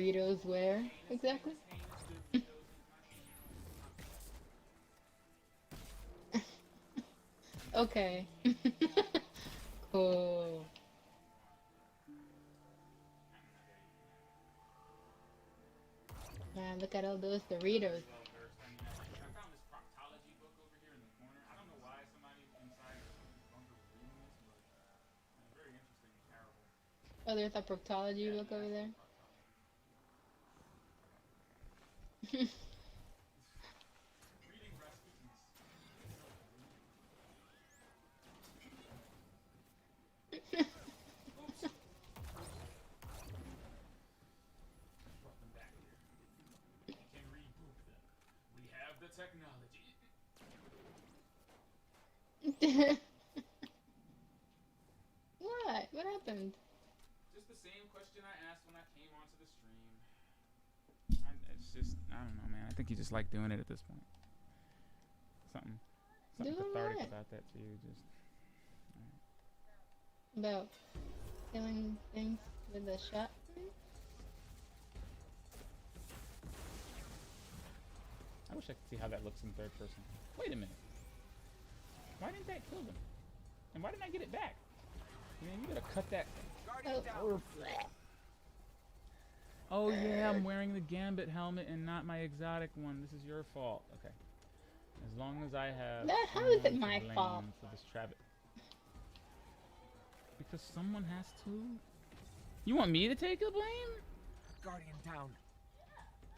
Doritos where exactly? Okay. Cool. Man, look at all those Doritos. Oh, there's a proctology book over there. What? What happened? It's just, I don't know, man. I think you just like doing it at this point. Something, something Doing cathartic what? about that to you. Just, About killing things with a shot? I wish I could see how that looks in third person. Wait a minute. Why didn't that kill them? And why didn't I get it back? Man, you gotta cut that. Oh. Oh yeah, I'm wearing the Gambit helmet and not my exotic one. This is your fault. Okay. As long as I have That, how is it someone to my fault? blame for this trap. Because someone has to. You want me to take the blame? Guardian down.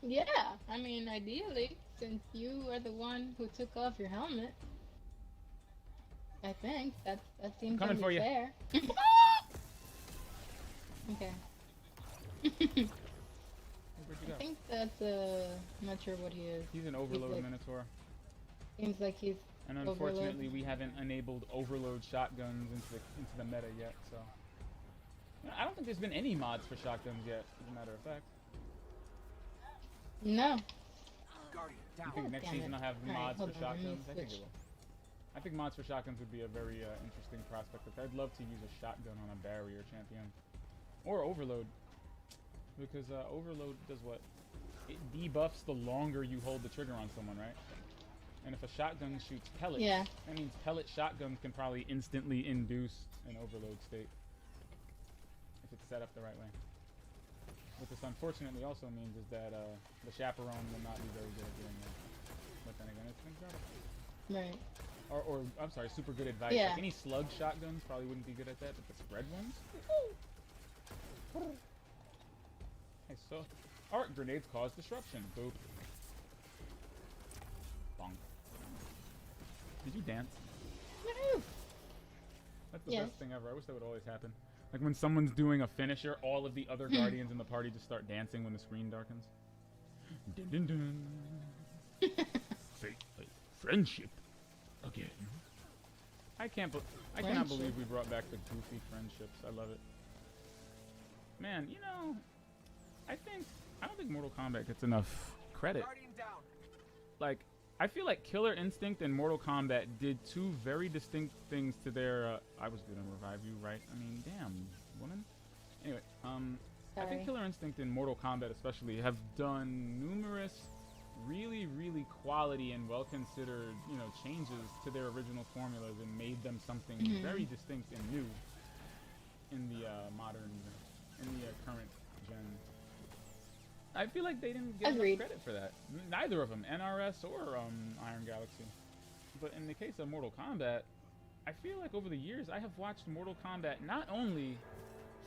Yeah, I mean, ideally, since you are the one who took off your helmet, I think that seems Coming only for you. fair. Okay. Where'd you I go? think that's I'm not sure what he is. He's an overload like, Minotaur. Seems like he's And overload. unfortunately, we haven't enabled overload shotguns into the meta yet. So I don't think there's been any mods for shotguns yet. As a matter of fact, No. Guardian I down. think next damn season it. I'll have Alright, mods for hold on, let me shotguns. I think it switch. will. I think mods for shotguns would be a very interesting prospect. I'd love to use a shotgun on a barrier champion or overload, because overload does what? It debuffs the longer you hold the trigger on someone, right? And if a shotgun shoots pellets, Yeah. that means pellet shotguns can probably instantly induce an overload state if it's set up the right way. What this unfortunately also means is that the chaperone will not be very good at doing that. But then again, it's incredible. Right. Or I'm sorry, super good advice. Yeah. Like any slug shotguns probably wouldn't be good at that, but the spread ones. I saw. Art grenades cause disruption. Boop. Bonk. Did you dance? Woohoo! That's the Yes. best thing ever. I wish that would always happen. Like when someone's doing a finisher, all of the other guardians in the party just start dancing when the screen darkens. Dun dun dun. Fate, like, friendship again. I cannot Friendship. believe we brought back the goofy friendships. I love it. Man, you know, I don't think Mortal Kombat gets enough credit. Guardian down. Like, I feel like Killer Instinct and Mortal Kombat did two very distinct things to their. I was gonna revive you, right? I mean, damn, woman. Anyway, I Sorry. think Killer Instinct and Mortal Kombat especially have done numerous, really, really quality and well-considered, changes to their original formulas and made them something very distinct and new in the current gen. I feel like they didn't get enough Agreed. credit for that. Neither of them, NRS or Iron Galaxy. But in the case of Mortal Kombat, I feel like over the years I have watched Mortal Kombat not only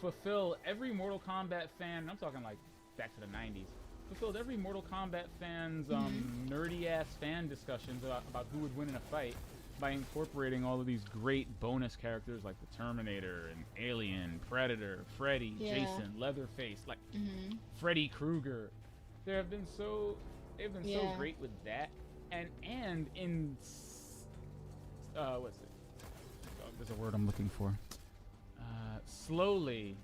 fulfill every Mortal Kombat fan, I'm talking like back to the 90s, fulfilled every Mortal Kombat fan's nerdy ass fan discussions about who would win in a fight by incorporating all of these great bonus characters like the Terminator and Alien, Predator, Freddy, Yeah. Jason, Leatherface, like Mm-hmm. Freddy Krueger. They've been so Yeah. great with that, and in what's it? Oh, there's a word I'm looking for. Slowly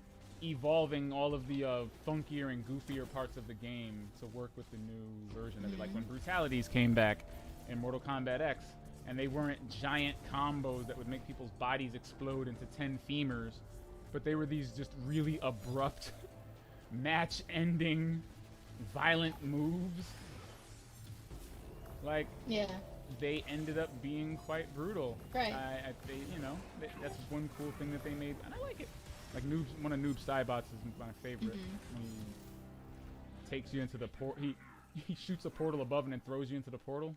evolving all of the funkier and goofier parts of the game to work with the new version of it. Like when Brutalities came back in Mortal Kombat X, and they weren't giant combos that would make people's bodies explode into 10 femurs, but they were these just really abrupt match-ending, violent moves. Like, Yeah. they ended up being quite brutal. Right. That's one cool thing that they made, and I like it. Like one of Noob Saibot's is my favorite. When he takes you into the he shoots a portal above and then throws you into the portal.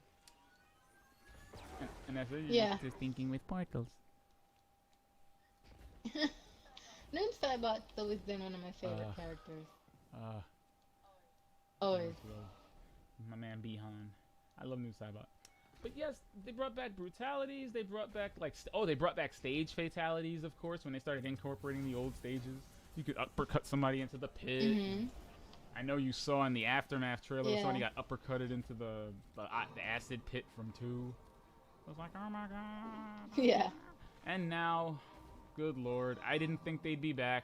And that's it. You're just thinking with portals. Noob Saibot's always been one of my favorite characters. Always. My man Bihan. I love Noob Saibot. But yes, they brought back brutalities. They brought back they brought back stage fatalities, of course, when they started incorporating the old stages. You could uppercut somebody into the pit. I know you saw in the Aftermath trailer, somebody got uppercutted into the acid pit from 2. I was like, oh my god. Yeah. And now, good lord, I didn't think they'd be back,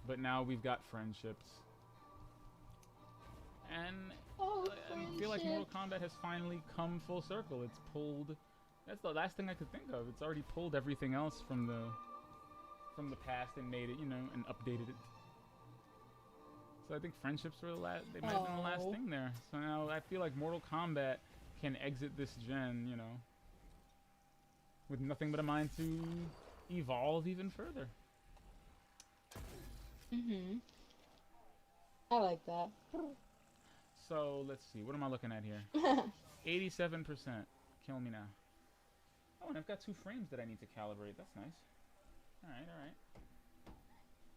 but now we've got friendships. And I feel like Mortal Kombat has finally come full circle. It's pulled. That's the last thing I could think of. It's already pulled everything else from the past and made it, and updated it. So I think friendships were they might have been the last thing there. So now I feel like Mortal Kombat can exit this gen, with nothing but a mind to evolve even further. I like that. So let's see. What am I looking at here? 87%. Kill me now. Oh, and I've got 2 frames that I need to calibrate. That's nice.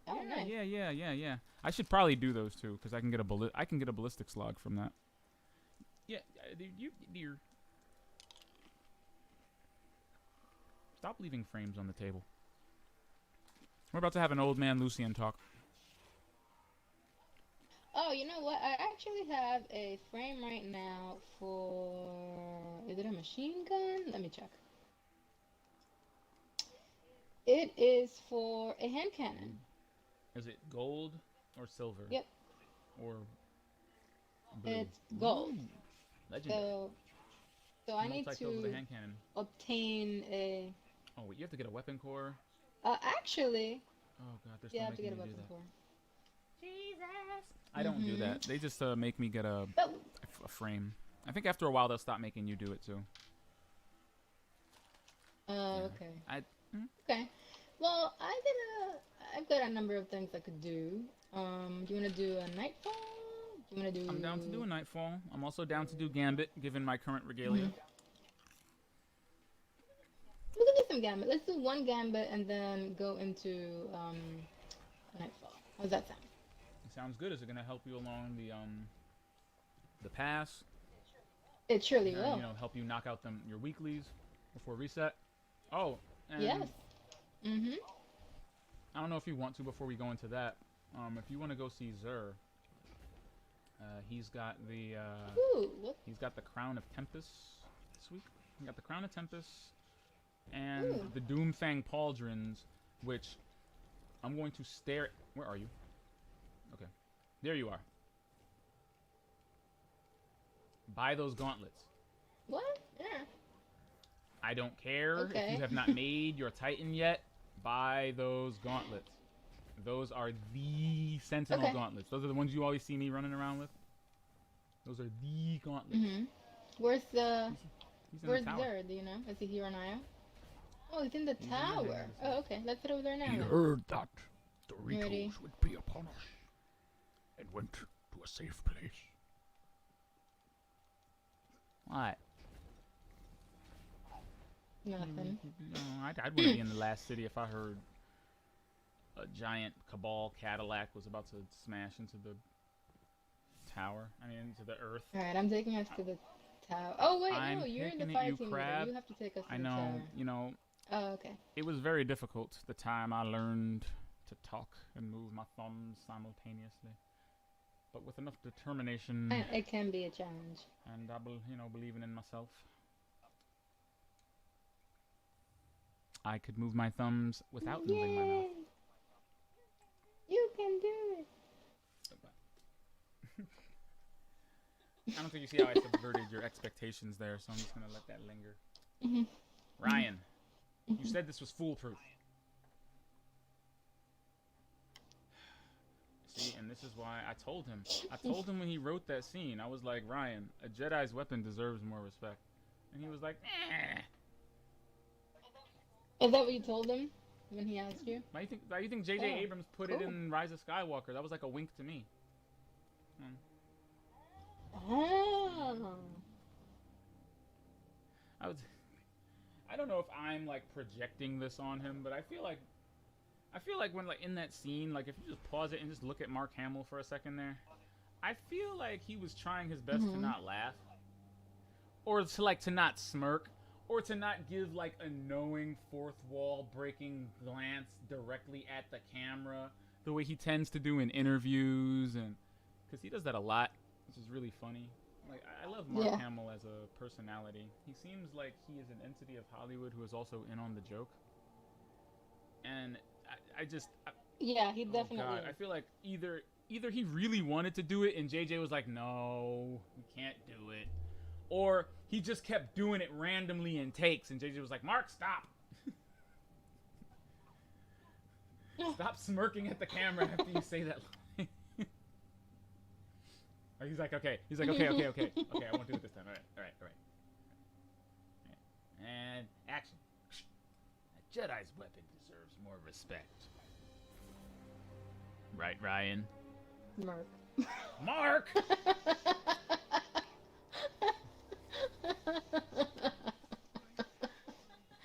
All right. Nice. Yeah. I should probably do those too, because I can get a ballistics log from that. Yeah, dear. Stop leaving frames on the table. We're about to have an old man Lucian talk. Oh, you know what? I actually have a frame right now for... Is it a machine gun? Let me check. It is for a hand cannon. Is it gold or silver? Yep. Or blue? It's gold. Ooh, legendary. So I need to hand cannon. obtain a... Oh, wait, you have to get a weapon core? Actually... Oh, God, there's I have to get a weapon core. Jesus! I don't do that. They just make me get a frame. I think after a while they'll stop making you do it too. Okay. Okay. Well, I've got a number of things I could do. Do you want to do a Nightfall? Do you want to do... I'm down to do a Nightfall. I'm also down to do Gambit, given my current regalia. We can do some Gambit. Let's do one Gambit and then go into Nightfall. How's that sound? Sounds good. Is it going to help you along the pass? It surely will. Help you knock out your weeklies before reset. Oh, and yes. I don't know if you want to before we go into that. If you want to go see Zur, he's got the he's got the Crown of Tempest this week. He got the Crown of Tempest and the Doomfang Pauldrons, which I'm going to stare. Where are you? Okay, there you are. Buy those gauntlets. What? Yeah. I don't care if you have not made your Titan yet. Buy those gauntlets. Those are the Sentinel gauntlets. Those are the ones you always see me running around with. Those are the gauntlets. Where's the... Where's the Zur? Do you know? Is he here on Io? Oh, he's in the tower. Oh, okay. Let's head over there now. He heard that the Ritos would be upon us and went to a safe place. What? Nothing. No, I'd want to be in the last city if I heard a giant Cabal Cadillac was about to smash into the tower. I mean, into the earth. Alright, I'm taking us to the tower. Oh, wait, no, you're in the fight team. You have to take us to the tower. You know. Oh, okay. It was very difficult the time I learned to talk and move my thumbs simultaneously. But with enough determination... It can be a challenge. And believing in myself. I could move my thumbs without moving my mouth. You can do it. I don't think you see how I subverted your expectations there, so I'm just going to let that linger. Ryan, you said this was foolproof. See, and this is why I told him. I told him when he wrote that scene, I was like, Ryan, a Jedi's weapon deserves more respect. And he was like, eh. Is that what you told him when he asked you? Why do you think J.J. Abrams put it in Rise of Skywalker? That was like a wink to me. Oh. I don't know if I'm like projecting this on him, but I feel like when like in that scene, like if you just pause it and just look at Mark Hamill for a second there, I feel like he was trying his best to not laugh, or to not smirk, or to not give like a knowing fourth wall breaking glance directly at the camera, the way he tends to do in interviews, and because he does that a lot, which is really funny. Like, I love Mark Hamill as a personality. He seems like he is an entity of Hollywood who is also in on the joke. And yeah, he definitely is. I feel like either he really wanted to do it and JJ was like, no, we can't do it. Or he just kept doing it randomly in takes and JJ was like, Mark, stop. Stop smirking at the camera after you say that line. He's like, okay. He's like, okay. Okay, I won't do it this time. All right. And action. A Jedi's weapon deserves more respect. Right, Ryan? Mark!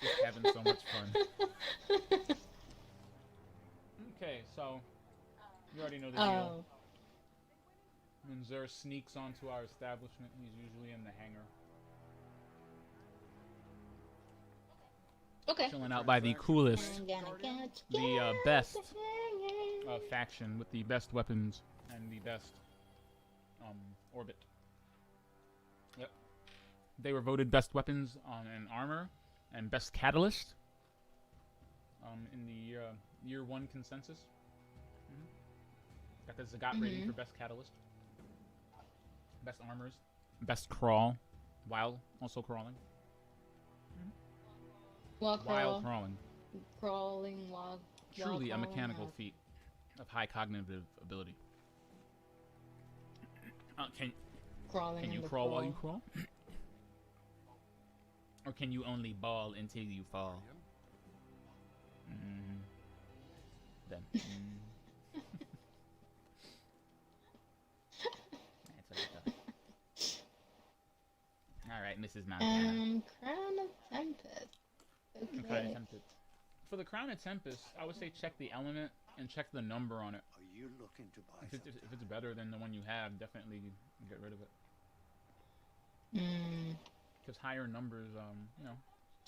Just having so much fun. Okay, so you already know the deal. When Zer sneaks onto our establishment, he's usually in the hangar. Okay. Chilling out by the coolest, the best faction with the best weapons and the best orbit. Yep. They were voted best weapons and armor and best catalyst in the year one consensus. Got the Zagat rating for best catalyst. Best armors, best crawl, while also crawling. While crawling. Crawling while Truly a mechanical feat of high cognitive ability. Can you crawl while you crawl? Or can you only ball until you fall? Then. Alright, Mrs. Montana. Crown of Tempest. Okay. For the Crown of Tempest, I would say check the element and check the number on it. Are you looking to buy if it's better than the one you have, definitely get rid of it. Because higher numbers, you know.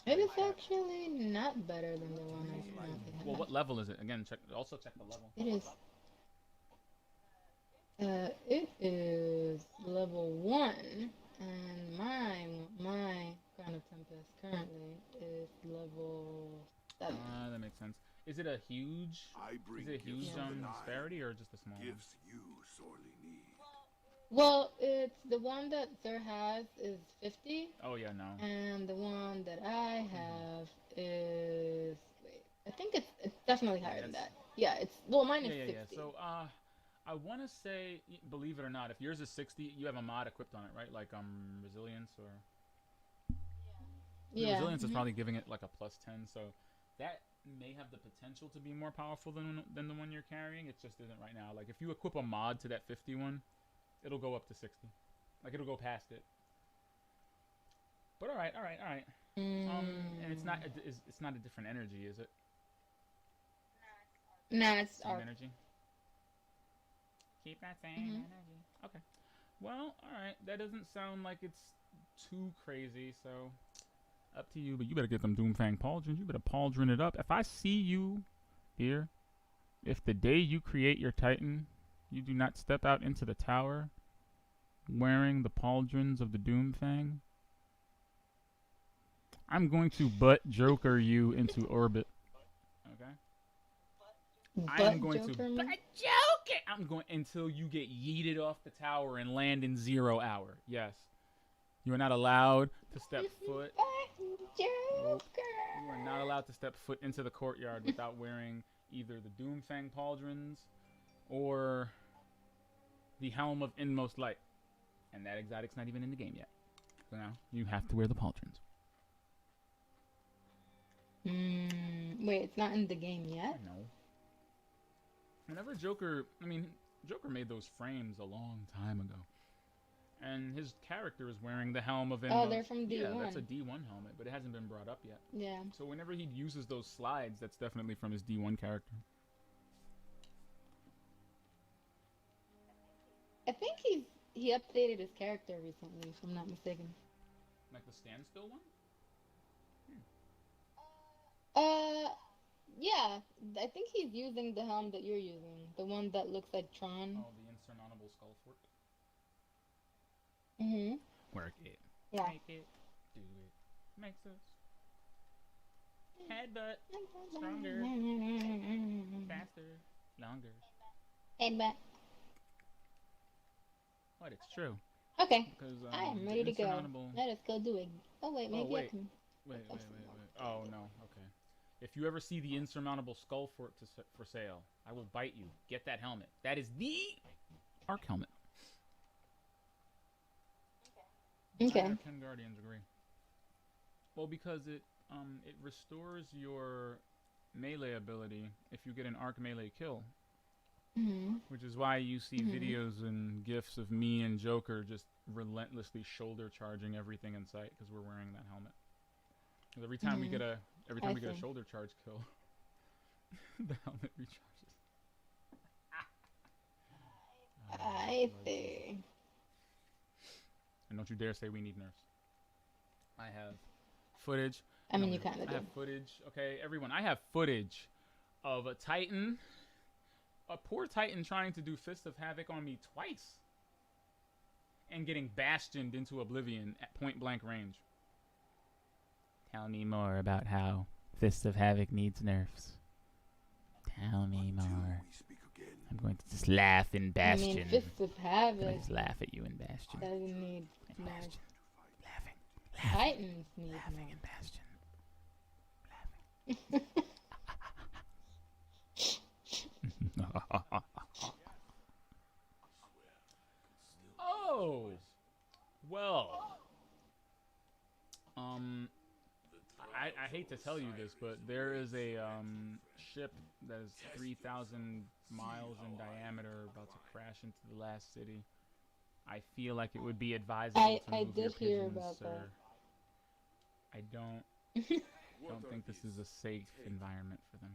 It is actually not better than the one I currently have. Well, what level is it? Again, also check the level. It is level 1. And my Crown of Tempest currently is level 7. That makes sense. Is it a huge disparity or just a small one? Gifts you sorely need. Well, it's the one that Sir has is 50. Oh yeah, no. And the one that I have is I think it's definitely higher than that. Yeah, mine is 60. Yeah. So I want to say, believe it or not, if yours is 60, you have a mod equipped on it, right? Like resilience or resilience is probably giving it like a +10, so that may have the potential to be more powerful than the one you're carrying. It just isn't right now. Like if you equip a mod to that 50 one, it'll go up to 60. Like it'll go past it. But all right. And it's not a different energy, is it? No, it's same energy. Keep that same energy. Okay. Well, alright. That doesn't sound like it's too crazy, so up to you. But you better get them Doomfang pauldrons. You better pauldron it up. If I see you here, if the day you create your Titan, you do not step out into the tower wearing the pauldrons of the Doomfang, I'm going to butt Joker you into orbit. Okay? I'm going to butt Joker! I'm going until you get yeeted off the tower and land in 0 hour. Yes. You are not allowed to step foot. Nope. You are not allowed to step foot into the courtyard without wearing either the Doomfang pauldrons or the Helm of Inmost Light. And that exotic's not even in the game yet. So now you have to wear the pauldrons. Wait, it's not in the game yet? No. Whenever Joker made those frames a long time ago. And his character is wearing the Helm of Inmost. Oh, they're from D1. Yeah, that's a D1 helmet, but it hasn't been brought up yet. Yeah. So whenever he uses those slides, that's definitely from his D1 character. I think he updated his character recently, if I'm not mistaken. Like the standstill one? Yeah. I think he's using the helm that you're using. The one that looks like Tron. Oh, the insurmountable skull fort. Mm-hmm. Work it. Yeah. Make it. Do it. Makes us. Headbutt. Stronger. Faster. Longer. Headbutt. But it's true. Okay. Because, I am ready to go. Let us go do it. Oh, wait, maybe I can... Wait. Oh, no. Okay. If you ever see the insurmountable skull fort for sale, I will bite you. Get that helmet. That is the Arc helmet. Okay. 10 Guardians agree. Well, because it restores your melee ability if you get an Arc melee kill. Mm-hmm. Which is why you see videos and gifs of me and Joker just relentlessly shoulder charging everything in sight because we're wearing that helmet. Because every time we get a shoulder charge kill, the helmet recharges. I see. And don't you dare say we need nerfs. I have footage. I mean, you kind of I do. have footage. Okay, everyone. I have footage of a Titan, a poor Titan trying to do Fist of Havoc on me twice, and getting bastioned into oblivion at point blank range. Tell me more about how Fist of Havoc needs nerfs. Tell me more. I'm going to just laugh in Bastion. I mean, Fist of Havoc. I just laugh at you in Bastion. Doesn't need Bastion. Laughing. Titans need Laughing in Bastion. Oh, well. I hate to tell you this, but there is a ship that is 3,000 miles in diameter about to crash into the last city. I feel like it would be advisable to move your pigeons, sir. I don't think this is a safe environment for them.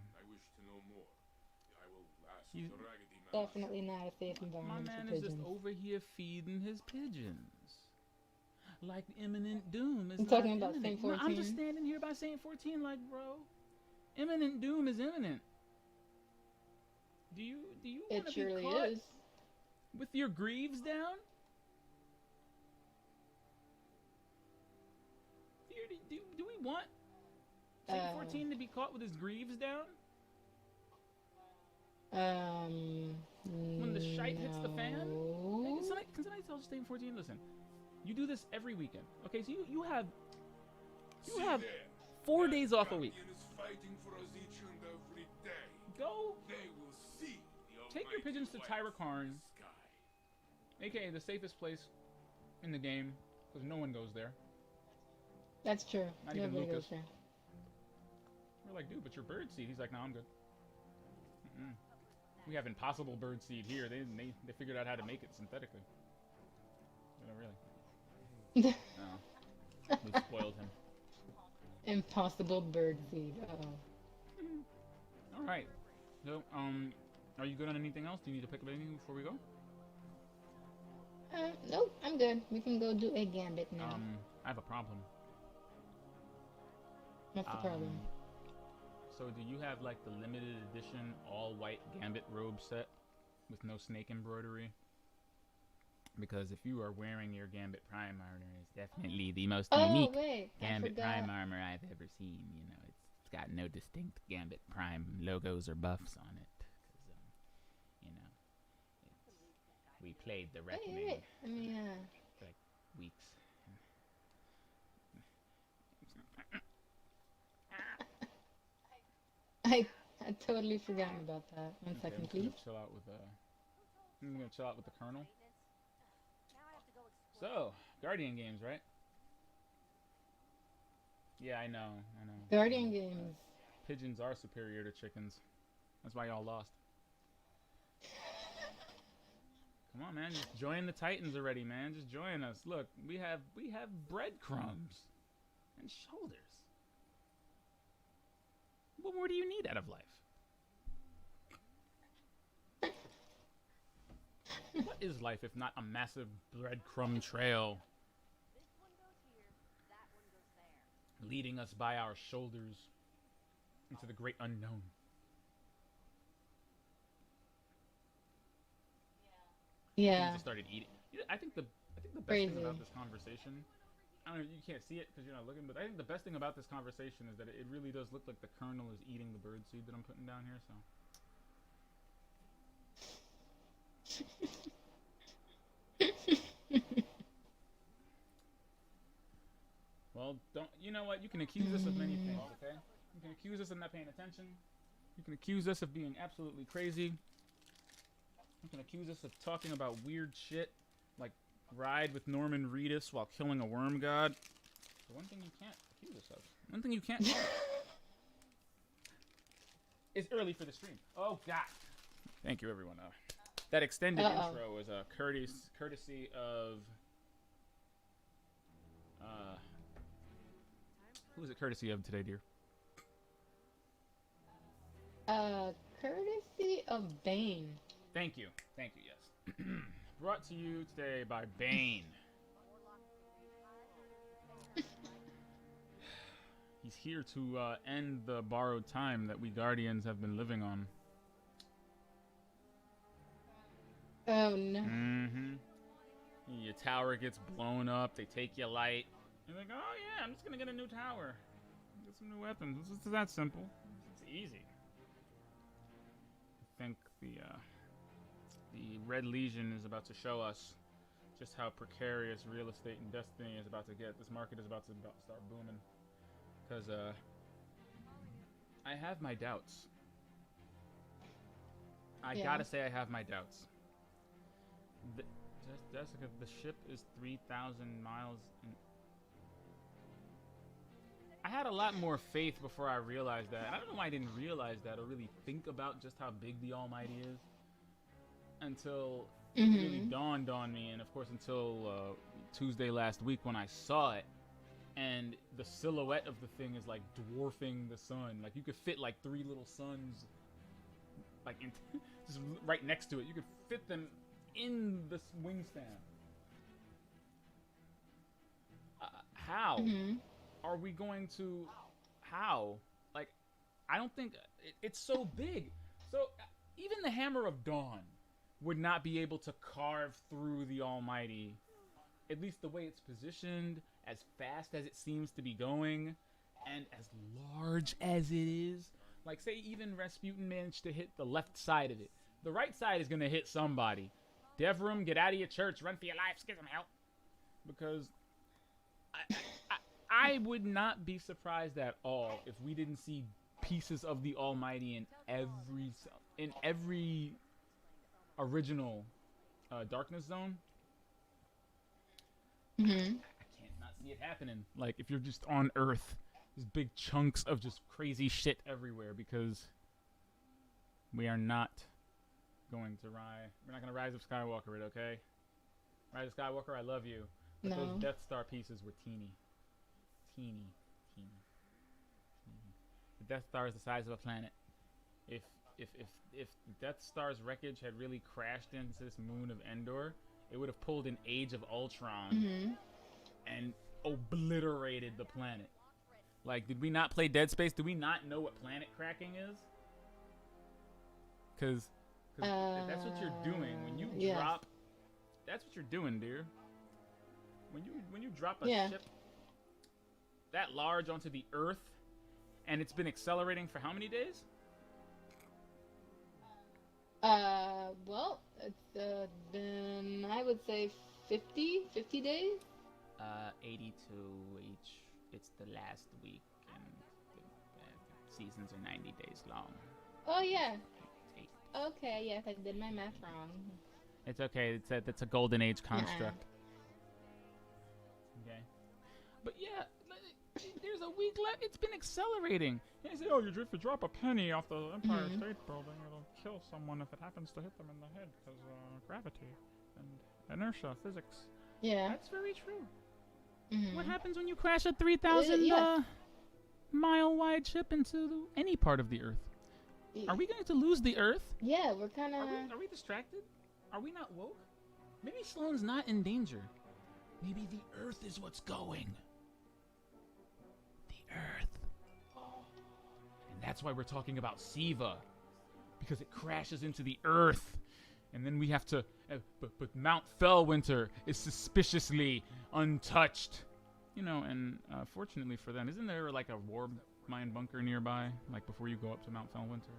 Definitely not a safe environment My man for is pigeons. just over here feeding his pigeons. Like imminent doom is I'm not talking about imminent. Saint 14. No, I'm just standing here by Saint 14 like, bro, imminent doom is imminent. Do you want to It surely be caught is. with your greaves down? Do we want Saint 14 to be caught with his greaves down? When the shite hits the fan? Hey, can somebody tell Saint 14, listen, you do this every weekend. Okay, so you have 4 days off a week. Go take your pigeons to Tyrakarn, aka the safest place in the game, because no one goes there. That's true. Not even Nobody Lucas. goes there. We're like, dude, but your bird seed. He's like, no, I'm good. We have impossible bird seed here. They figured out how to make it synthetically. No, really. No. We spoiled him. Impossible bird seed. Uh-oh. All right. So, are you good on anything else? Do you need to pick up anything before we go? Nope, I'm good. We can go do a gambit now. I have a problem. What's the problem? So do you have like the limited edition all white gambit robe set with no snake embroidery? Because if you are wearing your Gambit Prime armor, it's definitely the most unique Gambit Prime armor I've ever seen. You know, it's got no distinct Gambit Prime logos or buffs on it. Because, you know, we played the Reckoning Wait. I mean, for like weeks. I totally forgotten about that. One Okay, I'm second, just gonna please. chill out with I'm gonna chill out with the Colonel. So, Guardian games, right? Yeah, I know, I know. Guardian games. Pigeons are superior to chickens. That's why y'all lost. Come on, man. Just join the Titans already, man. Just join us. Look, we have breadcrumbs and shoulders. What more do you need out of life? What is life if not a massive breadcrumb trail leading us by our shoulders into the great unknown? Yeah. Just started eating. I think the best Crazy. thing about this conversation, I don't know, you can't see it because you're not looking, but I think the best thing about this conversation is that it really does look like the Colonel is eating the bird seed that I'm putting down here. So. Well, you know what? You can accuse us of many things, okay? You can accuse us of not paying attention. You can accuse us of being absolutely crazy. You can accuse us of talking about weird shit, like ride with Norman Reedus while killing a worm god. The one thing you can't accuse us of. One thing you can't. It's early for the stream. Oh, God. Thank you, everyone. That extended intro is a courtesy of... who is it courtesy of today, dear? Courtesy of Bane. Thank you. Thank you, yes. Brought to you today by Bane. He's here to end the borrowed time that we Guardians have been living on. Oh, no. Mm-hmm. Your tower gets blown up. They take your light. You're like, oh, yeah, I'm just going to get a new tower. Get some new weapons. It's that simple. It's easy. I think the Red Legion is about to show us just how precarious real estate and Destiny is about to get. This market is about to start booming. Because I have my doubts. I gotta say I have my doubts. Jessica, the ship is 3,000 miles. I had a lot more faith before I realized that. I don't know why I didn't realize that or really think about just how big the Almighty is until it really dawned on me, and of course until Tuesday last week when I saw it, and the silhouette of the thing is like dwarfing the sun. Like you could fit like 3 little suns like just right next to it. You could fit them in the wingspan. How are we going to? How? Like, I don't think it's so big. So even the Hammer of Dawn would not be able to carve through the Almighty. At least the way it's positioned, as fast as it seems to be going, and as large as it is. Like, say even Rasputin managed to hit the left side of it. The right side is going to hit somebody. Devram, get out of your church. Run for your lives. Get some help. Because I would not be surprised at all if we didn't see pieces of the Almighty in every original Darkness Zone. I can't not see it happening. Like, if you're just on Earth, there's big chunks of just crazy shit everywhere because we are not going to rise. We're not going to Rise of Skywalker it, okay? Rise of Skywalker, I love you. But those Death Star pieces were teeny. Teeny. The Death Star is the size of a planet. If the Death Star's wreckage had really crashed into this moon of Endor, it would have pulled an Age of Ultron and obliterated the planet. Like, did we not play Dead Space? Do we not know what planet cracking is? Because that's what you're doing when you drop. That's what you're doing, dear. When you drop a ship that large onto the Earth, and it's been accelerating for how many days? Well, it's been, I would say 50 days. 82 each. It's the last week, and the seasons are 90 days long. Oh yeah. Okay, yes, I did my math wrong. It's okay. That's a golden age construct. Okay. But yeah, there's a week left. It's been accelerating. And they say, oh, if you drop a penny off the Empire State Building, it'll kill someone if it happens to hit them in the head because gravity and inertia, physics. Yeah. That's very true. What happens when you crash a 3,000 mile wide ship into any part of the Earth? Are we going to lose the Earth? Yeah, we're kind of... Are we distracted? Are we not woke? Maybe Sloane's not in danger. Maybe the Earth is what's going. The Earth. And that's why we're talking about Siva. Because it crashes into the Earth. And then we have to... but Mount Fellwinter is suspiciously untouched. You know, and fortunately for them, isn't there like a war mine bunker nearby? Like before you go up to Mount Fellwinter?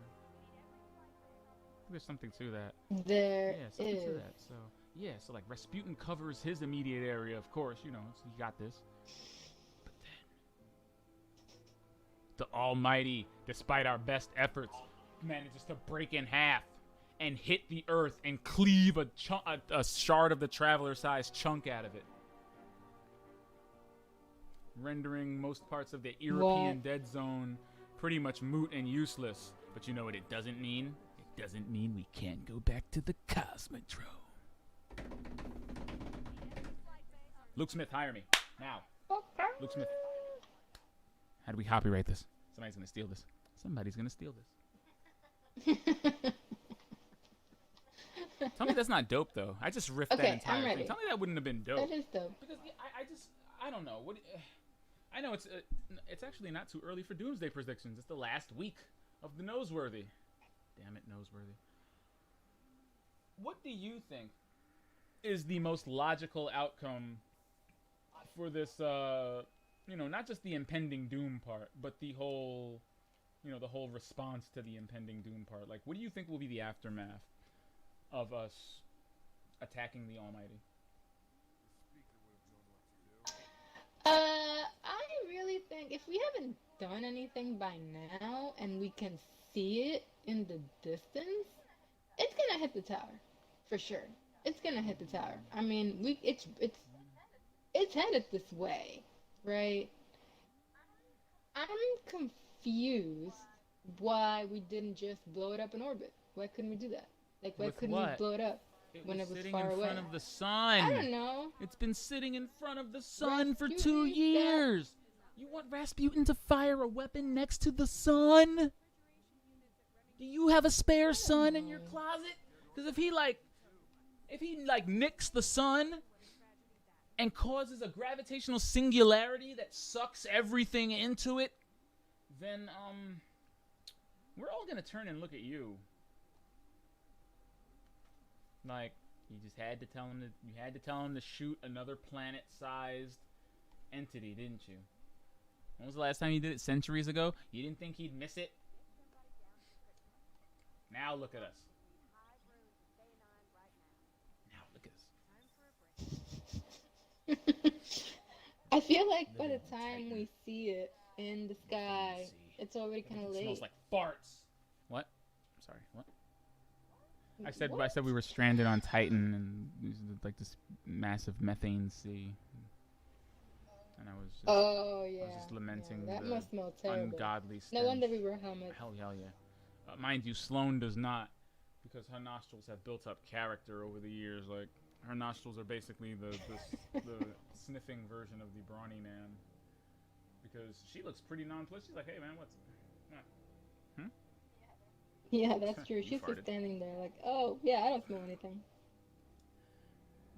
There's something to that. There something is. to that. So, yeah, so like Rasputin covers his immediate area, of course, you know, so he got this. But then, the Almighty, despite our best efforts, manages to break in half and hit the Earth and cleave a shard of the Traveler-sized chunk out of it. Rendering most parts of the European dead zone pretty much moot and useless. But you know what it doesn't mean? It doesn't mean we can't go back to the Cosmodrome. Luke Smith, hire me. Now. Luke Smith. How do we copyright this? Somebody's going to steal this. Somebody's going to steal this. Tell me that's not dope, though. I just riffed that entire thing. Tell me that wouldn't have been dope. That is dope. Because I don't know. I know it's actually not too early for Doomsday predictions. It's the last week of the Noseworthy. Damn it, Noseworthy. What do you think is the most logical outcome for this, you know, not just the impending doom part, but the whole, you know, the whole response to the impending doom part? Like, what do you think will be the aftermath of us attacking the Almighty? I really think if we haven't done anything by now and we can see it in the distance, it's gonna hit the tower, for sure. It's gonna hit the tower. I mean, it's headed this way, right? I'm confused why we didn't just blow it up in orbit. Why couldn't we do that? Like, why couldn't we blow it up? When it was sitting far in away. front of the sun. I don't know. It's been sitting in front of the sun for 2 years. You want Rasputin to fire a weapon next to the sun? Do you have a spare sun in your closet? Because if he nicks the sun and causes a gravitational singularity that sucks everything into it, then we're all gonna turn and look at you. Like, you just had to tell him to shoot another planet-sized entity, didn't you? When was the last time you did it? Centuries ago? You didn't think he'd miss it? Now look at us. Now look at us. I feel like by the time we see it in the sky, it's already kind of late. It smells like farts. What? Sorry, what? I said we were stranded on Titan and like this massive methane sea, and I was just lamenting that the must smell terrible. Ungodly stench. No wonder we were helmets. Hell yeah. Mind you, Sloane does not, because her nostrils have built up character over the years. Like, her nostrils are basically the sniffing version of the brawny man, because she looks pretty nonplussed. She's like, hey man, what's Yeah, that's true. She's just standing there like, oh, yeah, I don't smell anything.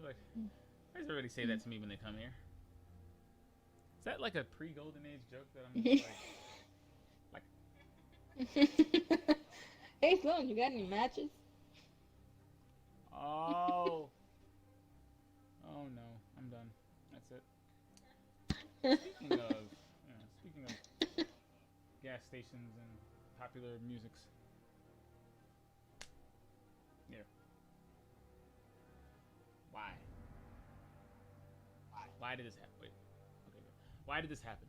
Like, why does everybody say that to me when they come here? Is that like a pre-Golden Age joke that I'm just like... Hey, Sloan, you got any matches? Oh. Oh no, I'm done. That's it. Speaking of gas stations and popular musics. Here. Why did this happen? Wait. Okay, good. Why did this happen?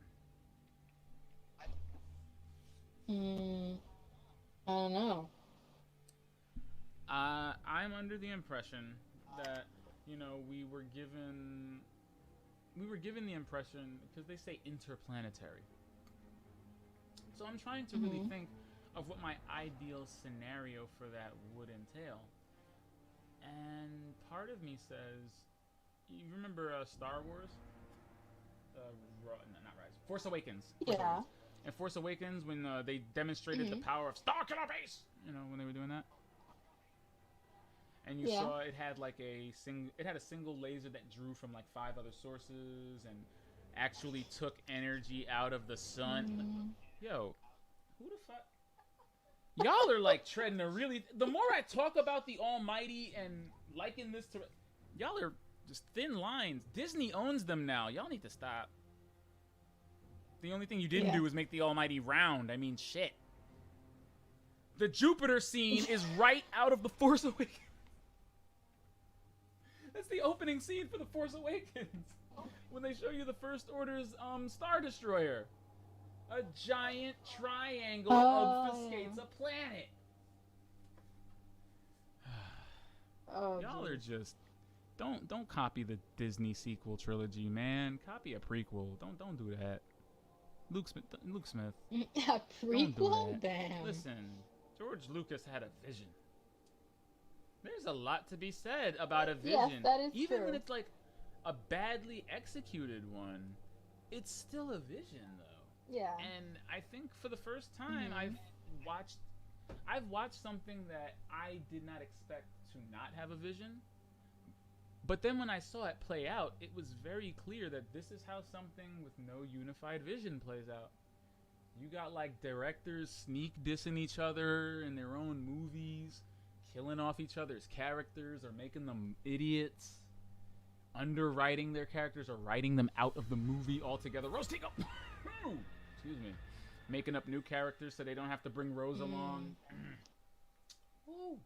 I don't know. I'm under the impression that, you know, we were given the impression, because they say interplanetary. So I'm trying to really think of what my ideal scenario for that would entail. And part of me says, you remember Star Wars? No, not Rise. Force Awakens. Yeah. In Force Awakens, when they demonstrated the power of Star Killer Base, you know, when they were doing that, and you saw it had like it had a single laser that drew from like 5 other sources and actually took energy out of the sun. Yo, who the fuck? Y'all are like treading a really. The more I talk about the Almighty and liken this to, y'all are just thin lines. Disney owns them now. Y'all need to stop. The only thing you didn't do was make the Almighty round. I mean, shit. The Jupiter scene is right out of The Force Awakens. That's the opening scene for The Force Awakens. When they show you the First Order's Star Destroyer. A giant triangle obfuscates a planet. Y'all are just don't copy the Disney sequel trilogy, man. Copy a prequel. Don't do that. Luke Smith. A prequel? Damn. Listen, George Lucas had a vision. There's a lot to be said about a vision. Yes, that is Even true. when it's like a badly executed one, it's still a vision, though. Yeah. And I think for the first time, I've watched something that I did not expect to not have a vision. But then when I saw it play out, it was very clear that this is how something with no unified vision plays out. You got like directors sneak dissing each other in their own movies, killing off each other's characters or making them idiots, underwriting their characters or writing them out of the movie altogether. Roasting up! Excuse me. Making up new characters so they don't have to bring Rose along. Woo.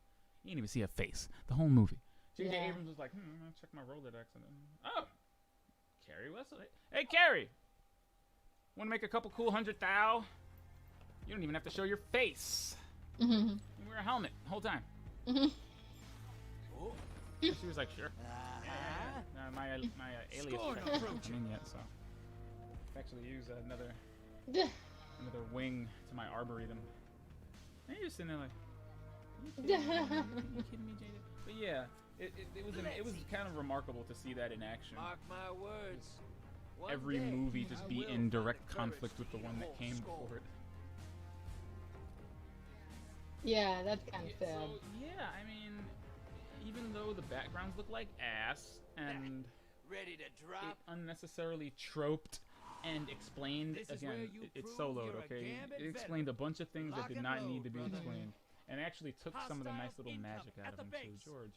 You didn't even see a face. The whole movie. J.J. Abrams was like, I'm gonna check my Rolodex. And then, oh, Carrie Wesley. Hey, Carrie. Want to make a couple cool 100,000? You don't even have to show your face. You wear a helmet the whole time. She was like, sure. My alias hasn't come in yet, so I actually use another wing to my arboretum. And you're just sitting there like, you kidding me, Jada? But yeah, it was kind of remarkable to see that in action. Mark my words. Every movie just be in direct conflict with the one that came before it. Yeah, that's kind of sad. So yeah, I mean, even though the backgrounds look like ass and ready to drop. it unnecessarily troped and explained, again, it's soloed, okay? It explained a bunch of things that did not need to be explained. And actually took some of the nice little magic out of them too. George,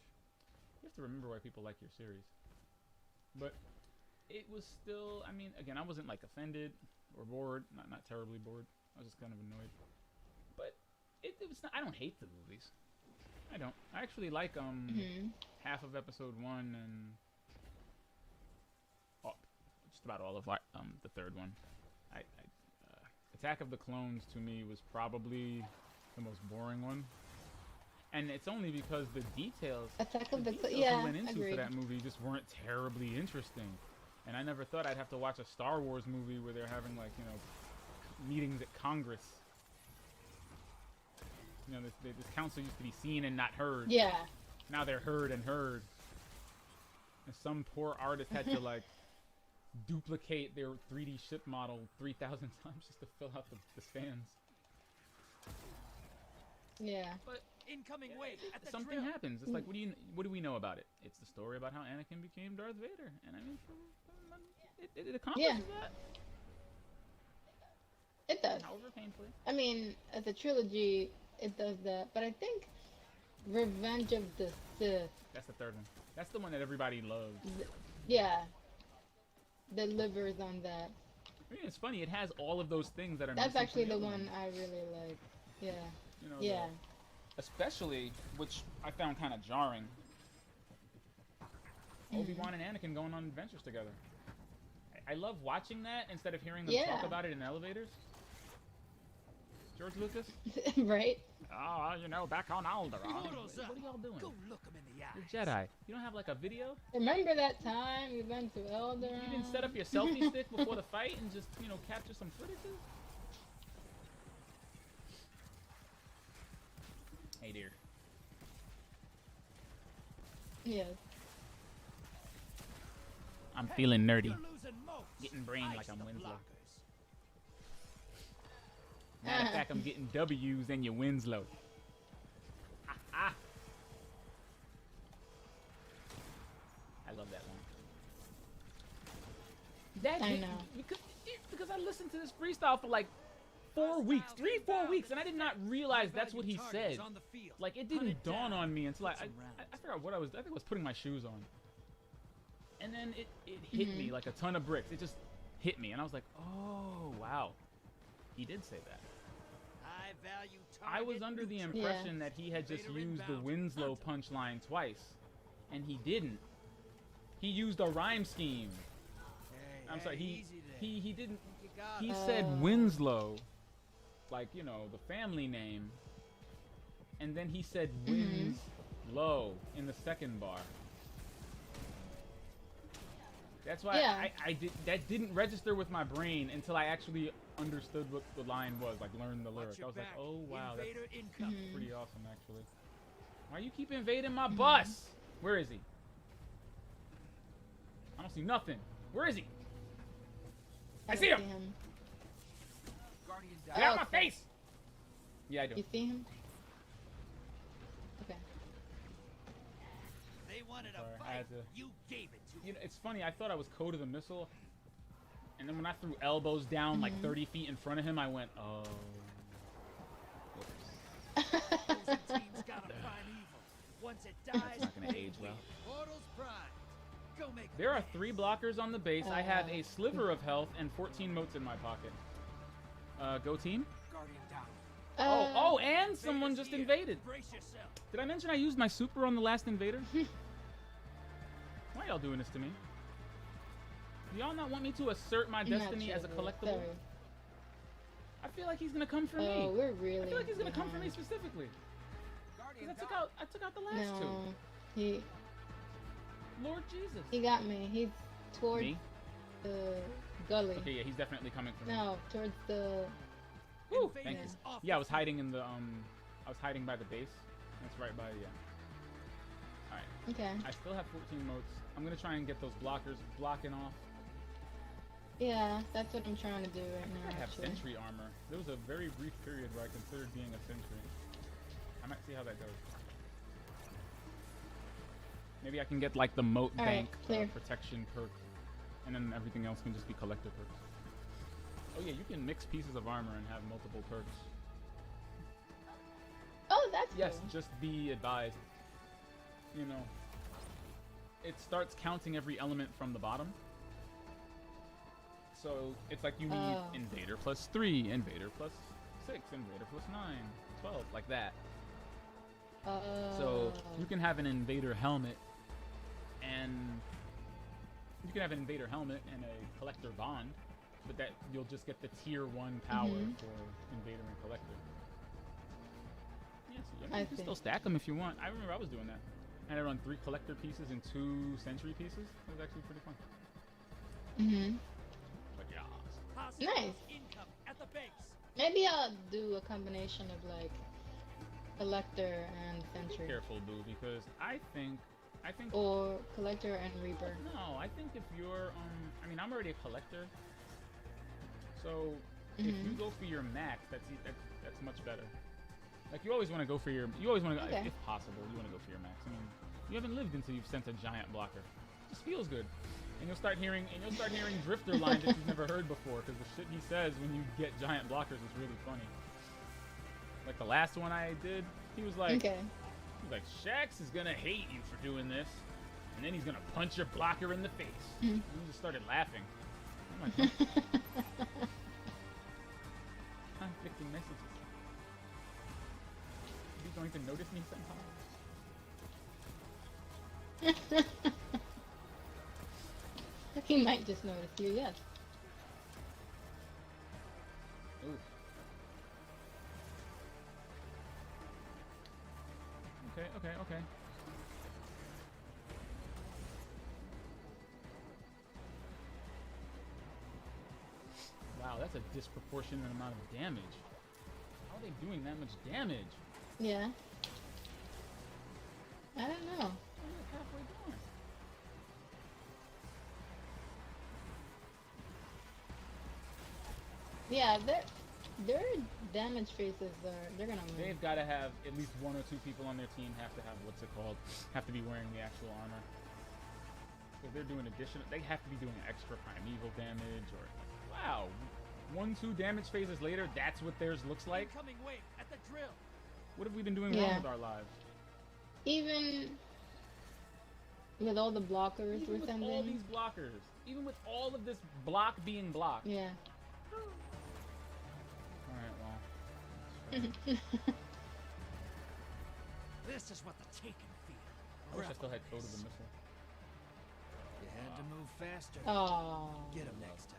you have to remember why people like your series. But it was still, I mean, again, I wasn't like offended or bored. Not terribly bored. I was just kind of annoyed. But it was not, I don't hate the movies. I don't. I actually like half of episode 1 and just about all of the third one. Attack of the Clones to me was probably the most boring one, and it's only because the details we went into for that movie just weren't terribly interesting. And I never thought I'd have to watch a Star Wars movie where they're having, like, you know, meetings at Congress. You know, this council used to be seen and not heard. Yeah. Now they're heard and heard. And some poor artist had to, like, duplicate their 3D ship model 3,000 times just to fill out the stands. Yeah. But incoming wave at the something drill. happens. It's like, what do we know about it? It's the story about how Anakin became Darth Vader, and I mean, it accomplishes that. It does. However painfully. I mean, as a trilogy, it does that. But I think Revenge of the Sith. That's the third one. That's the one that everybody loves. Yeah. Delivers on that. I mean, it's funny. It has all of those things that are. That's missing actually from the other one ones. I really like. Yeah. You know, Yeah. Especially, which I found kind of jarring. Obi-Wan and Anakin going on adventures together. I love watching that instead of hearing them talk about it in elevators. George Lucas? Right? Ah, you know, back on Alderaan. Mortals, What are y'all doing? Go look him in the eye. You're Jedi. You don't have like a video? Remember that time we went to Elderon? You didn't set up your selfie stick before the fight and just, you know, capture some footages? Hey, dear. Yes. I'm feeling nerdy. You're losing most. Getting brain like Ice I'm the Winslow. blockers. Matter of fact, I'm getting W's and you Winslow. Ah. I love that one. That I hit- know. because I listened to this freestyle for like 4 weeks, 4 weeks, and I did not realize that's what he said. On the field. Like, it Hunt didn't it dawn down. on me until I Some rounds. forgot what I was. I think I was putting my shoes on, and then it hit me like a ton of bricks. It just hit me, and I was like, oh wow, he did say that. High value I was target under the neutral. impression that he had just Vader used the inbound. Winslow punchline twice, and he didn't. He used a rhyme scheme. Hey, I'm hey, sorry, easy there. he didn't. You got He it. said Winslow, like, you know, the family name, and then he said Winslow in the second bar. That's why Yeah. that didn't register with my brain until I actually understood what the line was, like learned the Watch lyric. your I was like, back. oh wow, that's Invader incoming. pretty awesome actually. Why you keep invading my bus? Where is he? I don't see nothing. Where is he? I see him. Guardian Get down. out of my Okay. face! Yeah, I do. You see him? Okay. They wanted Sorry, a I fight. had to- You gave it to You them. know, it's funny. I thought I was Code of the Missile, and then when I threw elbows down like 30 feet in front of him, I went, oh. Whoops. Opposing team's got a prime evil. Once it dies, not gonna they age well. win. Mortals prime. Go make There them are dance. 3 blockers on the base. I have a sliver of health and 14 motes in my pocket. Go team. Guardian down. Oh, and someone Invaders just here. invaded. Brace yourself. Did I mention I used my super on the last invader? Why y'all doing this to me? Do y'all not want me to assert my destiny as a collectible? Sorry. I feel like he's gonna come for Oh, me. we're really. I feel like he's gonna come for me behind. specifically. Guardian Cause down. I took out the last two. No, he Lord Jesus. got me. He's towards Me? the gully. Okay, yeah, he's definitely coming for me. No, towards the. Woo, Invaders thank you. off Yeah, I the was hiding in the I was hiding by the base. That's right by Alright. Okay. I still have 14 motes. I'm gonna try and get those blockers blocking off. Yeah, that's what I'm trying to do right I now. have Actually. sentry armor. There was a very brief period where I considered being a sentry. I might see how that goes. Maybe I can get like the moat All right, bank clear. protection perk, and then everything else can just be collector perks. Oh yeah, you can mix pieces of armor and have multiple perks. Oh, that's Yes, cool. just be advised. You know, it starts counting every element from the bottom. So it's like you need Oh. invader plus 3, invader plus 6, invader plus 9, 12, like that. So you can have an invader helmet and a collector bond, but that you'll just get the tier 1 power for invader and collector. Yes, yeah, I you can see. still stack them if you want. I remember I was doing that. I had to run 3 collector pieces and 2 sentry pieces. It was actually pretty fun. Mhm. But yeah. Hostile Nice. incoming at the base. Maybe I'll do a combination of like collector and Be sentry, careful, boo, because I think or collector and reaper. no, I think if you're I mean, I'm already a collector. So if you go for your max, that's much better. Like you always want to go for your Okay. if possible, you want to go for your max. I mean, you haven't lived until you've sent a giant blocker. It just feels good. And you'll start hearing drifter lines that you've never heard before, because the shit he says when you get giant blockers is really funny. Like the last one I did, he was like, Okay. Shax is gonna hate you for doing this, and then he's gonna punch your blocker in the face. And we just started laughing. I'm like, conflicting messages. Is he going to notice me somehow? He might just notice you. Yes. Ooh. That's a disproportionate amount of damage. How are they doing that much damage? Yeah. I don't know. What are they halfway doing? Yeah, their damage phases they're gonna win. They've got to have at least 1 or 2 people on their team have to have what's it called? Have to be wearing the actual armor. If they're doing additional, they have to be doing extra primeval damage or wow, 1-2 damage phases later. That's what theirs looks like. Incoming wave at the drill. What have we been doing wrong with our lives? Even with all the blockers Even we're with sending. all these blockers, even with all of this block being blocked. Yeah. All right, well. This is what the taken feel. I wish I still had code of the missile. You had to move faster. Oh. Get him next time.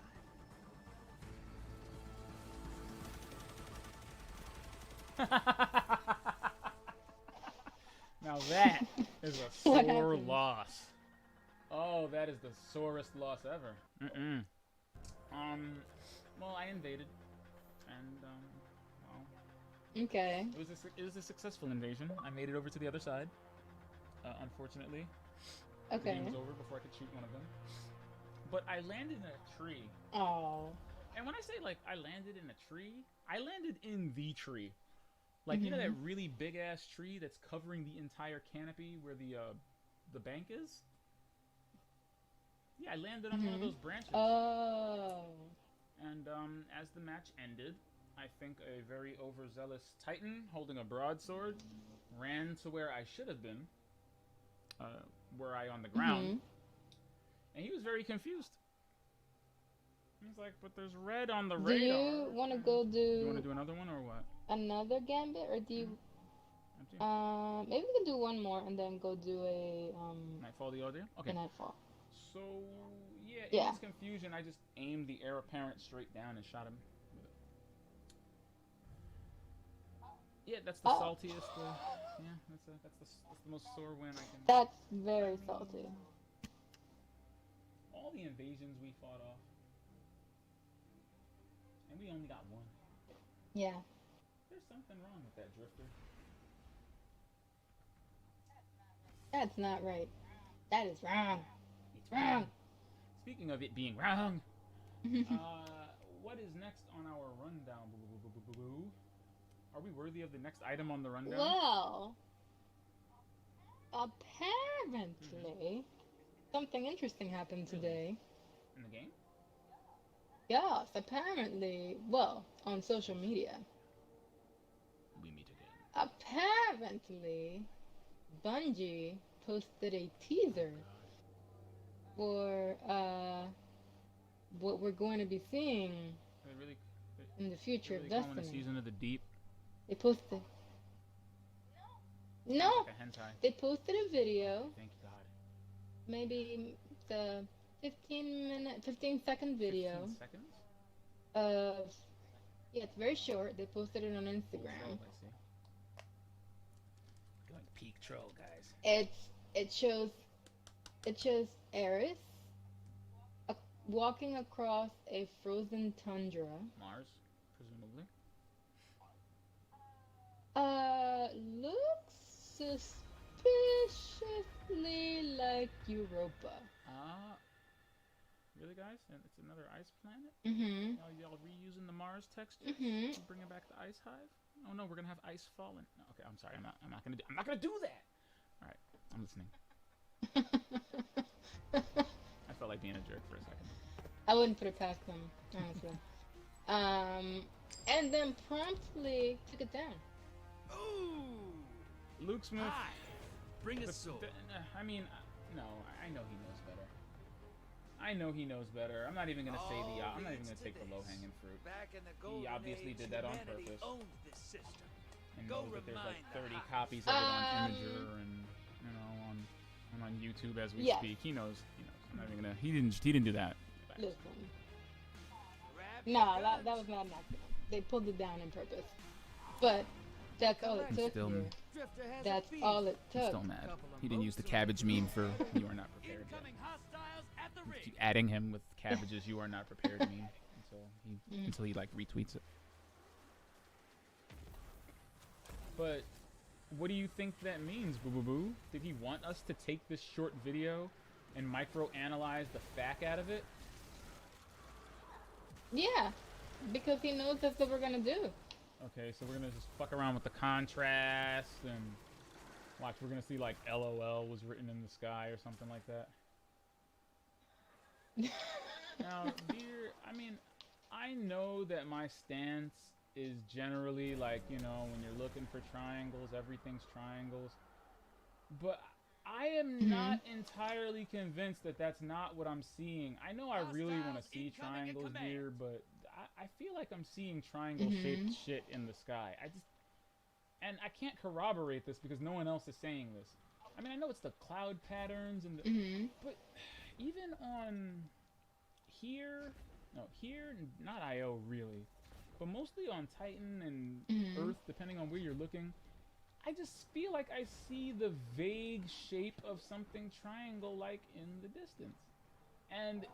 Now that is a What sore happened? loss. Oh, that is the sorest loss ever. Well, I invaded, and well, Okay. it was a successful invasion. I made it over to the other side. Unfortunately, the Okay. game was over before I could shoot one of them. But I landed in a tree. Oh. And when I say like I landed in a tree, I landed in the tree. Like you know that really big ass tree that's covering the entire canopy where the bank is? Yeah, I landed on one of those branches. Oh. And as the match ended, I think a very overzealous Titan holding a broadsword ran to where I should have been. Were I on the ground. And he was very confused. He's like, but there's red on the radar. Do you want to go You want to do do another one or what? another gambit, or do you? Empty? Maybe we can do one more and then go do a Nightfall the audio? Okay. a nightfall. So, yeah, in Yeah. his confusion, I just aimed the heir apparent straight down and shot him with it. Yeah, that's the saltiest. Yeah, that's the most sore win I can. That's very salty. All the invasions we fought off, and we only got one. Yeah. There's something wrong with that drifter. That's not right. That is wrong. It's Wrong. Speaking of it being wrong, what is next on our rundown? Are we worthy of the next item on the rundown? Well, apparently, something interesting happened today. In the game? Yes, apparently, well, on social media. We meet again. Apparently, Bungie posted a teaser for what we're going to be seeing They really, in the future of really calling Destiny. a season of the deep. They posted. No, Like a hentai. they posted a video, Thank God. maybe the 15-second video 15 seconds? of, yeah, it's very short. They posted it on Troll, Instagram. I see. Going peak troll, guys. It shows Eris walking across a frozen tundra. Mars, presumably. Looks suspiciously like Europa. Really, guys? And it's another ice planet? Mm-hmm. Y'all reusing the Mars textures? Mm-hmm. Bringing back the ice hive? Oh no, we're gonna have ice falling. No, okay, I'm sorry. I'm not gonna do that. All right, I'm listening. I felt like being a jerk for a second. I wouldn't put it past them, honestly. And then promptly took it down. Ooh! Luke Smith. Hi! Bring a but sword. I mean, no, I know he knows better. I know he knows better. I'm not even gonna say the. I'm not even gonna take the low-hanging fruit. Back in the He golden obviously age, did that on humanity purpose. owned this system. And Go knows that there's like remind 30 the house. copies of it on Imager and on YouTube as we Yes. speak. He knows. I'm not even gonna. He didn't do that. Listen. Grab No, your that guns. was not an accident. They pulled it down on purpose. But that's all it I'm took still- here. Drifter has That's a beef. all it I'm took. still mad. Couple of He didn't use the boats cabbage on the meme for road. "You are not prepared." Yet. Incoming hostiles at the ring. Keep adding him with cabbages. You are not prepared meme. It's until he like retweets it. But what do you think that means, Boo Boo Boo? Did he want us to take this short video and micro-analyze the fact out of it? Yeah, because he knows that's what we're gonna do. Okay, so we're gonna just fuck around with the contrast and watch. We're gonna see like LOL was written in the sky or something like that. Now, dear, I mean, I know that my stance is generally like, you know, when you're looking for triangles, everything's triangles. But I am not entirely convinced that that's not what I'm seeing. I know I really want to see triangles here, but I feel like I'm seeing triangle-shaped shit in the sky. And I can't corroborate this because no one else is saying this. I mean, I know it's the cloud patterns and the, but even on here, not IO really, but mostly on Titan and Earth, depending on where you're looking, I just feel like I see the vague shape of something triangle-like in the distance. And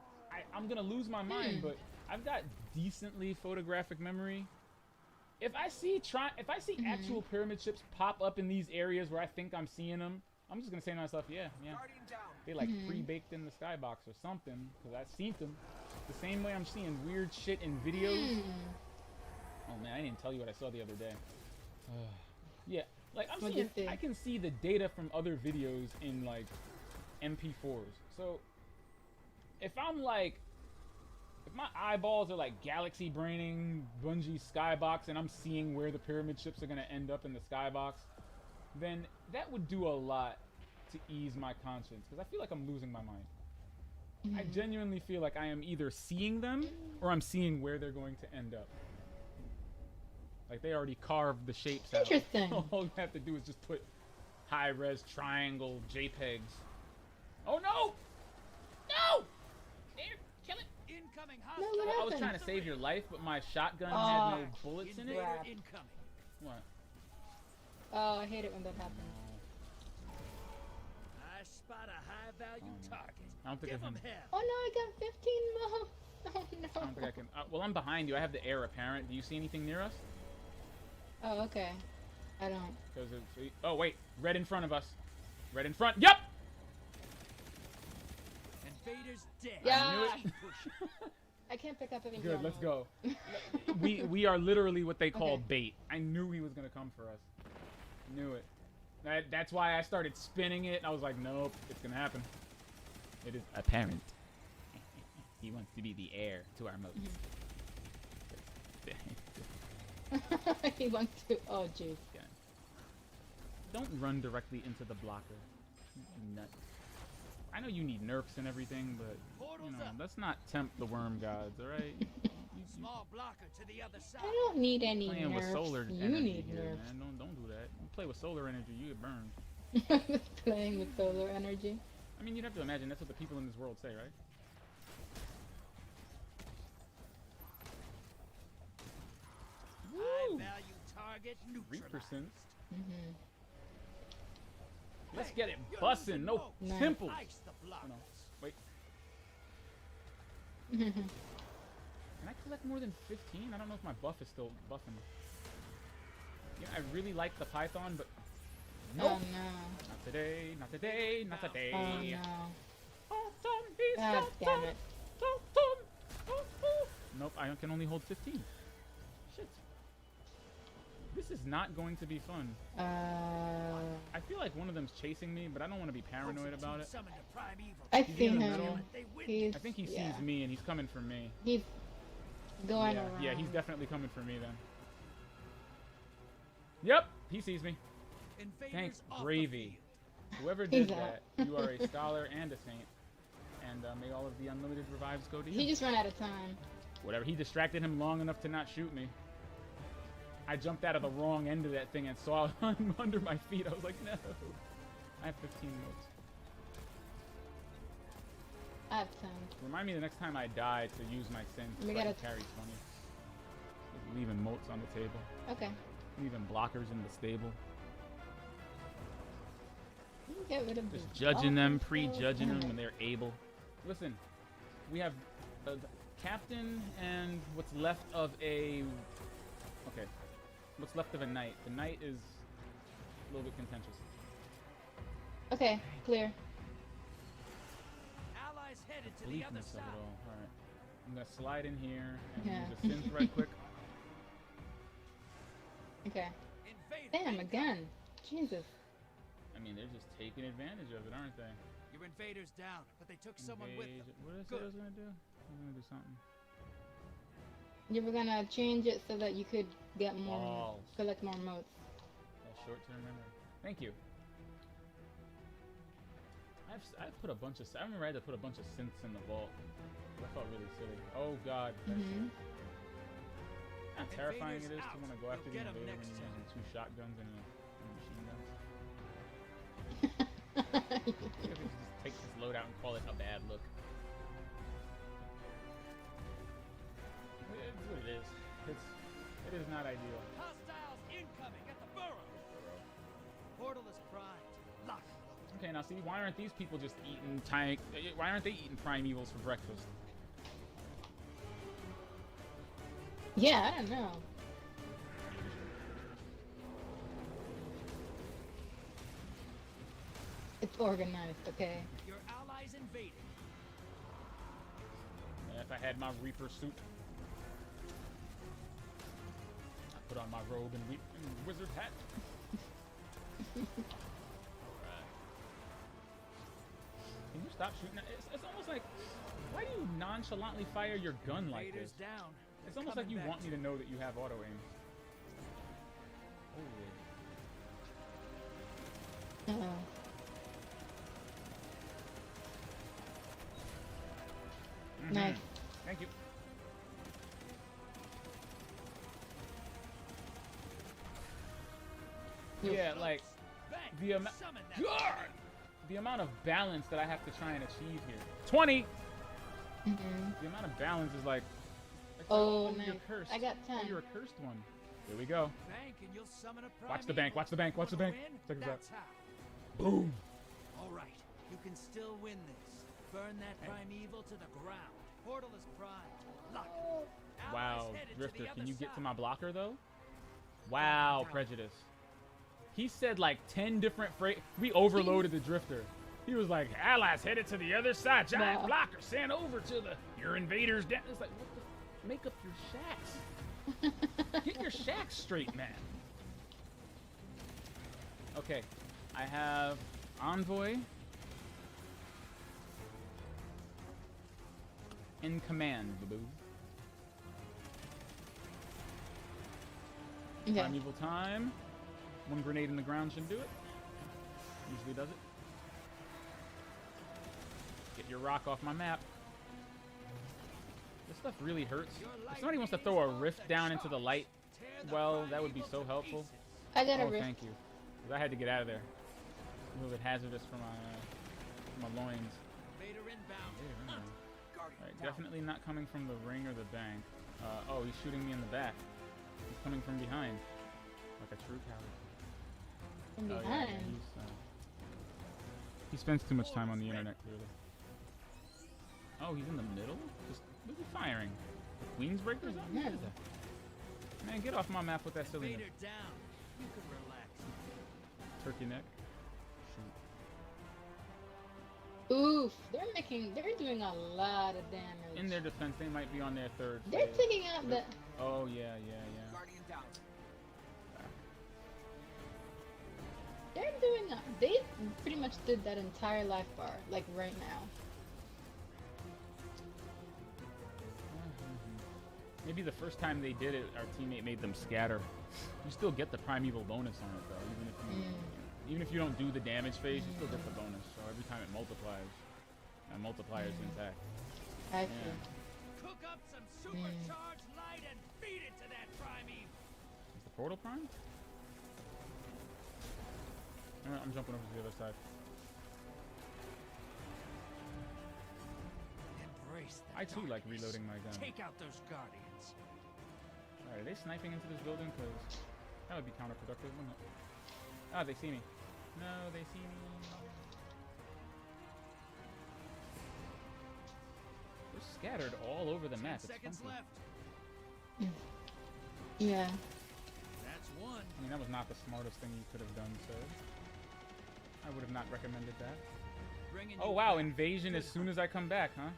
I'm gonna lose my mind, but I've got decently photographic memory. If I see actual pyramid ships pop up in these areas where I think I'm seeing them, I'm just gonna say to myself, yeah, they like pre-baked in the skybox or something, because I've seen them. The same way I'm seeing weird shit in videos. Oh man, I didn't tell you what I saw the other day. Yeah, like I can see the data from other videos in like MP4s. So if my eyeballs are like galaxy braining Bungie Skybox and I'm seeing where the pyramid ships are gonna end up in the skybox, then that would do a lot to ease my conscience, because I feel like I'm losing my mind. I genuinely feel like I am either seeing them or I'm seeing where they're going to end up. Like they already carved the shapes out. Interesting. All you have to do is just put high-res triangle JPEGs. Oh no! No! There, kill it! Incoming No, what I was happened? trying to save your life, but my shotgun had no bullets in it. crap. Incoming. What? Oh, I hate it when that happens. I spot a high-value target. I don't think Give I can. him hell. Oh no, I got 15 more. Oh no. I don't think I can. Well, I'm behind you. I have the heir apparent. Do you see anything near us? Oh, okay. I don't. Because it's. Oh wait, red in front of us. Red in front. Yup. Invader's dead. Yeah. I knew it. I can't pick up any. Good. Let's go. we are literally what they call Okay. bait. I knew he was gonna come for us. Knew it. That's why I started spinning it. I was like, nope, it's gonna happen. It is apparent. He wants to be the heir to our moat. He wants to. Oh, jeez. Don't run directly into the blocker. You nut. I know you need nerfs and everything, but you know, let's not tempt the worm gods, alright? Small blocker to the other side. I don't need any Playing with nerfs. solar You energy need here, nerfs. man. Don't do that. You play with solar energy, you get burned. Playing with solar energy. I mean, you'd have to imagine that's what the people in this world say, right? High-value target neutralized. 3%. Mm-hmm. Let's get it You're bussin'. losing No Nice. pimples. Ice the Oh, blockers. no. Wait. Can I collect more than 15? I don't know if my buff is still buffing. Yeah, I really like the Python, but Oh nope. no. Not today, not today, not today. Oh no. Python, he's God damn it. Nope, I can only hold 15. Shit. This is not going to be fun. I feel like one of them's chasing me, but I don't want to be paranoid about it. Summoned a prime evil. I've He's seen in the him. middle. They win. He's. I think he yeah. sees me and he's coming for me. He's going Yeah, around. yeah, he's definitely coming for me then. Yep, he sees me. Invaders Thank off the gravy. field. Whoever He's did out. that, you are a scholar and a saint. And may all of the unlimited revives go to you. He just ran out of time. Whatever, he distracted him long enough to not shoot me. I jumped out of the wrong end of that thing and saw him under my feet. I was like, no. I have 15 motes. I have 10. Remind me the next time I die to use my sin so We I can gotta- carry 20. Just leaving motes on the table. Okay. Leaving blockers in the stable. You can get rid of Just these judging them, blockers, prejudging them damn when they're able. Listen, we have captain and what's left of a... Okay. What's left of a knight. The knight is a little bit contentious. Okay, clear. Allies headed to the Bleakness other of side. it all. Alright. I'm gonna slide in here and Yeah. use a synth right quick. Okay. Invader Damn, incoming. again. Jesus. I mean, they're just taking advantage of it, aren't they? Your invaders down, but they took someone with them. What did I say I was gonna do? I was gonna do something. You were gonna change it so that you could get more, Balls. collect more motes. That's short-term memory. Thank you. I've put a bunch of... I remember I had to put a bunch of synths in the vault. That felt really silly. Oh god. Mm-hmm. How terrifying it is Invaders to out. want to go after You'll the get 'em invader when next you're time. using 2 shotguns and a machine gun. You could just take this loadout and call it a bad look. It's what it is. It is not ideal. Hostiles incoming at the burrow. Portal is primed. Lock. Okay, now see, why aren't these people just eating tank? Why aren't they eating primevals for breakfast? Yeah, I don't know. It's organized, okay? Your allies invaded. Yeah, if I had my Reaper suit, I put on my robe and wizard hat. Alright. Can you stop shooting? It's almost like, why do you nonchalantly fire your gun like Invaders this? down. It's They're almost like coming you back want me to know that you have auto aim. Holy. Uh-oh. Nice. Thank you. Yeah, like Bang. the amount. Summon that God! The amount of balance that I have to try and achieve here. 20. Mm-hmm. The amount of balance is like. Oh, you're nice. cursed. I got 10. Oh, you're a cursed one. Here we go. bank and you'll summon a Watch the bank. primeval. Watch the bank. Watch the Wanna bank. win? Check this out. That's how. Boom. All right, you can still win this. Burn that primeval to the ground. Portal is primed. Lock. Allies Wow, headed to Drifter, the can other you get to side. my blocker though? Wow, Prejudice. He said like 10 different phrases. We overloaded the Drifter. He was like, allies headed to the other side. Giant Wow. blocker sent over to your invaders down. It's like, what the? Make up your shacks. Get your shacks straight, man. Okay, I have Envoy in command, boo. Okay. Primeval time. 1 grenade in the ground should do it. Usually does it. Get your rock off my map. This stuff really hurts. If somebody wants to throw a rift down into the light, well, that would be so helpful. I got a Oh, rift. thank you. 'Cause I had to get out of there. A little bit hazardous for my loins. Invader inbound. Yeah, Hunt. Guardian Alright, down. definitely not coming from the ring or the bank. Oh, he's shooting me in the back. He's coming from behind. Like a true coward. From Oh, yeah, behind. he spends too much time on the internet, clearly. Oh, he's in the middle? Just, what is he firing? The Queen's Breakers? What is that? Man, get off my map with that silliness. Invader down. You can relax. Turkey neck. Shoot. Oof, they're doing a lot of damage. In their defense, they might be on their 3rd They're phase. taking out the. Oh, yeah. Guardian down. They're doing. They pretty much did that entire life bar, like right now. Maybe the first time they did it, our teammate made them scatter. You still get the primeval bonus on it though, even if you don't do the damage phase, you still get the bonus. So every time it multiplies, that multiplier is intact. I Yeah. see. Cook up some supercharged light and feed it to that primeval. Is the portal prime? Alright, I'm jumping over to the other side. Embrace the I too like darkness. reloading my gun. Take out those guardians. Alright, are they sniping into this building? Because that would be counterproductive, wouldn't it? Ah, they see me. No, they see me. We're scattered all over the 10 map. It's seconds funky. left. Yeah. That's one. I mean, that was not the smartest thing you could have done, sir. I would have not recommended that. Bringing Oh you wow, back. invasion as Good soon as I come back, huh?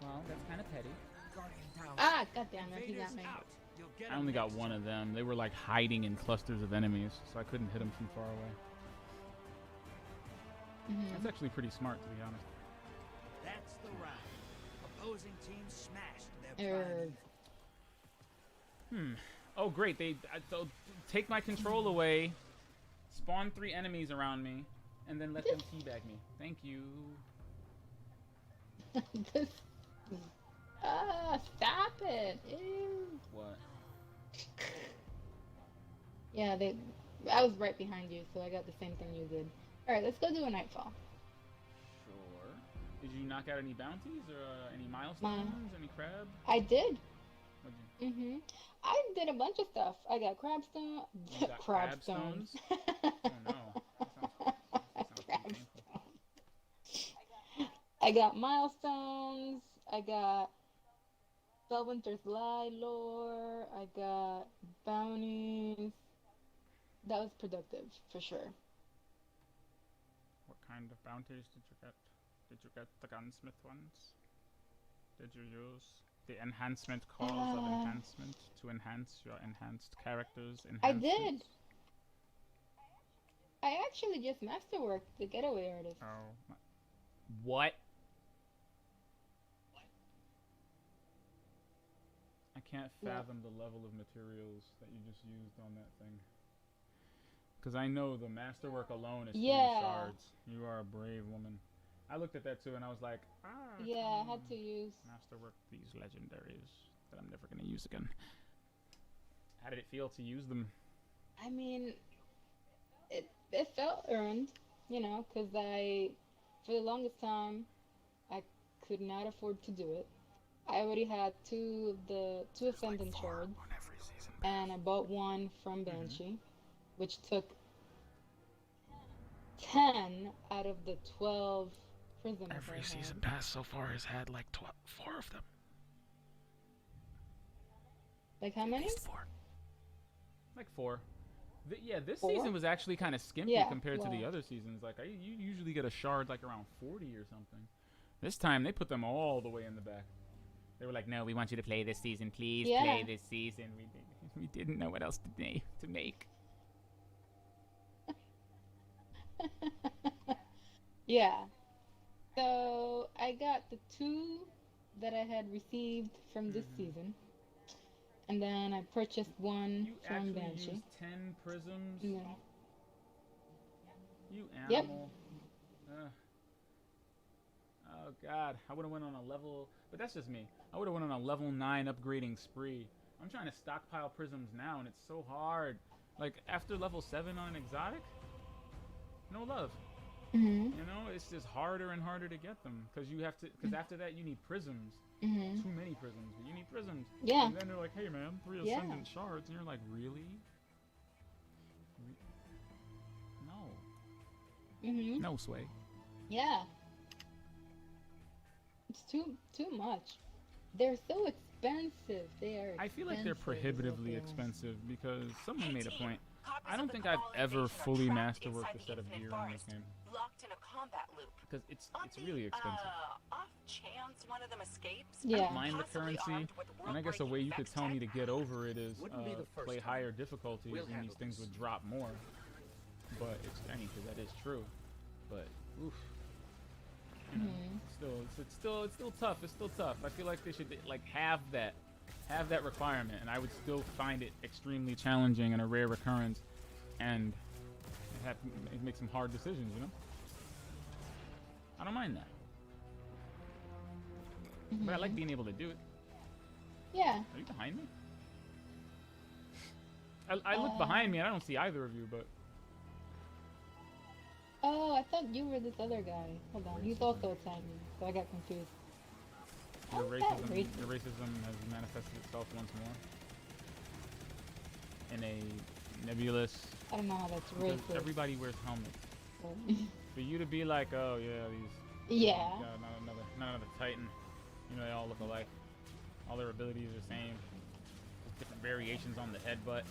Well, that's kind of petty. Guardian down. Ah, goddamn it, he Invaders got me. out. You'll get I 'em only got next one of time. them. They were like hiding in clusters of enemies, so I couldn't hit them from far away. That's actually pretty smart, to be honest. That's the round. Opposing teams smashed their Er, prime. Oh great, they'll take my control away, spawn 3 enemies around me, and then let them teabag me. Thank you. this, stop it. Ew. What? Yeah, I was right behind you, so I got the same thing you did. Alright, let's go do a nightfall. Sure. Did you knock out any bounties or any milestones? Any crab? I did. What'd you? Mm-hmm. I did a bunch of stuff. I got crabstone. You got crab stones? Oh no. That sounds pretty painful. I got milestones. I got Felwinter's Lie lore. I got bounties. That was productive, for sure. What kind of bounties did you get? Did you get the gunsmith ones? Did you use the enhancement calls of enhancement to enhance your enhanced characters? I did. I actually just masterworked the getaway artist. Oh. What? I can't fathom the level of materials that you just used on that thing. Because I know the masterwork alone is 3 shards. You are a brave woman. I looked at that too and I was like, Yeah, I had to use. masterwork these legendaries that I'm never going to use again. How did it feel to use them? I mean, it felt earned, you know, because for the longest time, I could not afford to do it. I already had two Ascendant shards, On every season. and I bought one from Banshee, which took 10 out of the 12 prisms I Every had. season pass so far has had like 4 of them. Like how many? 4. Like 4. Yeah, this 4? season was actually kind of skimpy Yeah, compared to the well. other seasons. Like, you usually get a shard like around 40 or something. This time, they put them all the way in the back. They were like, no, we want you to play this season. Please Yeah. play this season. We didn't know what else to make. Yeah. So I got the 2 that I had received from this season, and then I purchased one You from actually Banshee. used 10 prisms? Yeah. You Yep. animal. Ugh. Oh god, I would have went on a level, but that's just me. I would have went on a level 9 upgrading spree. I'm trying to stockpile prisms now, and it's so hard. Like after level 7 on an exotic, no love. Mhm. You know, it's just harder and harder to get them because you have to. Because after that, you need prisms. Mhm. Too many prisms, but you need prisms. Yeah. And then they're like, "Hey, man, 3 Yeah. ascendant shards," and you're like, "Really? No, Mhm. no sway." Yeah. It's too much. They're so expensive. They are. I feel like they're expensive, prohibitively little things. expensive because someone made a Hey, team. point. Copies I of don't the think I've Cabal ever invasion are fully trapped masterworked inside a the set of Infinite gear in this Forest, game locked in a combat loop. because it's On really the, expensive. Off chance one of them escapes. Yeah. I don't mind the possibly currency, armed with and I guess a way you could tell me to get over it is Wouldn't be the first play time. higher difficulties, We'll and these handle things this. would drop more. But it's because that is true. But oof, you know, it's still tough. It's still tough. I feel like they should like have that requirement, and I would still find it extremely challenging and a rare occurrence, and it makes some hard decisions. You know, I don't mind that, but I like being able to do it. Yeah. Are you behind me? I look behind me and I don't see either of you, but Oh, I thought you were this other guy. Hold on. He's also attacking me, so I got confused. your How's that racism has manifested itself once more in a nebulous. I don't know how that's Because racist. everybody wears helmets. but- For you to be like, oh yeah, these. Yeah. Not another. None of the Titan. You know, they all look alike. All their abilities are the same. Just different variations on the headbutt.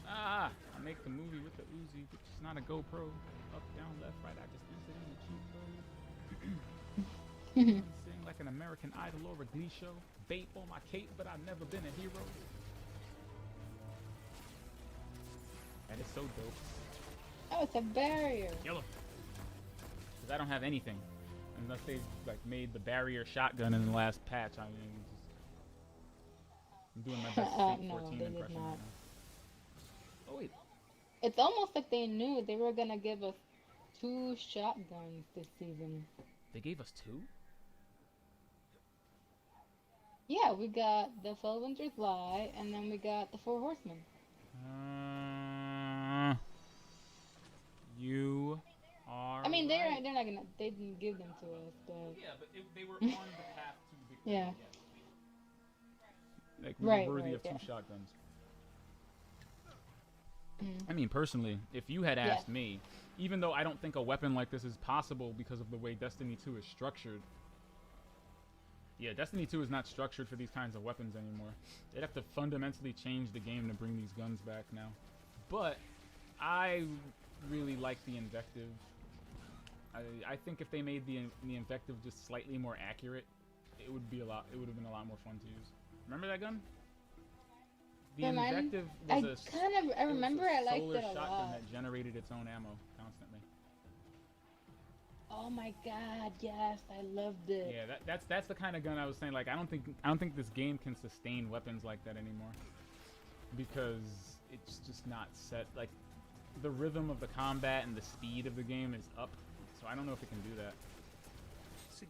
Ah! I make the movie with the Uzi, which is not a GoPro. Up, down, left, right. I just use it in the cheat code. Sing like an American Idol or a Glee show. Bape on my cape, but I've never been a hero. That is so dope. Oh, it's a barrier. Kill him. Because I don't have anything. Unless they like made the barrier shotgun in the last patch. I mean, I'm doing my best Fate No, 14 they did impression not. right now. Oh wait. It's almost like they knew they were gonna give us 2 shotguns this season. They gave us 2? Yeah, we got the Fellwinter's Lie, and then we got the 4 Horsemen. You are. I mean, right. they're not gonna, they didn't give them to us, but Yeah, but they were on the path to victory. Yeah. Like, we were Right, worthy right, of yeah. 2 shotguns. mm. I mean, personally, if you had asked me, even though I don't think a weapon like this is possible because of the way Destiny 2 is structured. Yeah, Destiny 2 is not structured for these kinds of weapons anymore. They'd have to fundamentally change the game to bring these guns back now. But I really like the invective. I think if they made the invective just slightly more accurate, it would be a lot. It would have been a lot more fun to use. Remember that gun? The Remind- invective I was a I remember I liked solar it a shotgun lot. that generated its own ammo constantly. Oh my god, yes, I loved it. Yeah, that's the kind of gun I was saying. Like, I don't think this game can sustain weapons like that anymore, because it's just not set. Like, the rhythm of the combat and the speed of the game is up, so I don't know if it can do that.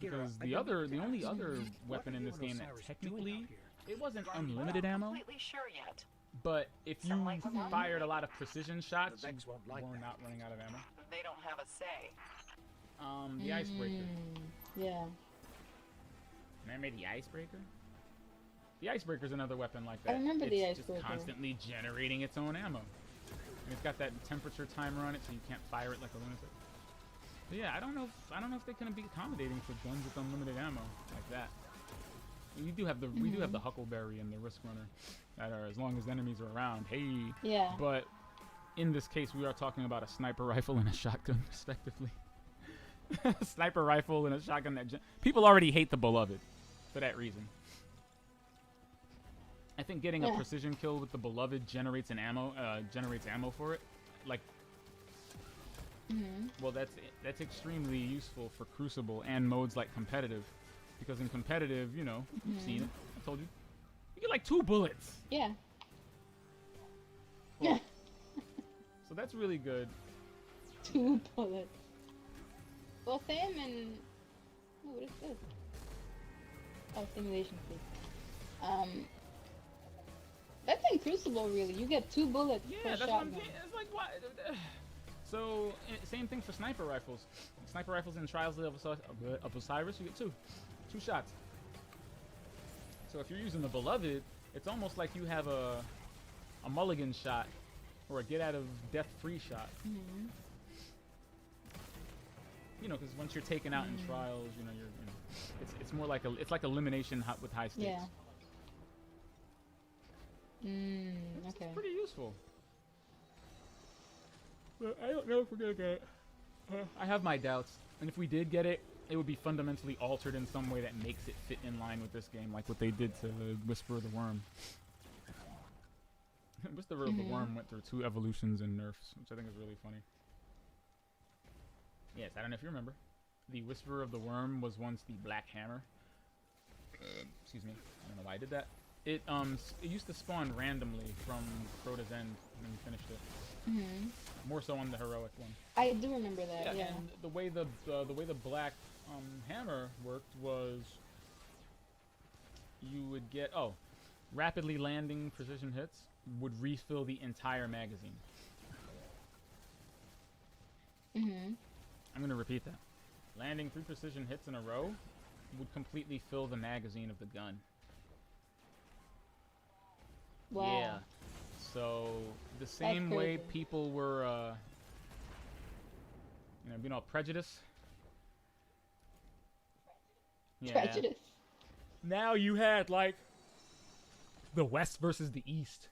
Because the only other weapon in this game that technically it wasn't unlimited Not ammo, completely sure yet. but if you Some like them. fired a lot of precision shots, The Vex you won't like were that. not running out of ammo. They don't have a say. The icebreaker. Yeah. Remember the icebreaker? The icebreaker's another weapon like I that. remember the It's icebreaker. just constantly generating its own ammo. And it's got that temperature timer on it, so you can't fire it like a lunatic. But yeah, I don't know if they can be accommodating for guns with unlimited ammo like that. We do have the Huckleberry and the Risk Runner that are, as long as enemies are around, hey. Yeah. But in this case, we are talking about a sniper rifle and a shotgun, respectively. Sniper rifle and a shotgun that people already hate the Beloved for that reason. I think getting a precision kill with the Beloved generates ammo for it. Like, well, that's extremely useful for Crucible and modes like competitive, because in competitive, you know, you've seen it. I told you, you get like 2 bullets. Yeah. Well, so that's really good. 2 bullets. Well, same in... Oh, what is this? Oh, simulation fleet. That's in Crucible, really. You get 2 bullets Yeah, per that's what I'm shotgun. saying. It's like, what? So, same thing for sniper rifles. Sniper rifles in Trials of Osiris, you get 2 shots. So if you're using the Beloved, it's almost like you have a mulligan shot or a get out of death free shot. You know, because once you're taken out in Trials, you know, it's more like it's like elimination with high stakes. Yeah. It's Okay. pretty useful. But I don't know if we're gonna get it. I have my doubts, and if we did get it, it would be fundamentally altered in some way that makes it fit in line with this game, like what they did to Whisper of the Worm. Whisper of the Worm went through 2 evolutions and nerfs, which I think is really funny. Yes, I don't know if you remember. The Whisperer of the Worm was once the Black Hammer. Excuse me. I don't know why I did that. It used to spawn randomly from Crota's End when you finished it. More so on the heroic one. I do remember that, yeah. And the way the Black Hammer worked was you would get rapidly landing precision hits would refill the entire magazine. I'm going to repeat that. Landing 3 precision hits in a row would completely fill the magazine of the gun. Wow. Yeah. So the same way crazy. people were, being all prejudiced. Yeah. Prejudice. Now you had like the West versus the East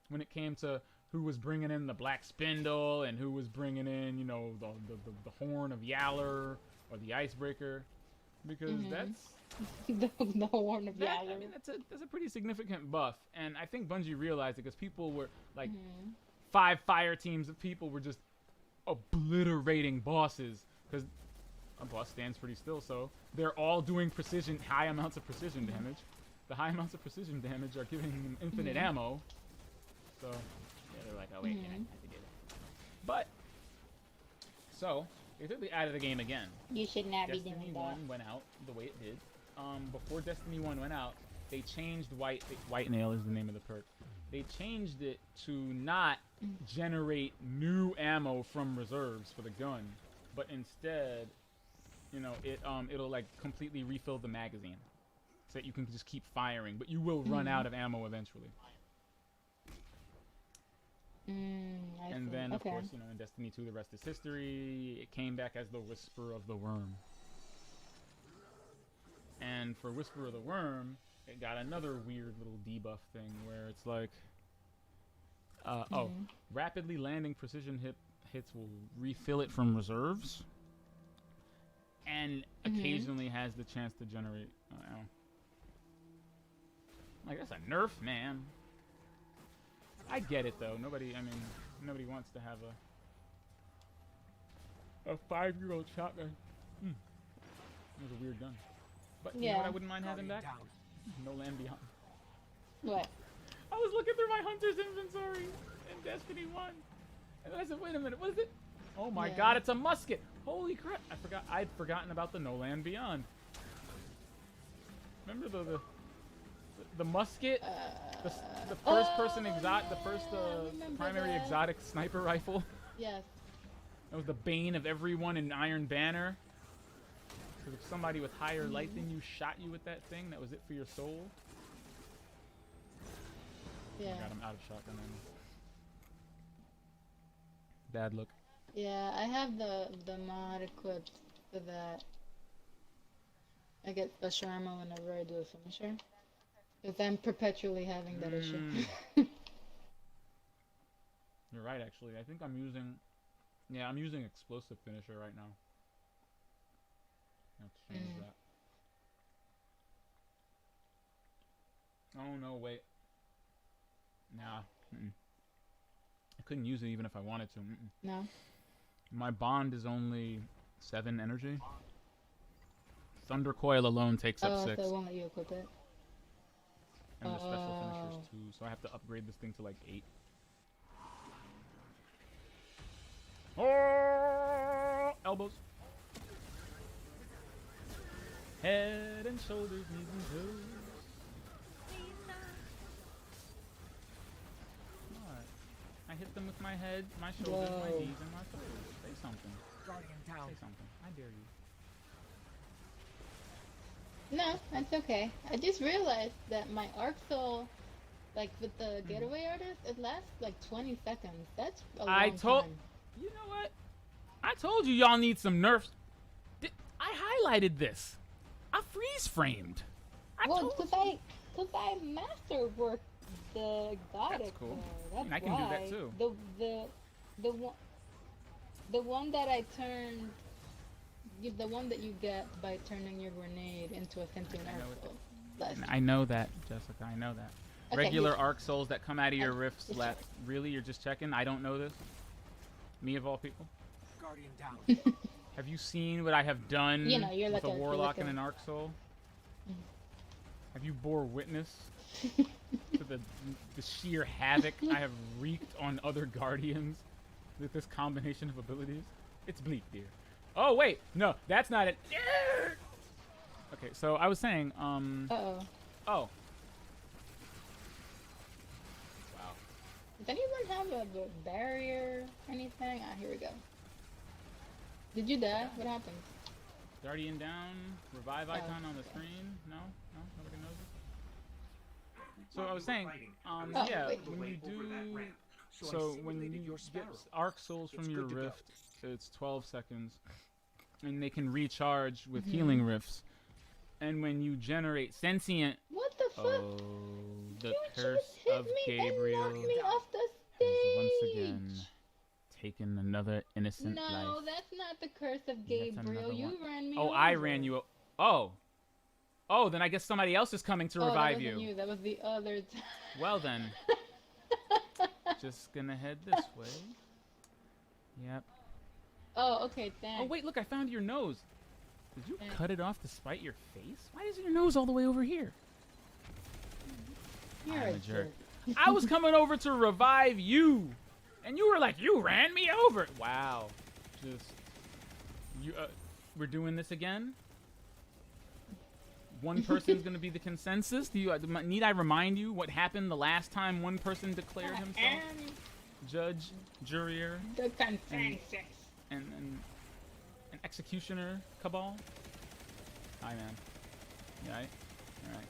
when it came to who was bringing in the Black Spindle and who was bringing in, the Horn of Yaller or the Icebreaker, because that's the horn of that. Yaller. I mean, that's a pretty significant buff, and I think Bungie realized it because people were like 5 fire teams of people were just obliterating bosses because a boss stands pretty still, so they're all doing high amounts of precision damage. The high amounts of precision damage are giving them infinite ammo. So, yeah, they're like, oh wait, I have to get it. But, so, they took the out of the game again. You should not be Destiny doing that. 1 went out the way it did. Before Destiny 1 went out, they changed White Nail is the name of the perk. They changed it to not generate new ammo from reserves for the gun, but instead, it'll like completely refill the magazine, so that you can just keep firing, but you will run out of ammo eventually. And then, of course, in Destiny 2, the rest is history. It came back as the Whisper of the Worm. And for Whisper of the Worm, it got another weird little debuff thing where it's like, rapidly landing precision hits will refill it from reserves, and occasionally has the chance to generate. Like, that's a nerf, man. I get it though. Nobody wants to have a 5-year-old shotgun. It was a weird gun. But you know what I wouldn't mind having back? No Land Beyond. What? I was looking through my hunter's inventory in Destiny 1. And then I said, wait a minute, what is it? Oh my god, it's a musket! Holy crap! I'd forgotten about the No Land Beyond. Remember the musket? The first person exotic, the first primary exotic sniper rifle? Yes. That was the bane of everyone in Iron Banner. Because if somebody with higher light than you shot you with that thing, that was it for your soul. Yeah. Oh my god, I'm out of shotgun ammo. Bad look. Yeah, I have the mod equipped for that. I get special ammo whenever I do a finisher. Because I'm perpetually having that issue. You're right, actually. I think I'm using explosive finisher right now. I have to change that. Oh no, wait. Nah. I couldn't use it even if I wanted to. No? My bond is only 7 energy. Thunder Coil alone takes up 6. So it won't let you equip it. And the special finishers 2, so I have to upgrade this thing to like 8. Oh! Elbows. Head and shoulders, knees and toes. What? I hit them with my head, my shoulders, my knees, and my toes. Say something. Guardian down. Say something. I dare you. No, that's okay. I just realized that my arc soul, like with the getaway artist, it lasts like 20 seconds. That's a long time. You know what? I told you y'all need some nerfs. I highlighted this. I freeze framed. Well, because I master worked the exotic. That's cool. That's I can do that too. The one that I turned, the one that you get by turning your grenade into a sentient arc soul. I know that, Jessica. I know that. Okay, Regular arc souls that come out of your rifts. Really, you're just checking? I don't know this. Me of all people. Guardian down. Have you seen what I have done you're with like a warlock and an arc soul? Have you bore witness to the sheer havoc I have wreaked on other guardians with this combination of abilities? It's bleak, dear. Oh wait, no, that's not it. Okay, so I was saying, Uh-oh. Oh. Wow. Does anyone have a barrier or anything? Ah, here we go. Did you die? What happened? Guardian down, revive icon on the screen. No, nobody knows So I was saying, Oh, yeah, wait. when you do, so when you get arc souls from your rift, it's 12 seconds, and they can recharge with healing rifts. And when you generate sentient, What the fuck? oh, the You curse just hit of me Gabriel and knocked me off the has once stage. again taken another innocent No, life. that's not the curse of That's Gabriel. another You one. ran me Oh, over. I ran you. Oh, then I guess somebody else is coming to Oh, revive that wasn't you. That was the other time. Well then, just gonna head this way. Yep. Oh, okay, thanks. Oh wait, look, I found your nose. Did you Thanks. cut it off to spite your face? Why is your nose all the way over here? You're I'm a a jerk. jerk. I was coming over to revive you, and you were like, you ran me over. Wow. Just, you. We're doing this again. One person's gonna be the consensus. Do you need I remind you what happened the last time one person declared himself judge, juryer, The consensus. and an executioner cabal? Hi, man. You alright? Alright.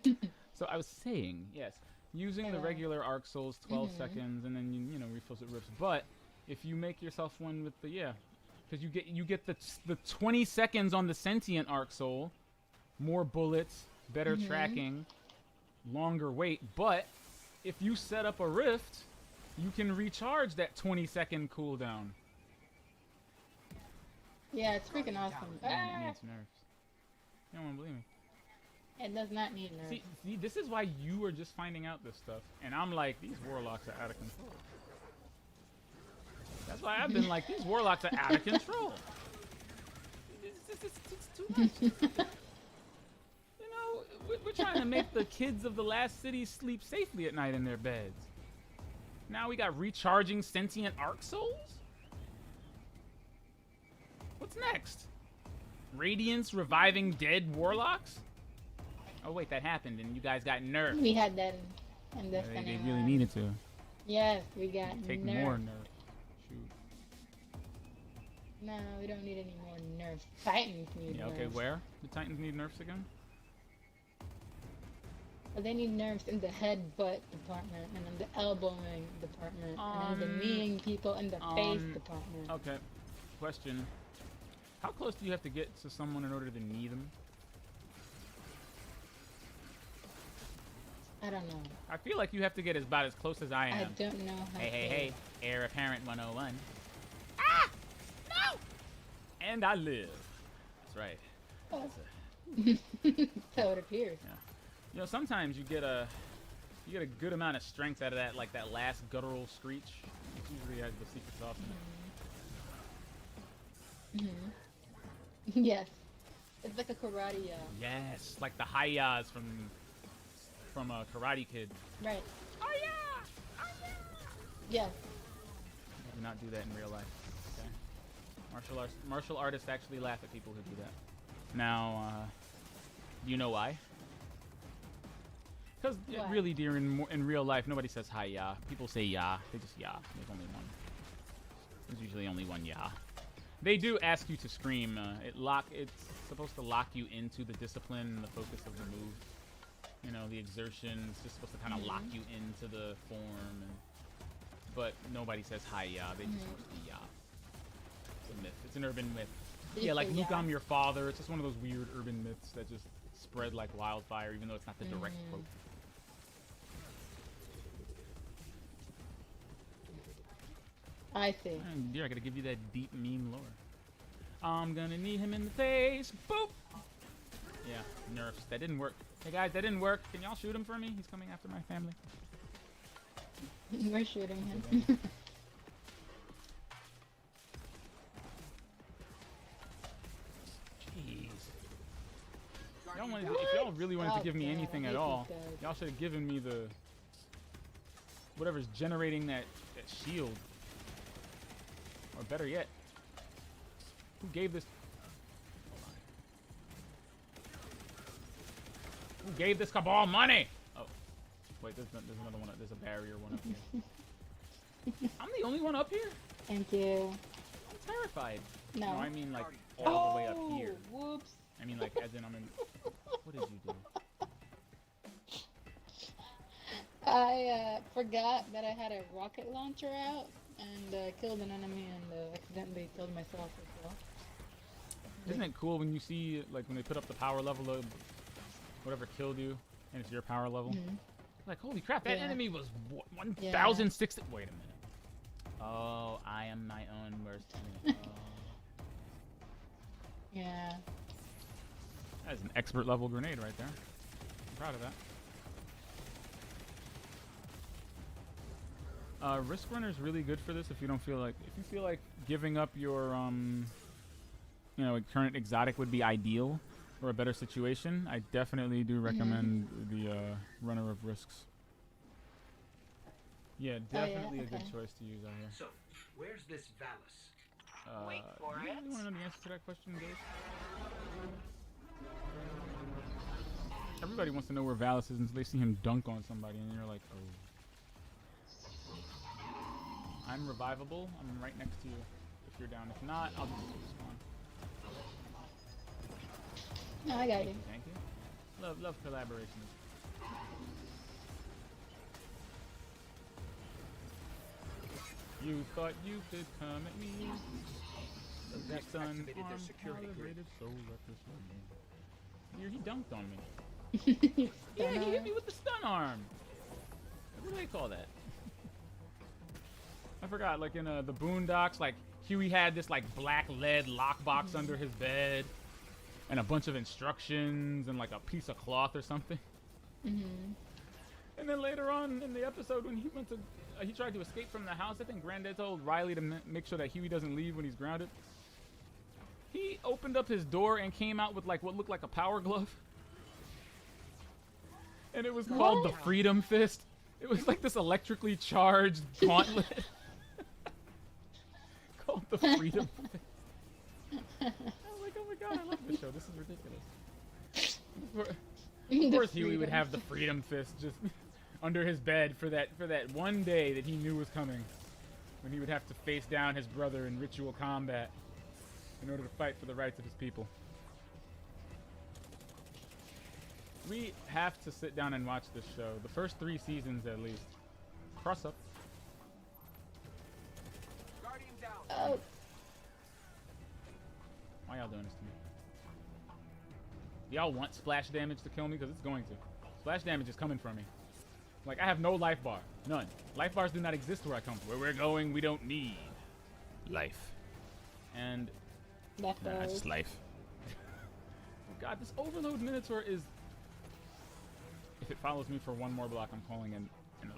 Hello. So I was saying, yes, using the regular Arc Souls 12 seconds, and then you know refill it rips. But if you make yourself one with the because you get the 20 seconds on the sentient Arc Soul, more bullets, better tracking, longer wait. But if you set up a rift, you can recharge that 20-second cooldown. Yeah, it's freaking awesome. It needs nerfs. You don't want to believe me. It does not need nerfs. See, this is why you are just finding out this stuff, and I'm like, these warlocks are out of control. That's why I've been like, these warlocks are out of control. It's too much. You know, we're trying to make the kids of the last city sleep safely at night in their beds. Now we got recharging sentient Arc Souls? What's next? Radiance reviving dead warlocks? Oh wait, that happened and you guys got nerfed. We had that in this They really needed to. Yes, we got Take nerfs. more nerfs. Shoot. No, we don't need any more nerfs. Titans need Yeah, nerfs. okay, where? The Titans need nerfs again? But they need nerfs in the headbutt department, and in the elbowing department, and in the kneeing people in the face department. Okay. Question. How close do you have to get to someone in order to knee them? I don't know. I feel like you have to get about as close as I am. I don't know how Hey, Heir Apparent 101. Ah! No! And I live. That's right. Oh. So it appears. You know, sometimes you get a good amount of strength out of that, like that last guttural screech. It usually has the secret sauce in it. Yes. It's like a karate Yes, like the hi-yas from Karate Kid. Right. Oh yeah! Yes. Do not do that in real life. Okay. Martial artists actually laugh at people who do that. Now, you know why? Because really, dear, in real life, nobody says hi ya. People say ya. They just ya. There's only one. There's usually only one ya. They do ask you to scream. It's supposed to lock you into the discipline and the focus of the move. You know, the exertion. It's just supposed to kind of lock you into the form. But nobody says hi ya. They just say ya. It's a myth. It's an urban myth. Yeah, like Luke, I'm your father. It's just one of those weird urban myths that just spread like wildfire, even though it's not the direct quote. I see. And dear, I gotta give you that deep, mean lore. I'm gonna knee him in the face. Boop! Yeah, nerfs. That didn't work. Hey guys, that didn't work. Can y'all shoot him for me? He's coming after my family. We're shooting him. Jeez. If y'all really wanted to give me anything at all, y'all should have given me the whatever's generating that shield. Or better yet, who gave this? Who gave this cabal money? Oh, wait, there's another one. There's a barrier one up here. I'm the only one up here? Thank you. I'm terrified. No. I mean like all the way up here. Whoops. I mean like as in I'm in. What did you do? I forgot that I had a rocket launcher out and killed an enemy and accidentally killed myself as well. Isn't it cool when you see, like, when they put up the power level of whatever killed you, and it's your power level? Like, holy crap, that Yeah. enemy was 1,060. Wait a minute. Oh, I am my own worst enemy. Oh. Yeah. That's an expert level grenade right there. I'm proud of that. Risk Runner is really good for this if you don't feel like, if you feel like giving up your, you know, current exotic would be ideal for a better situation. I definitely do recommend the Runner of Risks. Yeah, definitely a good choice to use out here. So, where's this Valis? Wait for do you it. really want to know the answer to that question, Dave? Everybody wants to know where Valis is until they see him dunk on somebody, and you're like, oh. I'm revivable. I'm right next to you if you're down. If not, I'll just respawn. No, I got you. Thank you. Love collaborations. You thought you could come at me. The Rest activated their security grid. Here, he dunked on me. Yeah, he hit me with the stun arm. What do they call that? I forgot, like in the Boondocks, like Huey had this like black lead lockbox under his bed and a bunch of instructions and like a piece of cloth or something. And then later on in the episode when he went to, he tried to escape from the house, I think Granddad told Riley to make sure that Huey doesn't leave when he's grounded. He opened up his door and came out with like what looked like a power glove. And it was called the Freedom Fist. It was like this electrically charged gauntlet. Called the Freedom Fist. I was like, oh my god, I love this show. This is ridiculous. Of course Huey would have the Freedom Fist just under his bed for that one day that he knew was coming. When he would have to face down his brother in ritual combat in order to fight for the rights of his people. We have to sit down and watch this show. The first 3 seasons at least. Cross up. Guardian down. Oh, Why y'all doing this to me? Y'all want splash damage to kill me? Because it's going to. Splash damage is coming from me. Like, I have no life bar. None. Life bars do not exist where I come from. Where we're going, we don't need life. And left nah, it's just life. God, this Overload Minotaur is... If it follows me for one more block, I'm calling in an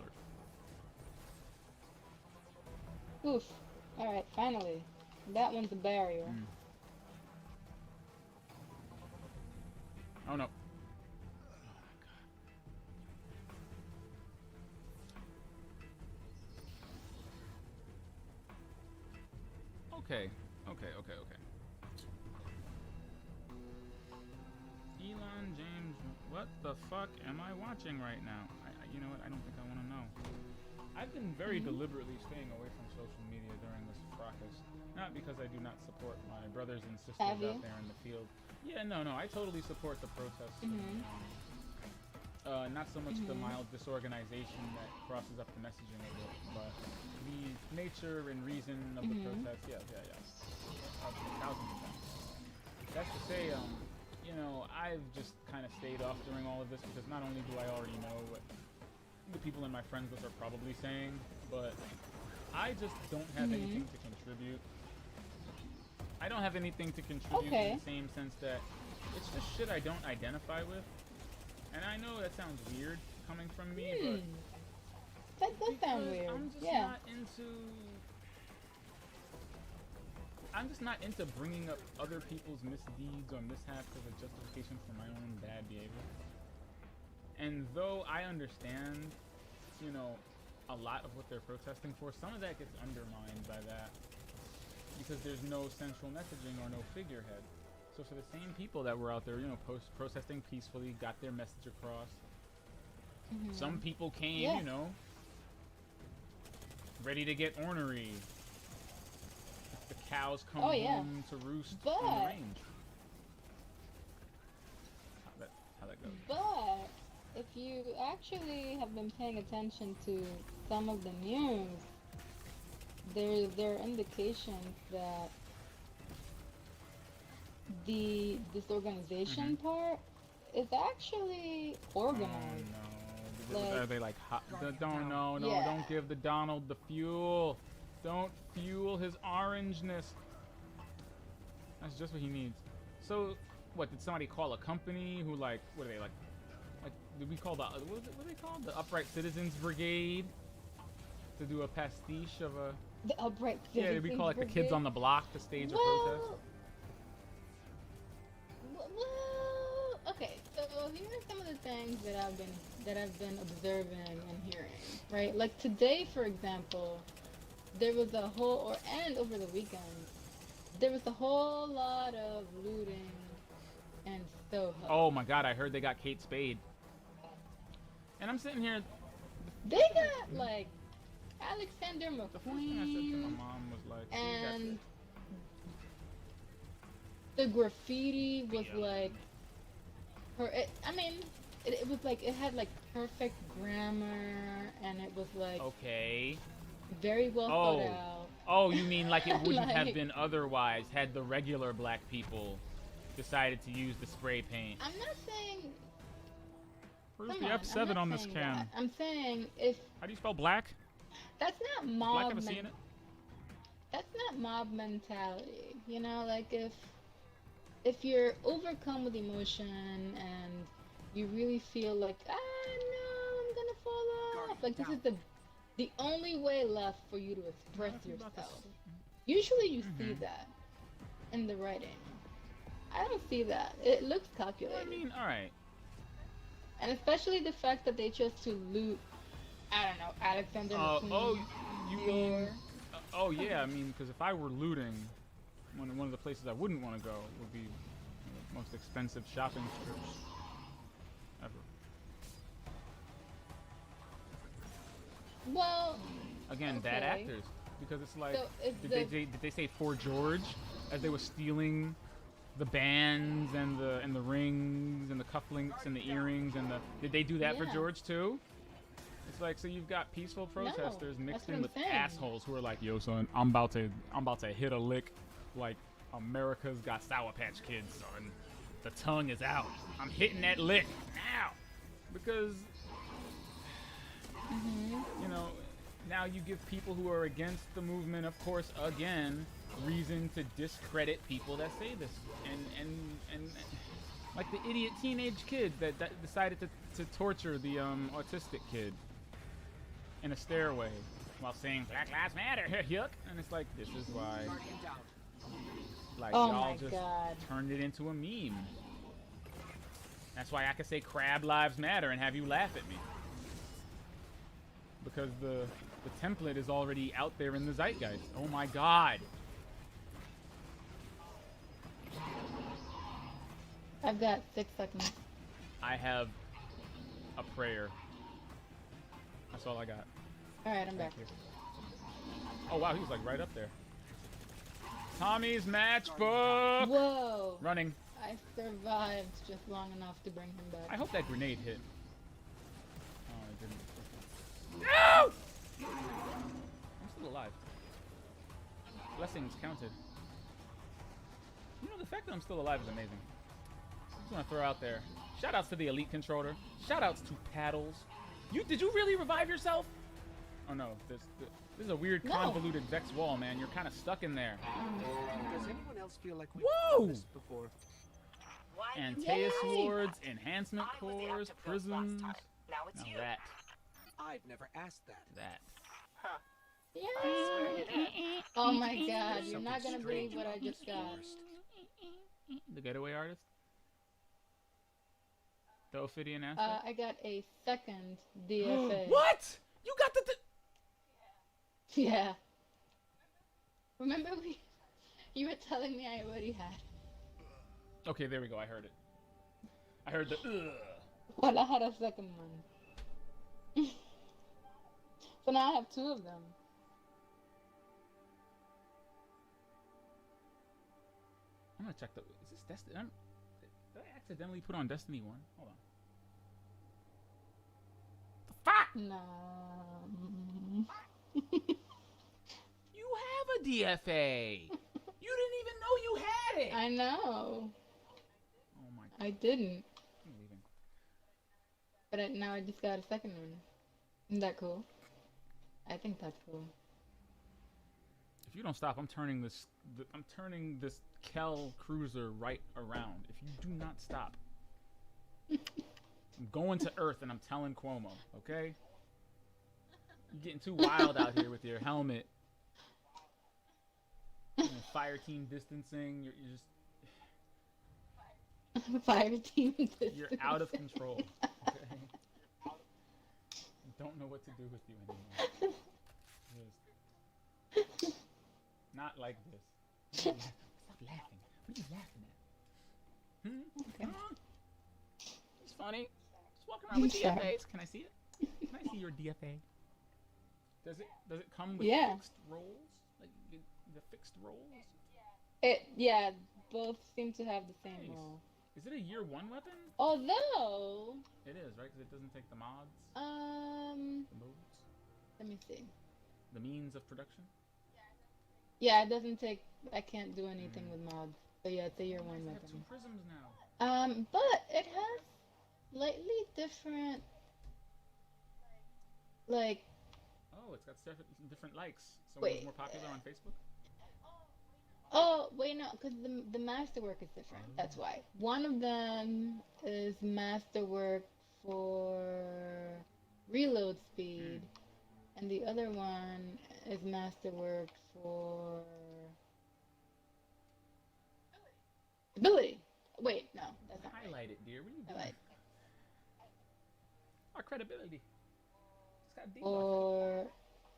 alert. oof. Alright, finally. That one's a barrier. Oh no. Okay. Elon James, what the fuck am I watching right now? You know what? I don't think I want to know. I've been very deliberately staying away from social media during this fracas. Not because I do not support my brothers and sisters Have out you? there in the field. Yeah, no, I totally support the protests. Not so much the mild disorganization that crosses up the messaging of it, but the nature and reason of the protest. Yeah. 1,000%. That's to say, you know, I've just kind of stayed off during all of this because not only do I already know what the people in my friends list are probably saying, but I just don't have anything to contribute. I don't have anything to contribute in the same sense that it's just shit I don't identify with. And I know that sounds weird coming from me, but That does sound weird. I'm just Yeah. not into... I'm just not into bringing up other people's misdeeds or mishaps as a justification for my own bad behavior. And though I understand, you know, a lot of what they're protesting for, some of that gets undermined by that. Because there's no central messaging or no figurehead. So for the same people that were out there, you know, protesting peacefully, got their message across. Some people came, you know, ready to get ornery. The cows come home to roost on the range. How that goes. But if you actually have been paying attention to some of the news, there are indications that this organization part is actually organized. No. Like, Are they like hot? Don't no. Yeah. Don't give the Donald the fuel. Don't fuel his orangeness. That's just what he needs. So, what did somebody call a company who like? What are they like? Like, did we call the what are they called? The Upright Citizens Brigade to do a pastiche of a. the upright Yeah, did we call like the Kids on the Block to stage a protest? Well, okay. So here are some of the things that I've been observing and hearing. Right, like today, for example, there was a whole, and over the weekend, there was a whole lot of looting and Soho. Oh my God! I heard they got Kate Spade. And I'm sitting here. They got like Alexander The first thing I said to my McQueen, mom was like, "See, that's and it." the graffiti was like it was like it had like perfect grammar, and it was like Okay. very well Oh. thought out. Oh, you mean like it wouldn't have Like- been otherwise had the regular black people decided to use the spray paint? I'm not saying. Where's Come the on, I'm F7 not on this saying can? that. I'm saying if How do you spell black? that's not Does black mob have a C in it? that's not mob mentality. You know, like if you're overcome with emotion and you really feel like, no, I'm gonna fall off. Like this is the only way left for you to express Nothing about yourself. this. Usually you see that in the writing. I don't see that. It looks calculated. I mean, all right. And especially the fact that they chose to loot, I don't know, Alexander McQueen. Oh, you mean? Dior. Oh yeah, I mean, because if I were looting, one of the places I wouldn't want to go would be the most expensive shopping strips ever. Well, Again, bad Okay. actors, because it's like, So if did they say for George as they were stealing the bands and the rings and the cufflinks and the earrings and the did they do that for Yeah. George too? It's like, so you've got peaceful protesters mixed that's in what with I'm saying. assholes who are like, yo son, I'm about to hit a lick like America's Got Sour Patch Kids, son. The tongue is out. I'm hitting that lick now because you know, now you give people who are against the movement, of course, again, reason to discredit people that say this. And like the idiot teenage kid that decided to torture the autistic kid in a stairway while saying Black Lives Matter, yuck. And it's like, this is why, like, Oh y'all my just God. turned it into a meme. That's why I could say Crab Lives Matter and have you laugh at me. Because the template is already out there in the zeitgeist. Oh my God. I've got 6 seconds. I have a prayer. That's all I got. All right, I'm back. Thank you. Oh wow, he was like right up there. Tommy's matchbook. Whoa! Running. I survived just long enough to bring him I back. hope that grenade hit. Oh, it didn't. No! I'm still alive. Blessings counted. You know, the fact that I'm still alive is amazing. I just want to throw out there. Shout outs to the Elite Controller. Shout outs to Paddles. Did you really revive yourself? Oh no, this is a weird No. convoluted Vex wall, man. You're kind of stuck in there. Does anyone else feel like we've Whoa! done this before? Why did you Antaeus ask? wards, enhancement I was the cores, active ghost last prisms. time. Now it's Now you. that. I've never asked that. Huh. Yeah. Oh my God! You're Something not gonna strange believe what I about just this got. forest. The getaway artist? The Ophidian aspect? I got a second DFA. What? You got the. Yeah. Remember you were telling me I already had. Okay, there we go. I heard it. I heard the. Ugh. Well, I had a second one. So now I have 2 of them. I'm gonna check the. Is this Destiny? Did I accidentally put on Destiny 1? Hold on. No. You have a DFA. You didn't even know you had it. I know. Oh my god. I didn't. I'm leaving. But now I just got a second one. Isn't that cool? I think that's cool. If you don't stop, I'm turning this Kel cruiser right around. If you do not stop. I'm going to Earth and I'm telling Cuomo, okay? You're getting too wild out here with your helmet. And fire team distancing. You're just Fire team. you're out of control. Okay? I don't know what to do with you anymore. Just not like this. Stop laughing. What are you laughing at? Okay. It's funny. Just walking around with Sorry. DFAs. Can I see it? Can I see your DFA? Does it come with Yeah. fixed rolls? Like the fixed rolls? Yeah, both seem to have the same Nice. role. Is it a year one weapon? Although, It is, right? Because it doesn't take the mods, the modes, let me see. the means of production. Yeah, it doesn't take. I can't do anything with mods. But yeah, it's a year one I have 2 weapon. prisms now. But it has slightly different, like, Oh, it's got different likes. So Wait. it's more popular on Facebook. oh wait, no, because the masterwork is different. That's why. One of them is masterwork for reload speed, and the other one is masterwork for ability. Wait, no, that's not right. Highlight it, dear. What are you doing? Highlight. Our credibility. It's got debuff. Or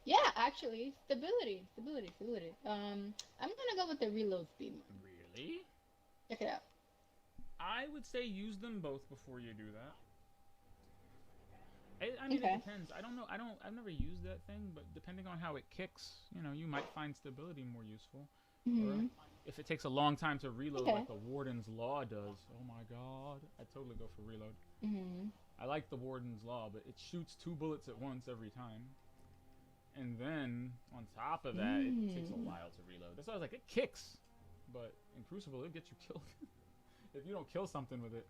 yeah, actually, stability. I'm gonna go with the reload speed one. Really? Check it out. I would say use them both before you do that. I mean, Okay. it depends. I don't know. I've never used that thing, but depending on how it kicks, you might find stability more useful. Mhm. Or if it takes a long time to reload, Okay. like the Warden's Law does. Oh my god. I'd totally go for reload. Mhm. I like the Warden's Law, but it shoots 2 bullets at once every time. And then, on top of that, it takes a while to reload. That's why I was like, it kicks. But in Crucible, it'll get you killed. If you don't kill something with it.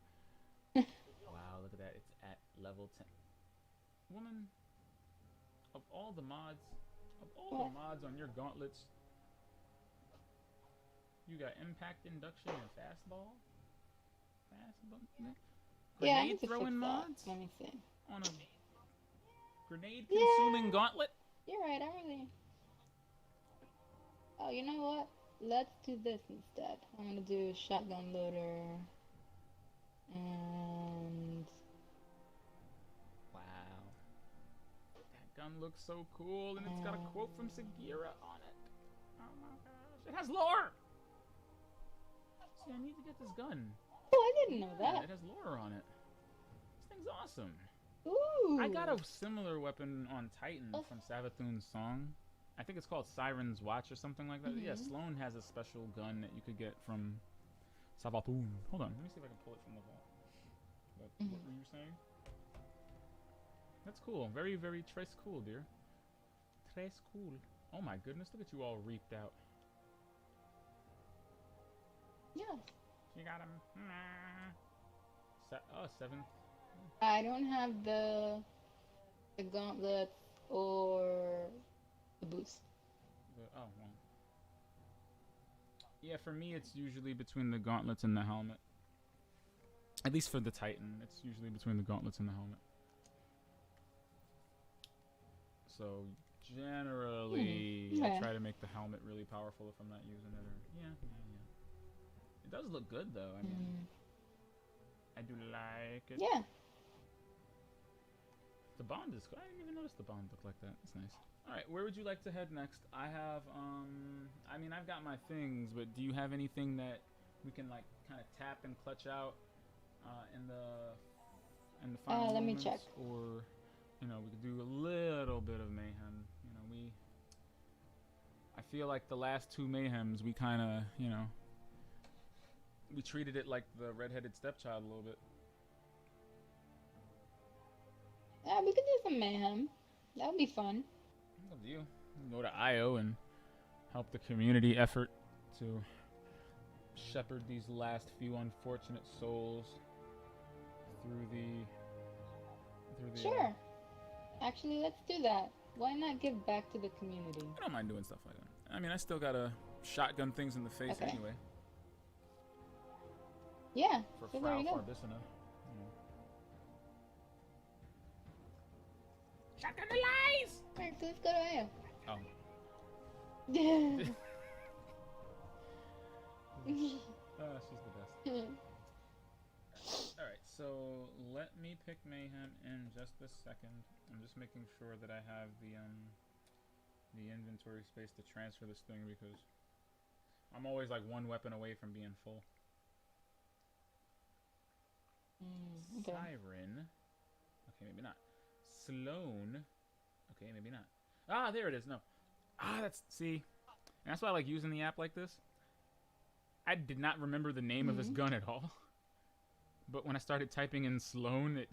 Wow, look at that. It's at level 10. Woman, of all the mods on your gauntlets, you got impact induction and fastball? Yeah, I Grenade need to throwing fix that. mods? Let me see. On a grenade consuming gauntlet? You're right. I really. Oh, you know what? Let's do this instead. I'm gonna do shotgun loader. And Wow. That gun looks so cool, and it's got a quote from Sagira on it. Oh my gosh. It has lore! See, I need to get this gun. oh, I didn't know Yeah, that. it has lore on it. This thing's awesome. Ooh. I got a similar weapon on Titan Oh. from Savathun's song. I think it's called Siren's Watch or something like that. Yeah, Sloan has a special gun that you could get from Savathun. Hold on, let me see if I can pull it from the vault. But what were you saying? That's cool. Very, very tres cool, dear. Tres cool. Oh my goodness, look at you all reaped out. Yeah. You got him. Oh, 7th. I don't have the gauntlets or the boost. Oh, well. Yeah, for me, it's usually between the gauntlets and the helmet. At least for the Titan, it's usually between the gauntlets and the helmet. So, generally, I Okay. try to make the helmet really powerful if I'm not using it. Or yeah. It does look good, though. I mean, I do like it. Yeah. The bond is cool. I didn't even notice the bond looked like that. That's nice. Alright, where would you like to head next? I have, I mean, I've got my things, but do you have anything that we can, like, kind of tap and clutch out in the final let me moments? check. Or, we could do a little bit of mayhem. I feel like the last 2 mayhems, we kind of, we treated it like the redheaded stepchild a little bit. Yeah, we could do some some mayhem. That would be fun. Up to you. You can go to IO and help the community effort to shepherd these last few unfortunate souls through the. Sure. Actually, let's do that. Why not give back to the community? I don't mind doing stuff like that. I mean, I still gotta shotgun things in the face Okay. anyway. Yeah. For So there Frau you go. Farbissina. Shotgun the lies! Alright, so let's go to Io. Oh. Yeah. She's the best. Alright, so let me pick Mayhem in just a second. I'm just making sure that I have the inventory space to transfer this thing because I'm always like one weapon away from being full. Okay. Siren. Okay, maybe not. Sloan. Okay, maybe not. Ah, there it is. No. Ah, see. And that's why I like using the app like this. I did not remember the name of this gun at all. But when I started typing in Sloan, it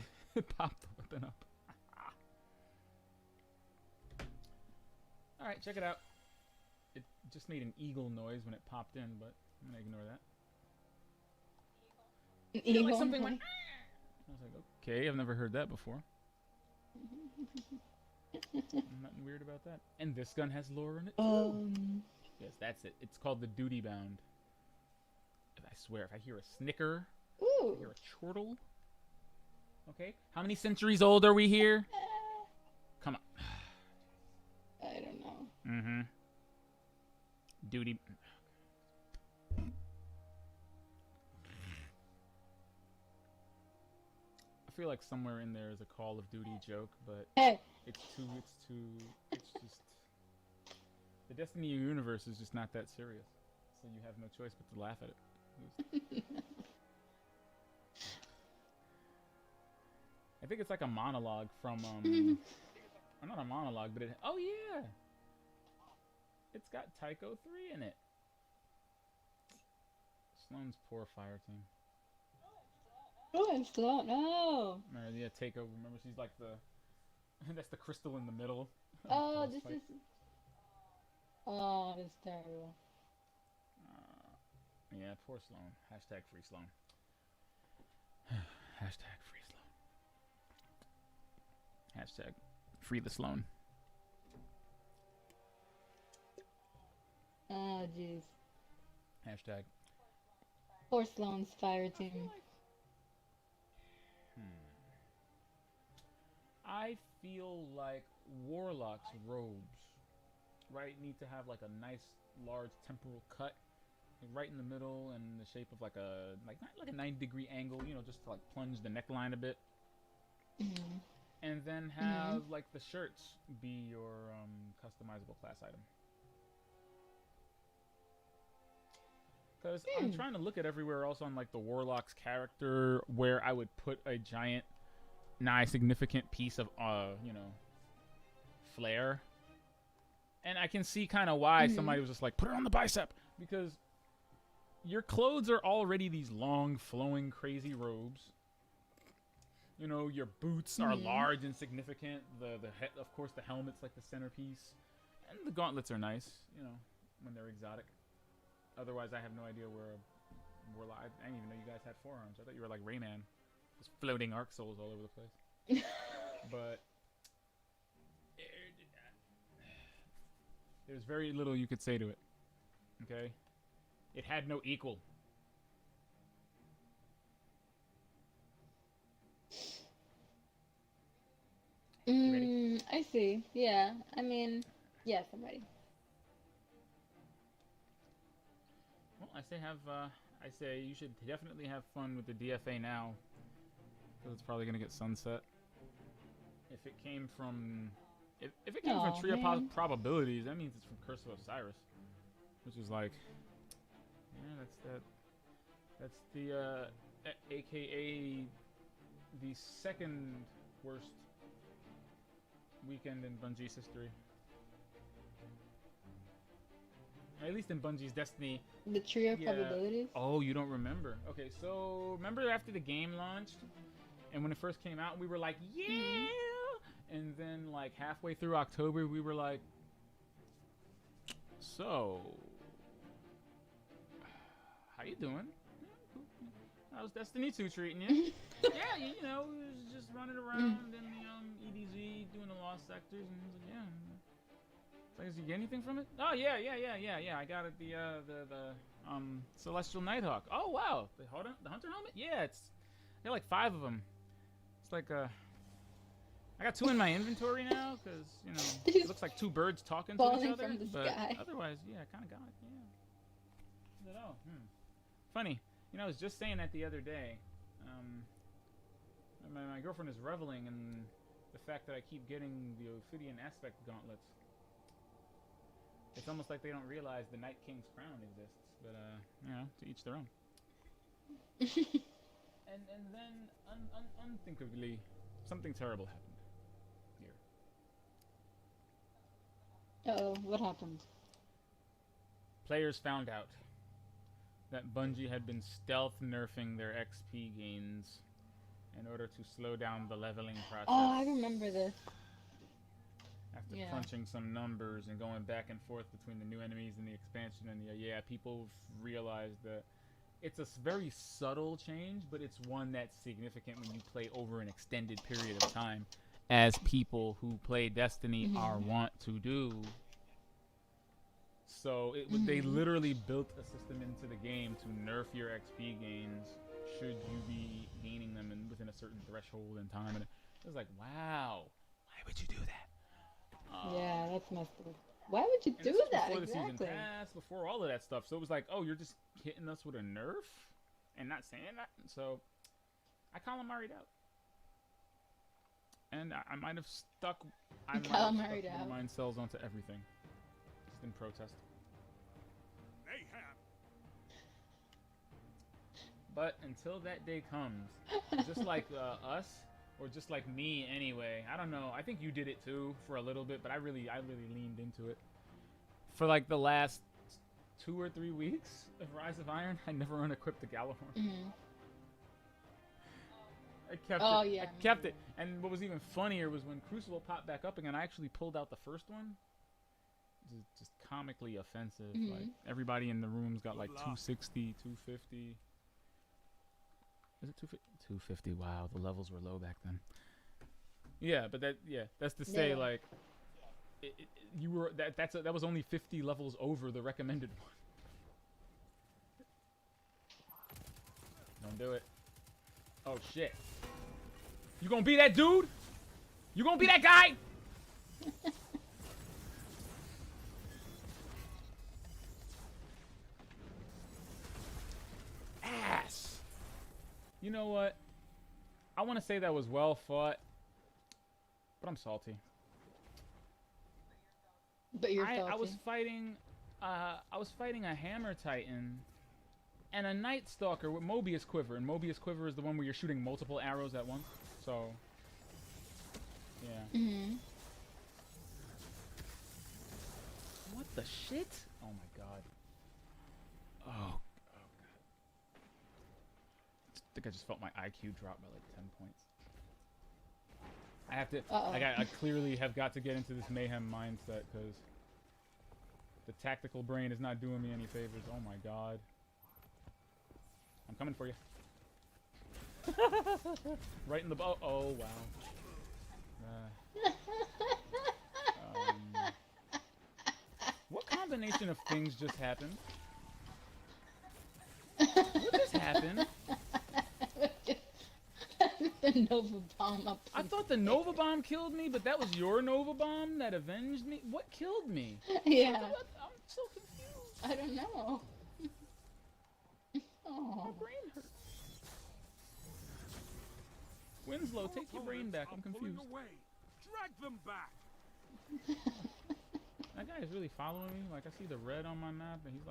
popped the weapon up. Alright, check it out. It just made an eagle noise when it popped in, but I'm going to ignore that. You know, like something went... I was like, okay, I've never heard that before. Nothing weird about that. And this gun has lore in it too. Yes, that's it. It's called the Duty Bound. I swear, if I hear a snicker, Ooh. I hear a chortle. Okay, how many centuries old are we here? Come on. I don't know. Mm-hmm. Duty. I feel like somewhere in there is a Call of Duty joke, but Hey. it's just the Destiny universe is just not that serious, so you have no choice but to laugh at it. I think it's like a monologue from or not a monologue, but oh yeah, it's got Tycho 3 in it. Sloane's poor fire team. Oh, it's Sloan. Oh. Remember, yeah, Tycho. Remember, she's like the that's the crystal in the middle. Oh, Boss this fight. is. Oh, it's terrible. Yeah, poor Sloan. Hashtag free Sloan. Hashtag free Sloan. Hashtag free the Sloan. Oh, jeez. Hashtag. Poor Sloan's fire team. I feel like Warlock's robes, right, need to have like a nice large temporal cut, like right in the middle, and the shape of like a not like a 90-degree angle, you know, just to like plunge the neckline a bit, and then have like the shirts be your customizable class item. Because I'm trying to look at everywhere else on like the Warlock's character where I would put a giant, nice, significant piece of, you know, flair. And I can see kind of why somebody was just like, put it on the bicep. Because your clothes are already these long, flowing, crazy robes. You know, your boots are large and significant. Of course, the helmet's like the centerpiece. And the gauntlets are nice, you know, when they're exotic. Otherwise, I have no idea where Warlock... I didn't even know you guys had forearms. I thought you were like Rayman. Just floating arc souls all over the place. But... there's very little you could say to it. Okay? It had no equal. You ready? I see. Yeah. I mean, yes, I'm ready. Well, I say you should definitely have fun with the DFA now, because it's probably gonna get sunset. If it came from, if it came from Tree of Probabilities, that means it's from Curse of Osiris, which is like, yeah, that's the AKA the second worst weekend in Bungie's history. At least in Bungie's Destiny. The Tree of Probabilities? Oh, you don't remember? Okay, so remember after the game launched, and when it first came out, we were like, yeah! And then, like, halfway through October, we were like, so, how you doing? How's Destiny 2 treating you? Yeah, you know, we was just running around in the EDZ, doing the lost sectors, and he's like, yeah. It's like, did you get anything from it? Oh, yeah. I got it, the Celestial Nighthawk. Oh, wow. The Hunter helmet? Yeah, there are like 5 of them. It's like, I got 2 in my inventory now, because, you know, it looks like 2 birds talking to each other. From the but sky. otherwise, yeah, I kind of got it, yeah. I don't know. Funny. You know, I was just saying that the other day. My girlfriend is reveling in the fact that I keep getting the Ophidian aspect gauntlets. It's almost like they don't realize the Night King's crown exists, but you know, to each their own. and then unthinkably, something terrible happened here. Uh-oh, what happened? Players found out that Bungie had been stealth nerfing their XP gains in order to slow down the leveling process. Oh, I remember this. After Yeah. crunching some numbers and going back and forth between the new enemies and the expansion, and people realized that it's a very subtle change, but it's one that's significant when you play over an extended period of time, as people who play Destiny are wont to do. So they literally built a system into the game to nerf your XP gains should you be gaining them within a certain threshold in time. And it was like, wow, why would you do that? Yeah, that's messed up. Why would you And do this was that? before the Exactly. season pass, before all of that stuff. So it was like, oh, you're just hitting us with a nerf and not saying that. So I calamaried out. And I might have stuck Calamaried out. mind cells onto everything. Just in protest. Mayhem. But until that day comes, just like us, or just like me anyway, I don't know. I think you did it too for a little bit, but I really leaned into it. For like the last 2 or 3 weeks of Rise of Iron, I never unequipped the Galahorn. I kept it. Yeah, I kept it. And what was even funnier was when Crucible popped back up again, I actually pulled out the first one. Just comically offensive. Like everybody in the room's got like 260, 250. Is it 250? 250. Wow, the levels were low back then. Yeah, but that's to say, like, you were that was only 50 levels over the recommended one. Don't do it. Oh shit! You gonna be that dude? You gonna be that guy? Ass. You know what? I want to say that was well fought, but I'm salty. But you're salty. I was fighting a Hammer Titan and a Night Stalker with Mobius Quiver, and Mobius Quiver is the one where you're shooting multiple arrows at once. So, yeah. What the shit? Oh my god. Oh. I think I just felt my IQ drop by like 10 points. I have to. I clearly have got to get into this mayhem mindset because the tactical brain is not doing me any favors. Oh my god. I'm coming for you. Right in the bow. Oh wow. What combination of things just happened? What just happened? The Nova Bomb up. I thought the Nova Bomb killed me, but that was your Nova Bomb that avenged me? What killed me? Yeah. What? I'm so confused. I don't know. My Oh. brain hurts. Winslow, take your brain back. I'm confused. Away. Drag them back. That guy is really following me. Like I see the red on my map, and he's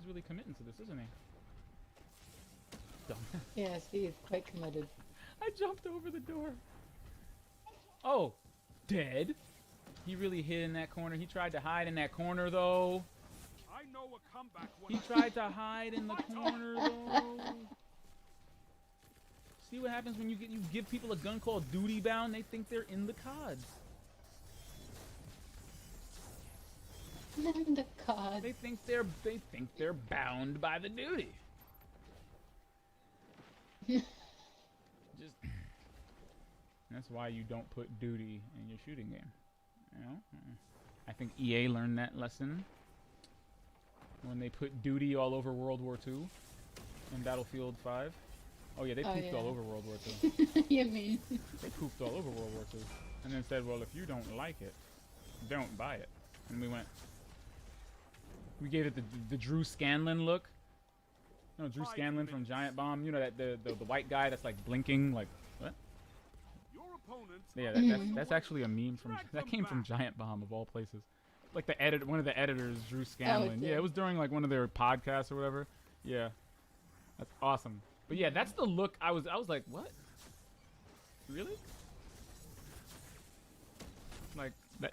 really committing to this, isn't he? Dumb. Yes, he is quite committed. I jumped over the door. Oh, dead. He really hid in that corner. He tried to hide in that corner, though. I know a comeback when He tried to hide in the corner, though. See what happens when you give people a gun called duty bound? They think they're in the CODs. The God. They think they're bound by the duty. Just that's why you don't put duty in your shooting game. You know? I think EA learned that lesson when they put duty all over World War II and Battlefield 5. Oh yeah, they pooped all over World War II. You mean? They pooped all over World War II. And then said, well, if you don't like it, don't buy it. And we gave it the Drew Scanlon look. You know, Drew Scanlon from Giant Bomb. You know, that the white guy that's like blinking, like, what? Yeah, that's actually a meme that came from Giant Bomb of all places. Like one of the editors, Drew Scanlon. Yeah, it was during like one of their podcasts or whatever. Yeah, that's awesome. But yeah, that's the look. I was like, what? Really? Like that.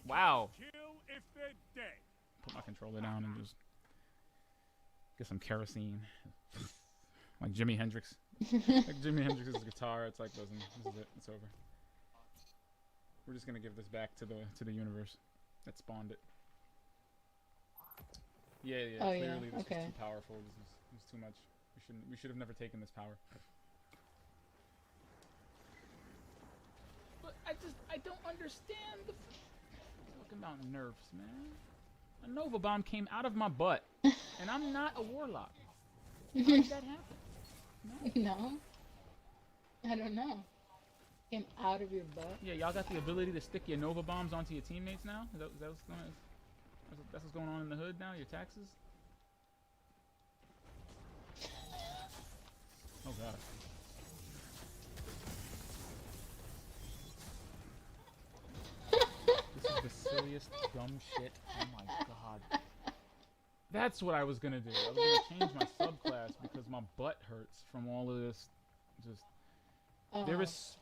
Wow. Put my controller down and just get some kerosene. Like Jimi Hendrix. Like Jimi Hendrix's guitar. It's like, listen, this is it. It's over. We're just gonna give this back to the universe that spawned it. Yeah. Oh, clearly, yeah. this was Okay. too powerful. This was too much. We should have never taken this power. But I don't understand the talking about nerfs, man. A Nova Bomb came out of my butt, and I'm not a warlock. How did that happen? No. I don't know. Came out of your butt. Yeah, y'all got the ability to stick your Nova Bombs onto your teammates now? Is that that's what's going on in the hood now? Your taxes? Oh god. This is the silliest dumb shit. Oh my god. That's what I was gonna do. I was gonna change my subclass because my butt hurts from all of this. Just there is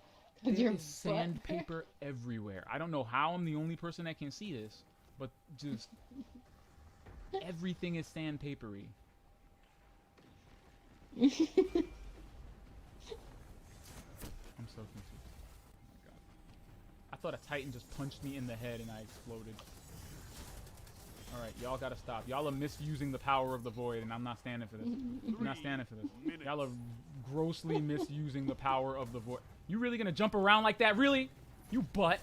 sandpaper everywhere. I don't know how I'm the only person that can see this, but just everything is sandpapery. I'm so confused. Oh my god. I thought a Titan just punched me in the head and I exploded. Alright, y'all gotta stop. Y'all are misusing the power of the void and I'm not standing for this. I'm not standing for this. Y'all are grossly misusing the power of the void. You really gonna jump around like that? Really? You butt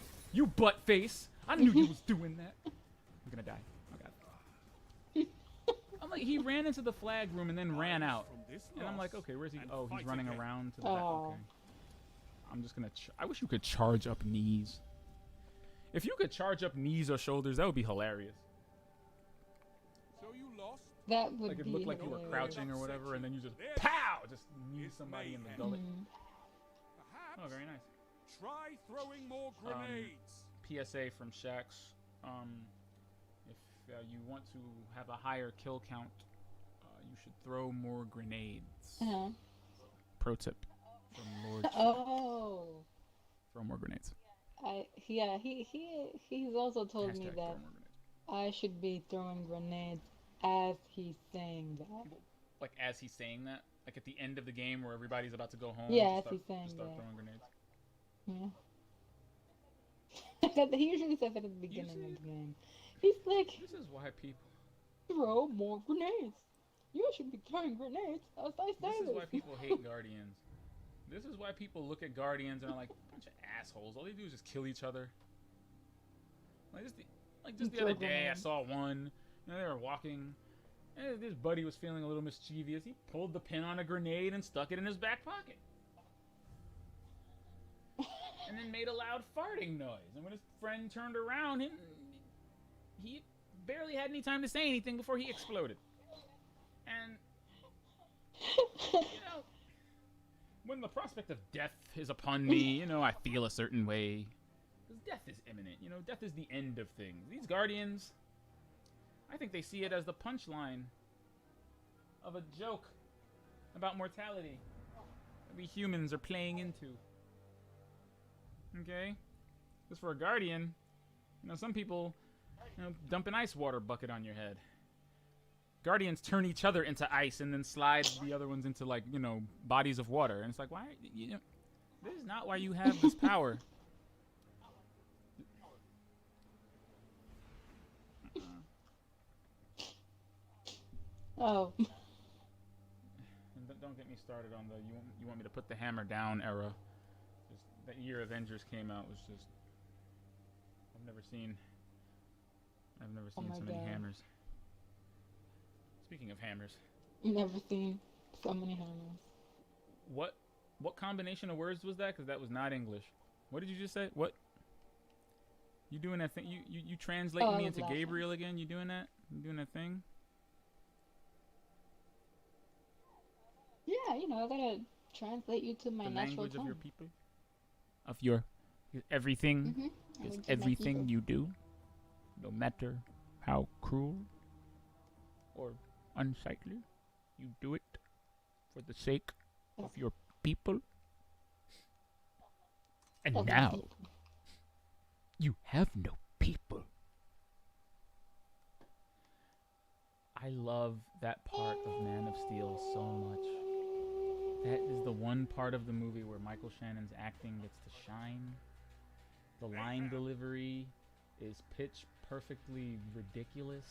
face. I knew you was doing that. I'm gonna die. Oh god. I'm like, he ran into the flag room and then ran out. And I'm like, okay, where's he? Oh, he's running around to the back. Okay. I'm just gonna. I wish you could charge up knees. If you could charge up knees or shoulders, that would be hilarious. So you lost? That would Like it be looked like you were hilarious. crouching or whatever, and then you just pow, just knee somebody in the gullet. Oh, very nice. Try throwing more grenades. PSA from Shax. If you want to have a higher kill count, you should throw more grenades. Uh-huh. Pro tip from Lord. Oh. Throw more grenades. He's also told me Hashtag that throw more grenades. I should be throwing grenades as he's saying that. Like as he's saying that, like at the end of the game where everybody's about to go home. Yeah, just as he's saying just start that. throwing grenades. Yeah. He usually says that at the beginning of the game. He's like, This is why people. throw more grenades. You should be throwing grenades as I say This is why people hate Guardians. This is why people look at Guardians and are like, bunch of assholes. All they do is just kill each other. Like just the other day, I saw one. You know, they were walking, and this buddy was feeling a little mischievous. He pulled the pin on a grenade and stuck it in his back pocket, and then made a loud farting noise. And when his friend turned around, he barely had any time to say anything before he exploded. And you know, when the prospect of death is upon me, you know, I feel a certain way. Because death is imminent, you know, death is the end of things. These Guardians, I think they see it as the punchline of a joke about mortality that we humans are playing into. Okay? Because for a Guardian, you know, some people, you know, dump an ice water bucket on your head. Guardians turn each other into ice and then slide the other ones into, like, you know, bodies of water. And it's like, why? You know, this is not why you have this power. Oh. And don't get me started on the you want me to put the hammer down era. Just that year Avengers came out was just I've never seen Oh my so many God. hammers. Speaking of hammers, Never seen so many hammers. what combination of words was that? Because that was not English. What did you just say? What? You doing that thing? You translating Oh, me I was into laughing. Gabriel again? You doing that? You doing that thing? Yeah, you know, I gotta translate you to my The natural language tongue. of your people? Of your everything? Mm-hmm. Is everything you do, no matter how cruel or unsightly, you do it for the sake of your people. And now, you have no people. I love that part of Man of Steel so much. That is the one part of the movie where Michael Shannon's acting gets to shine. The line delivery is pitch perfectly ridiculous.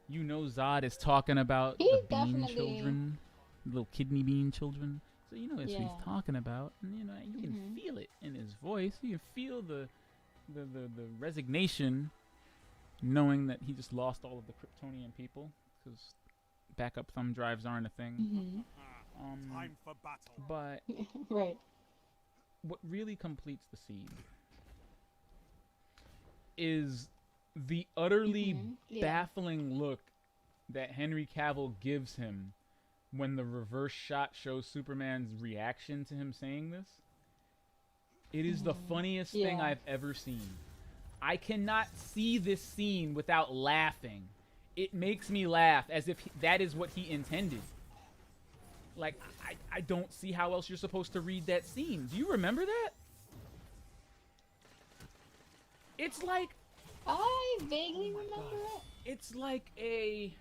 You know Zod is talking about He the bean definitely- children, little kidney bean children. So you know that's what Yeah. he's talking about, and you know you can Mhm. feel it in his voice. You can feel the resignation, knowing that he just lost all of the Kryptonian people because backup thumb drives aren't a thing. Mm-hmm. Time for battle. But Right. what really completes the scene is the utterly Mhm. Yeah. baffling look that Henry Cavill gives him when the reverse shot shows Superman's reaction to him saying this. It is the funniest thing Yeah. I've ever seen. I cannot see this scene without laughing. It makes me laugh as if that is what he intended. Like, I don't see how else you're supposed to read that scene. Do you remember that? It's like I vaguely remember it. it's like a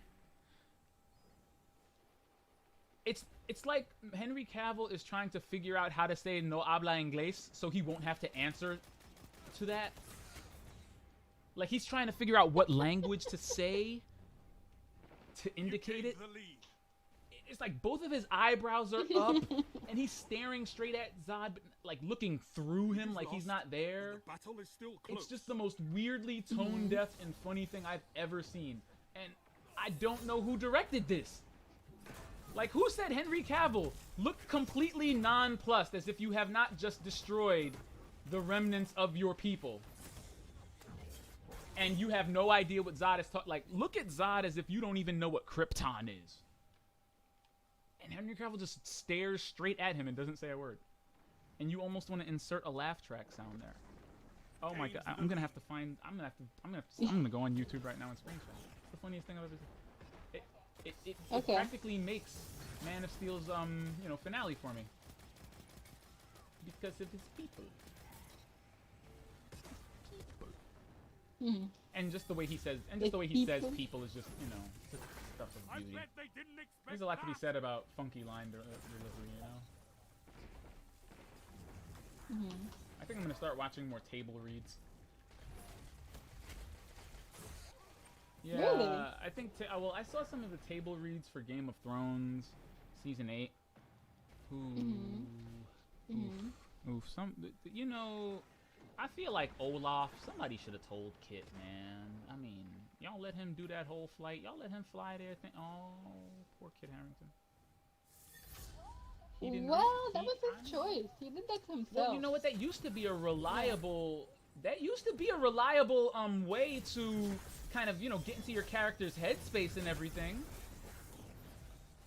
it's like Henry Cavill is trying to figure out how to say no habla inglés so he won't have to answer to that. Like he's trying to figure out what language to say to indicate it. It's like both of his eyebrows are up and he's staring straight at Zod, but like looking through him like he's not there. The battle is still close. It's just the most weirdly tone deaf and funny thing I've ever seen. And I don't know who directed this. Like, who said Henry Cavill looked completely nonplussed as if you have not just destroyed the remnants of your people? And you have no idea what Zod is talking. Like, look at Zod as if you don't even know what Krypton is. And Henry Cavill just stares straight at him and doesn't say a word. And you almost want to insert a laugh track sound there. Oh my god! I'm gonna have to find. I'm gonna go on YouTube right now and screenshot. It's the funniest thing I've ever seen. It Okay. practically makes Man of Steel's finale for me because of his people. Mhm. And just the way he says, His says people? people is just just stuff of I beauty. bet they didn't expect There's a lot to be that. said about funky line delivery, Mhm. I think I'm gonna start watching more table reads. Yeah, Really? I think. I saw some of the table reads for Game of Thrones, season 8. Ooh, Mhm. oof. I feel like Olaf. Somebody should have told Kit, man. I mean, y'all let him do that whole flight. Y'all let him fly there. Oh, poor Kit Harington. He did not- Well, that he- was I his know. choice. He did that to himself. Well, you know what? That used to be a reliable. That used to be a reliable way to kind of get into your character's headspace and everything.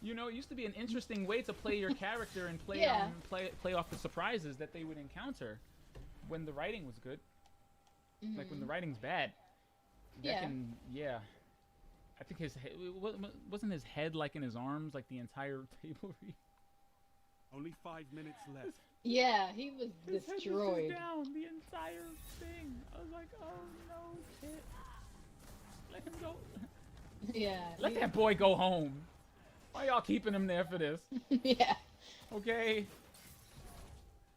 It used to be an interesting way to play your character and play Yeah. play off the surprises that they would encounter when the writing was good. Like when the writing's bad. Yeah. I think wasn't his head like in his arms like the entire table read. Only 5 minutes left. Yeah, he was His head was just destroyed. down the entire thing. I was like, oh no, Kit. Let him go. Yeah. Let that boy go home. Why y'all keeping him there for this? Yeah. Okay?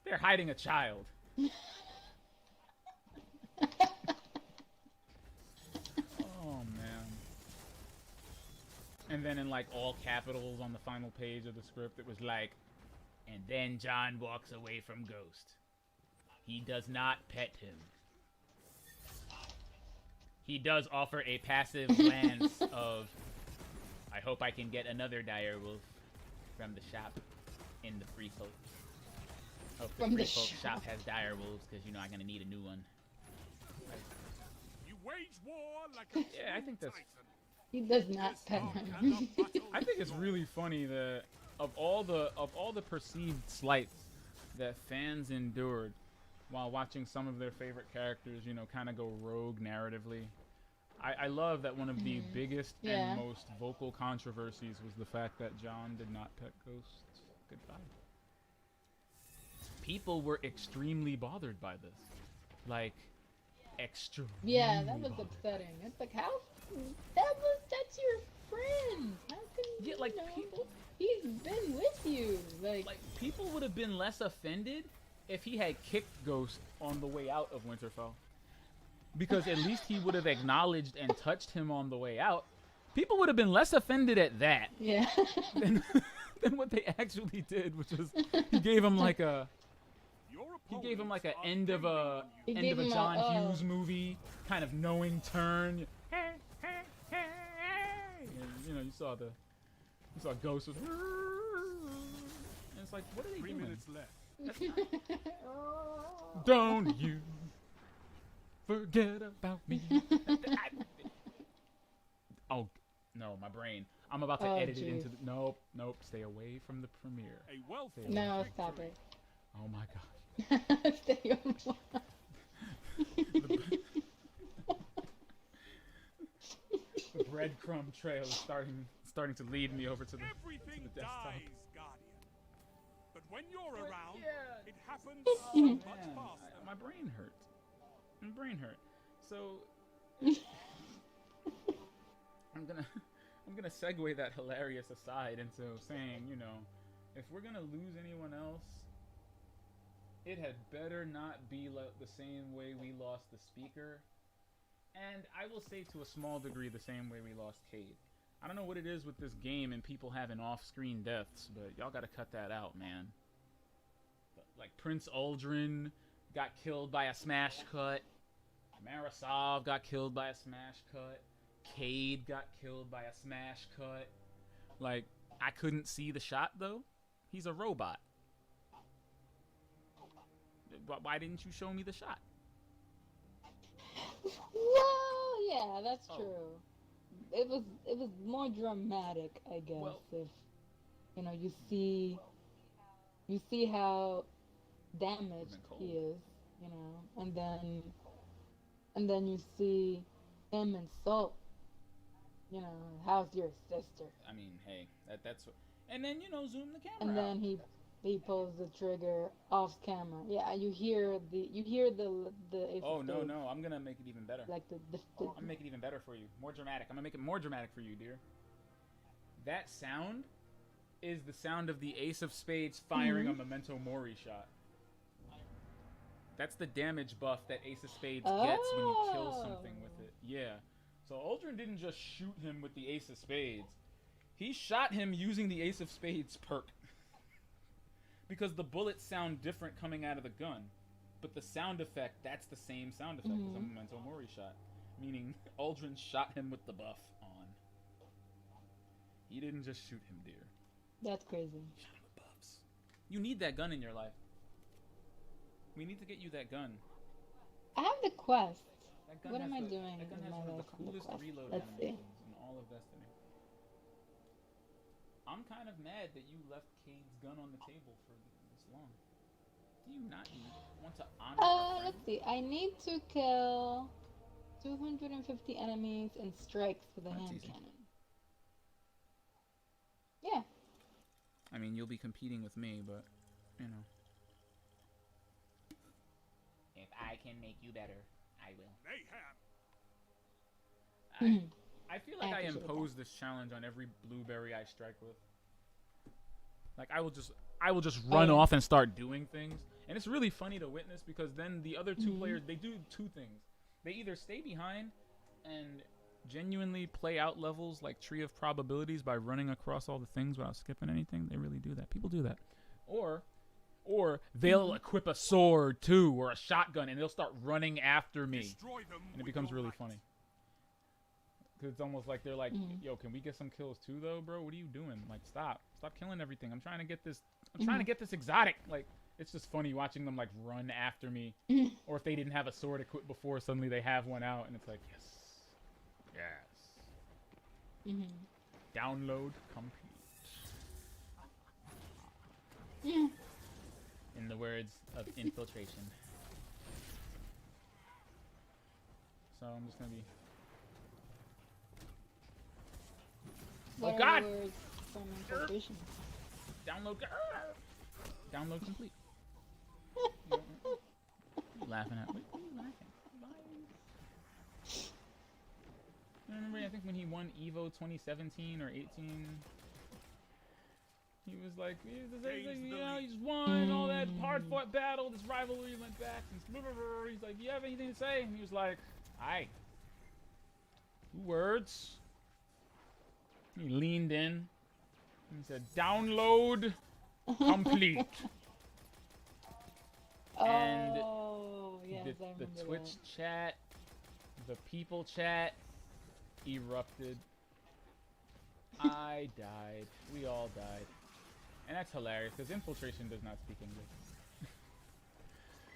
They're hiding a child. Oh, man. And then in, like, all capitals on the final page of the script, it was like, and then John walks away from Ghost. He does not pet him. He does offer a passive glance of, I hope I can get another direwolf from the shop in the free folk. Hope the From free the folk shop. shop has direwolves, because, you know, I'm going to need a new one. You wage war like a Yeah, I think that's... He does not pet him. I think it's really funny that of all the perceived slights that fans endured while watching some of their favorite characters, you know, kind of go rogue narratively, I love that one of the biggest Yeah. and most vocal controversies was the fact that John did not pet Ghost goodbye. People were extremely bothered by this. Like, extremely Yeah, that was bothered. upsetting. It's like, how? That's your friend. How can you? Yeah, like, know, people- He's been with you. Like People would have been less offended if he had kicked Ghost on the way out of Winterfell. Because at least he would have acknowledged and touched him on the way out. People would have been less offended at that yeah. than, than what they actually did, which was he gave him like a end of a He end gave of a him a, John oh. Hughes movie kind of knowing turn. And, you know, you saw Ghost was, and it's like, what are they 3 doing? minutes left. Don't you forget about me. Oh, no, my brain. I'm about to Oh, edit it jeez. into the... Nope, stay away from the premiere. A well No, stop it. Oh my god. Stay on. The breadcrumb trail is starting to lead me over to the Everything to the desktop. dies, Guardian. But when you're around, yeah. it happens Oh, so man. much faster. My brain hurt. My brain hurt. So I'm gonna segue that hilarious aside into saying, you know, if we're gonna lose anyone else, it had better not be the same way we lost the speaker, and I will say to a small degree the same way we lost Cade. I don't know what it is with this game and people having off-screen deaths, but y'all gotta cut that out, man. Like Prince Aldrin got killed by a smash cut. Marasov got killed by a smash cut. Cade got killed by a smash cut. Like, I couldn't see the shot, though. He's a robot. Why didn't you show me the shot? Well, yeah, that's Oh. true. It was more dramatic, I guess. Well- If you know, you see how damaged Been cold. he is, you know, and then you see him insult. You know, how's your sister? I mean, hey, that's what... And then, you know, zoom the camera And then out. he pulls the trigger off camera. Yeah, you hear the ace Oh, of no, spades, I'm gonna make it even better. like the I'm gonna make it even better for you. More dramatic. I'm gonna make it more dramatic for you, dear. That sound is the sound of the Ace of Spades firing a Memento Mori shot. That's the damage buff that Ace of Spades gets when you kill something with it. Yeah. So Aldrin didn't just shoot him with the Ace of Spades. He shot him using the Ace of Spades perk. Because the bullets sound different coming out of the gun. But the sound effect, that's the same sound effect as a Memento Mori shot. Meaning, Aldrin shot him with the buff on. He didn't just shoot him, dear. That's crazy. He shot him with buffs. You need that gun in your life. We need to get you that gun. I have the quest. That gun What has am I the- doing That gun with has my one of life the on the coolest quest? reload Let's see. animations in all of Destiny. I'm kind of mad that you left Cade's gun on the table for this long. Do you not want to honor a friend? Let's see. I need to kill 250 enemies and strikes with a That's hand easy. cannon. Yeah. I mean, you'll be competing with me, but, you know. If I can make you better, I will. Mayhem. I feel like I After she impose this challenge on every blueberry I strike with. Like I will just run off and start doing things, and it's really funny to witness because then the other two players, they do two things. They either stay behind and genuinely play out levels like Tree of Probabilities by running across all the things without skipping anything. They really do that. People do that. Or they'll equip a sword too or a shotgun and they'll start running after me, and it becomes really funny. Cause it's almost like they're like, "Yo, can we get some kills too, though, bro? What are you doing? Like, stop killing everything. I'm trying to get this. I'm trying to get this exotic." Like, it's just funny watching them like run after me, or if they didn't have a sword equipped before, suddenly they have one out, and it's like, yes. Download complete. In the words of infiltration. So I'm just gonna be. What Oh are God! the words from infiltration? Download complete. What are you laughing at? What are you laughing at? I remember, I think when he won Evo 2017 or 18, he was like, you know, he just won all that hard-fought battle, this rivalry went back, and he's like, you have anything to say? And he was like, aye. 2 words. He leaned in and he said, download complete. And yes, the Twitch chat, the people chat erupted. I died. We all died. And that's hilarious because Infiltration does not speak English.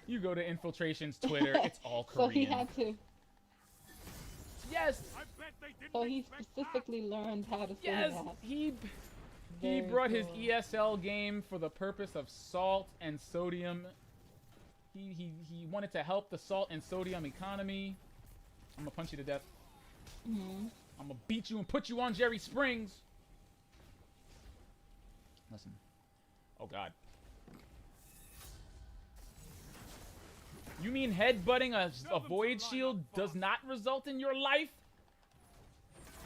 You go to Infiltration's Twitter, it's all Korean. So he had to. Yes! So he specifically learned how to say Yes! that. He Very brought his cool. ESL game for the purpose of salt and sodium. He wanted to help the salt and sodium economy. I'm gonna punch you to death. I'm gonna beat you and put you on Jerry Springs. Listen. Oh God. You mean headbutting a void shield does not result in your life?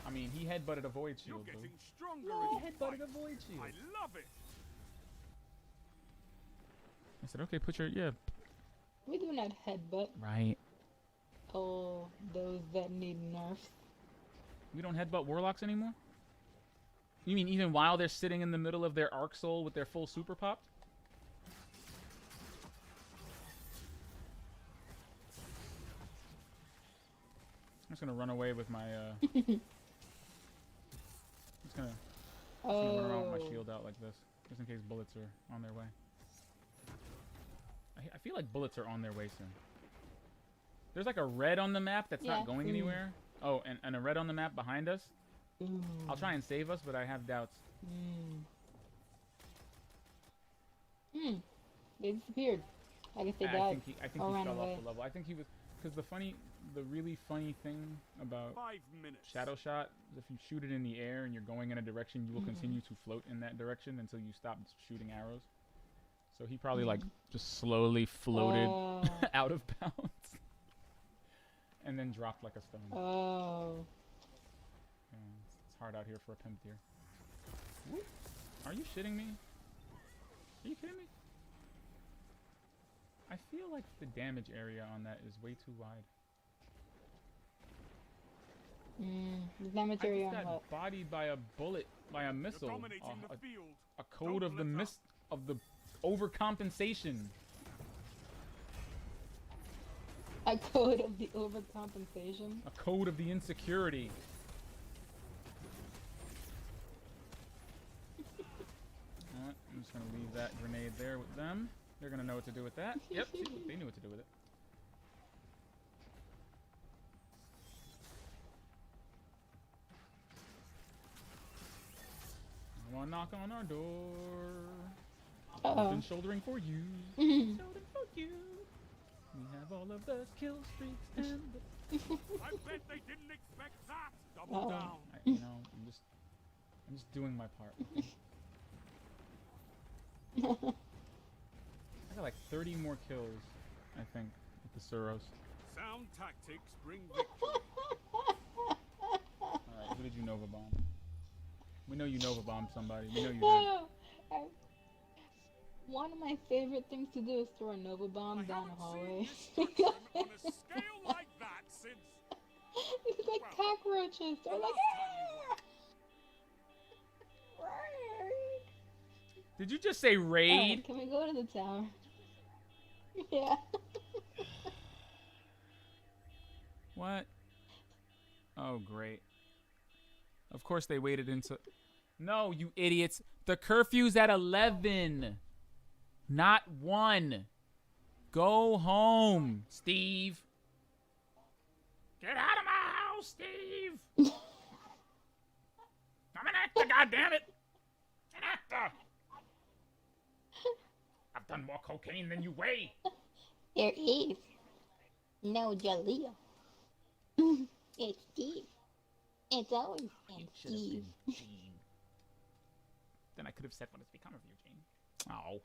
I mean, he headbutted a void shield. You're getting He stronger. headbutted a void shield. I love it. I said, okay, put your We do not headbutt. right. Oh, those that need nerfs. We don't headbutt warlocks anymore? You mean even while they're sitting in the middle of their Arc Soul with their full super pop? I'm just gonna run away with my I'm just gonna run around with my shield out like this, just in case bullets are on their way. I feel like bullets are on their way soon. There's like a red on the map that's not going anywhere. Oh, and a red on the map behind us. I'll try and save us, but I have doubts. They disappeared. I guess they died. I think he fell ran off away. the level. I think he was, because the really funny thing about 5 minutes. Shadow Shot is if you shoot it in the air and you're going in a direction, you will continue to float in that direction until you stop shooting arrows. So he probably like just slowly floated out of bounds and then dropped like a stone. Yeah, it's hard out here for a pimp deer. Are you shitting me? Are you kidding me? I feel like the damage area on that is way too wide. The damage area I on just got what? bodied by a bullet, by a missile. Dominating the field. A code of the overcompensation. A code of the overcompensation. A code of the insecurity. Alright, I'm just gonna leave that grenade there with them. They're gonna know what to do with that. Yep, see, they knew what to do with it. I wanna knock on our door. I've been shouldering for you. Shouldering for you. We have all of the kill streaks and the I bet they didn't expect that. Double down. I'm just doing my part. I got like 30 more kills, I think, with the Suros. Sound tactics bring victory. Alright, Or did you Nova Bomb? We know you Nova Bombed somebody. We know you did. I- One of my favorite things to do is throw a Nova Bomb down a hallway. Destruction on a scale like that since It's like cockroaches. the They're like, last time you were. Did you just say raid? Alright, can we go to the tower? Yeah. What? Oh, great. Of course they waited until... No, you idiots. The curfew's at 11. Not 1. Go home, Steve. Get out of my house, Steve. I'm an actor, goddammit. An actor. I've done more cocaine than you weigh. There is no Jaleel. It's Steve. It's always been Steve. Then I could have said what has become of you, Jane. Oh.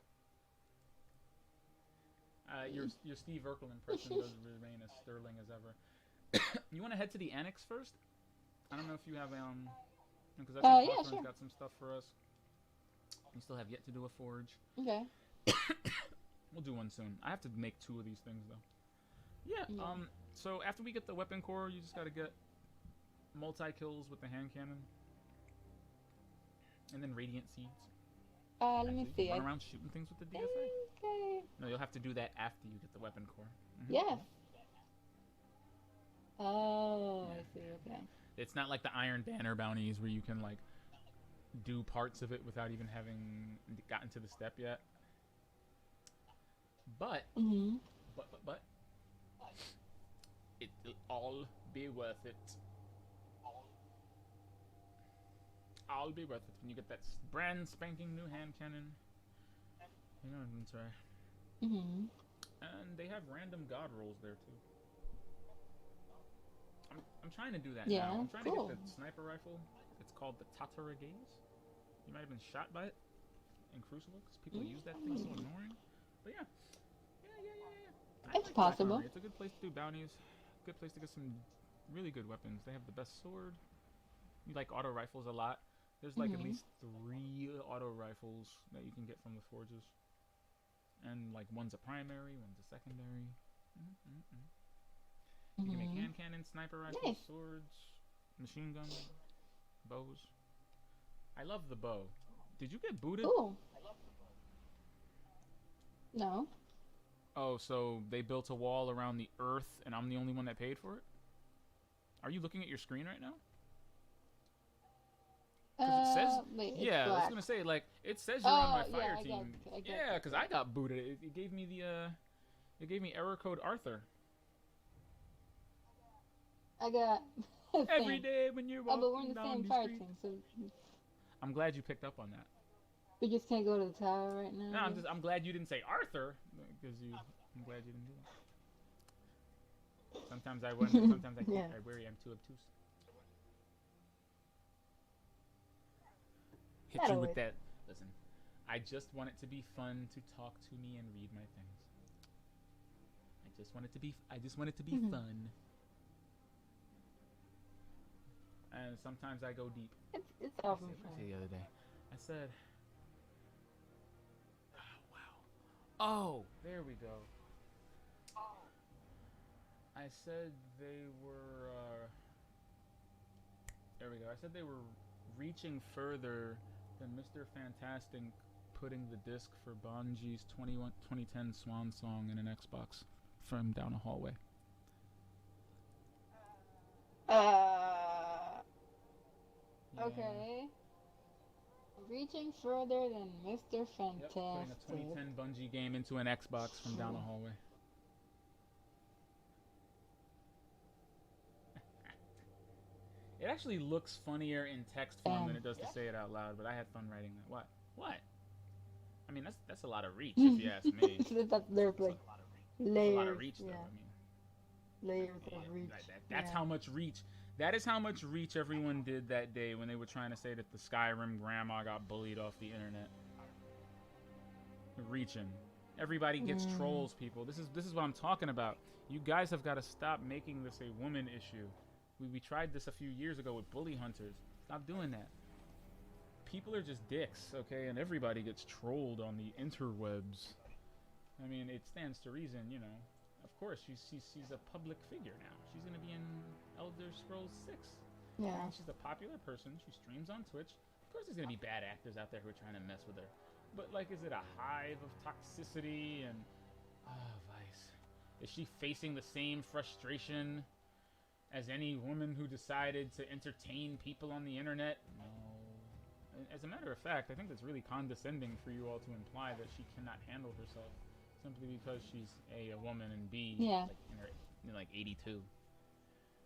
Your Steve Urkel impression does remain as sterling as ever. You want to head to the annex first? I don't know if you have because I think yeah, Hawthorne's sure. got some stuff for us. We still have yet to do a forge. Okay. We'll do one soon. I have to make 2 of these things though. Yeah. So after we get the weapon core, you just got to get multi-kills with the hand cannon. And then radiant seeds. Let me Actually, see. Run around shooting things with the DSA. Okay. No, you'll have to do that after you get the weapon core. Yes. Oh, I see. Okay. It's not like the Iron Banner bounties where you can like do parts of it without even having gotten to the step yet. But it'll all be worth it. All be worth it when you get that brand spanking new hand cannon. Hang on, inventory. And they have random god rolls there too. I'm trying to do that now. I'm trying to get the sniper rifle. It's called the Tatara Gaze. You might have been shot by it in Crucible because people use that thing so annoying. But yeah. I It's like Black possible. Armory. It's a good place to do bounties. Good place to get some really good weapons. They have the best sword. You like auto rifles a lot. There's like at least 3 auto rifles that you can get from the forges. And like one's a primary, one's a secondary. You can make hand cannons, sniper rifles, swords, machine guns, bows. I love the bow. Did you get booted? Cool. No. Oh, so they built a wall around the earth and I'm the only one that paid for it? Are you looking at your screen right now? It says, wait, it's yeah, I was black. gonna say, like, it says you're on my fire I team. got Yeah, because I got booted. It gave me it gave me error code Arthur. I got. Every day when you're walking but we're in the down same the fire street. team, so I'm glad you picked up on that. we just can't go to the tower right now. No, I'm glad you didn't say Arthur, because I'm glad you didn't do that. Sometimes I wonder, sometimes I worry I'm too obtuse. Hit That'll you with work. that. Listen, I just want it to be fun to talk to me and read my things. I just want it to be fun. And sometimes I go deep. It's I often said fun. the other day. I said, oh, wow. Oh, there we go. I said they were, there we go. I said they were reaching further than Mr. Fantastic putting the disc for Bungie's 2010 Swan Song in an Xbox from down a hallway. Yeah. Okay. Reaching further than Mr. Fantastic. Yep, putting a 2010 Bungie game into an Xbox from down a hallway. It actually looks funnier in text form than it does to say it out loud, but I had fun writing that. What? What? I mean, that's a lot of reach, if you ask me. There's like layers. A lot of reach, though. Yeah. I mean, Layers of reach. that's how much reach. That is how much reach everyone did that day when they were trying to say that the Skyrim grandma got bullied off the internet. Reaching. Everybody gets trolls, people. This is what I'm talking about. You guys have got to stop making this a woman issue. We tried this a few years ago with bully hunters. Stop doing that. People are just dicks, okay? And everybody gets trolled on the interwebs. I mean, it stands to reason, you know. Of course, she's a public figure now. She's going to be in Elder Scrolls 6. Yeah. And she's a popular person. She streams on Twitch. Of course, there's going to be bad actors out there who are trying to mess with her. But, like, is it a hive of toxicity and... Vice. Is she facing the same frustration as any woman who decided to entertain people on the internet? No. As a matter of fact, I think that's really condescending for you all to imply that she cannot handle herself simply because she's A, a woman, and B, Yeah. like, in like 82.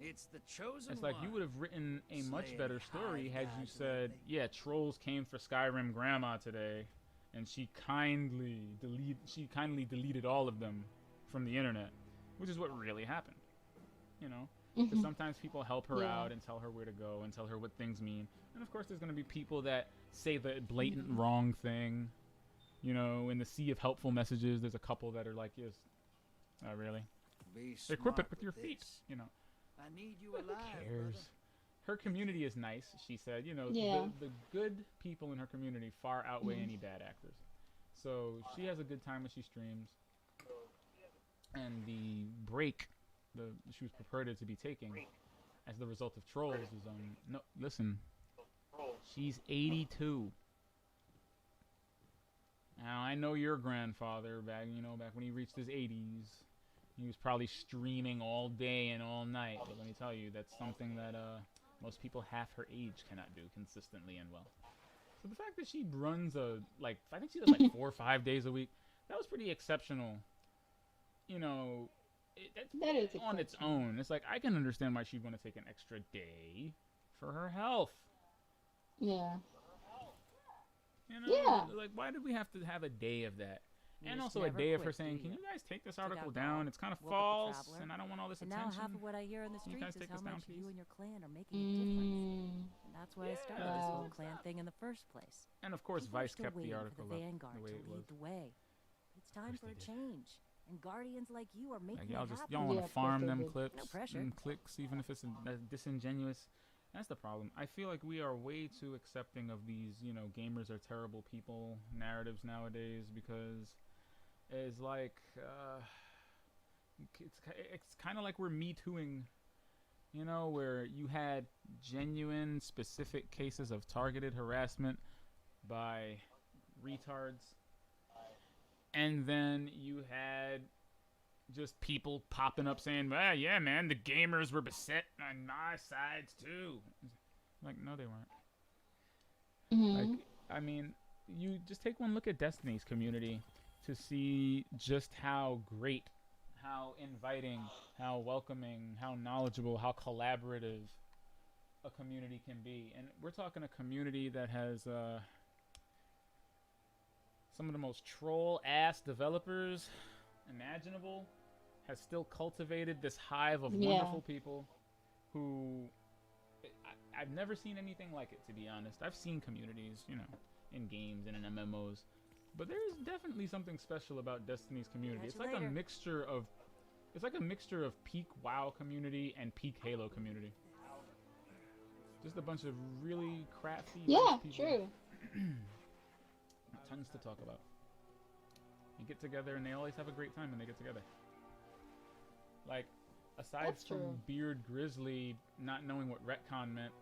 It's the chosen It's like one. you would have written a much Slay better any story hive had you gods said, lately. yeah, trolls came for Skyrim Grandma today, and she kindly deleted all of them from the internet, which is what really happened. You know? Because sometimes people help her Yeah. out and tell her where to go and tell her what things mean. And of course, there's going to be people that say the blatant wrong thing. You know, in the sea of helpful messages, there's a couple that are like, yes, really? Be Equip smart it with your feet, this. you know. I need you Who alive, cares? brother. Her community is nice, she said. You know, Yeah. the good people in her community far outweigh any bad actors. So she has a good time when she streams. And the break she was purported to be taking as the result of trolls is no, listen, she's 82. Now I know your grandfather back when he reached his 80s, he was probably streaming all day and all night. But let me tell you, that's something that most people half her age cannot do consistently and well. So the fact that she runs I think she does like 4 or 5 days a week, that was pretty exceptional. You know, That is on its exceptional. own. It's like, I can understand why she'd want to take an extra day for her health. Yeah. You know? Yeah. Like, why did we have to have a day of that? You And just also a never day of her quit, saying, do can ya? you guys take this Took article out down? God, It's kind of woke up the false, traveler, and I don't want all this And now attention. half of what I hear in the Can you guys streets is take how this down, much you please? and your clan are making a difference. And that's why I started this Wow. whole clan thing in the first place. And of course, People are Vice still kept the waiting article for the up Vanguard the way to it lead was. the way. It's time course for a they did. change. And guardians like you are making Like, it y'all happen. want Yeah, to of course farm they them did. clips No pressure. and clicks, even if it's disingenuous. That's the problem. I feel like we are way too accepting of these, gamers are terrible people narratives nowadays, because it's like, it's kind of like we're Me Tooing, where you had genuine, specific cases of targeted harassment by retards, and then you had just people popping up saying, well, yeah, man, the gamers were beset on my sides too. Like, no, they weren't. Like, I mean, you just take one look at Destiny's community to see just how great, how inviting, how welcoming, how knowledgeable, how collaborative a community can be. And we're talking a community that has some of the most troll-ass developers imaginable, has still cultivated this hive of Yeah. wonderful people who... I've never seen anything like it, to be honest. I've seen communities, in games and in MMOs, but there's definitely something special about Destiny's community. Catch It's you like later. a mixture of peak WoW community and peak Halo community. Just a bunch of really crafty Yeah, people. true. Tons to talk about. You get together and they always have a great time when they get together. Like, aside That's from true. Beard Grizzly not knowing what retcon meant,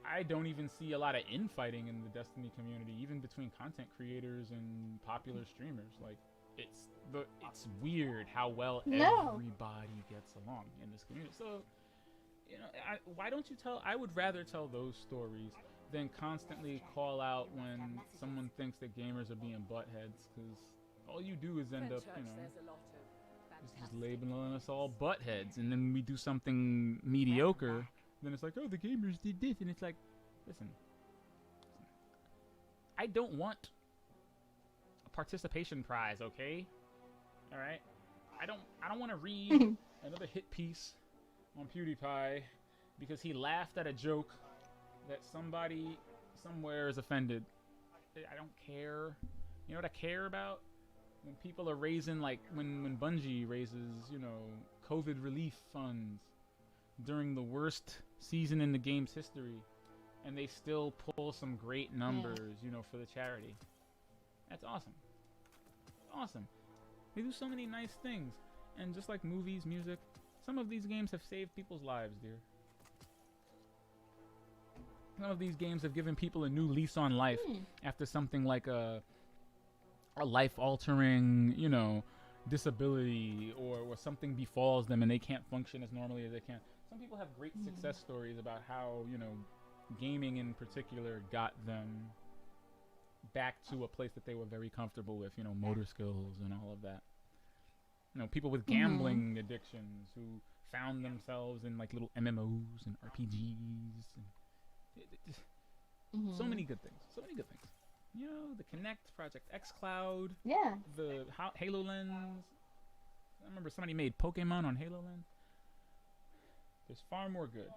I don't even see a lot of infighting in the Destiny community, even between content creators and popular streamers. Like, it's weird how well No. everybody gets along in this community. So, why don't you I would rather tell those stories than constantly call out when someone thinks that gamers are being buttheads, because all you do is end up, just labeling us all buttheads, and then we do something mediocre, then it's like, oh, the gamers did this, and it's like, listen, I don't want a participation prize, okay? All right, I don't want to read another hit piece on PewDiePie because he laughed at a joke that somebody somewhere is offended. I don't care. You know what I care about? When people are raising, like, when Bungie raises, COVID relief funds. during the worst season in the game's history, and they still pull some great numbers, you know, for the charity. That's awesome. Awesome. They do so many nice things. And just like movies, music, some of these games have saved people's lives, dear. Some of these games have given people a new lease on life after something like a life-altering, you know, disability or something befalls them and they can't function as normally as they can. Some people have great success stories about how, you know, gaming in particular got them back to a place that they were very comfortable with, you know, motor skills and all of that. You know, people with gambling addictions who found themselves in like little MMOs and RPGs and so many good things. So many good things. You know, the Kinect, Project xCloud, the HaloLens. I remember somebody made Pokemon on HaloLens. There's far more good.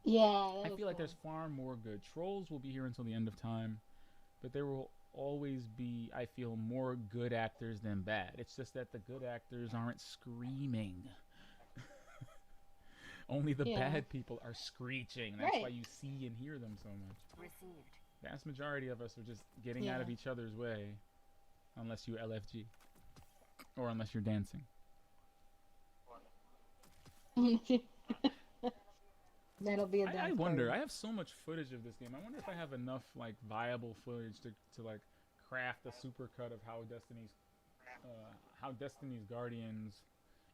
Yeah, I feel like there's far more good. Trolls will be here until the end of time, but there will always be, I feel, more good actors than bad. It's just that the good actors aren't screaming. Only the bad people are screeching. That's why you see and hear them so much. Received. Vast majority of us are just getting out of each other's way, unless you LFG, or unless you're dancing. That'll be a dance I wonder. party. I have so much footage of this game. I wonder if I have enough like viable footage to like craft a supercut of how Destiny's Guardians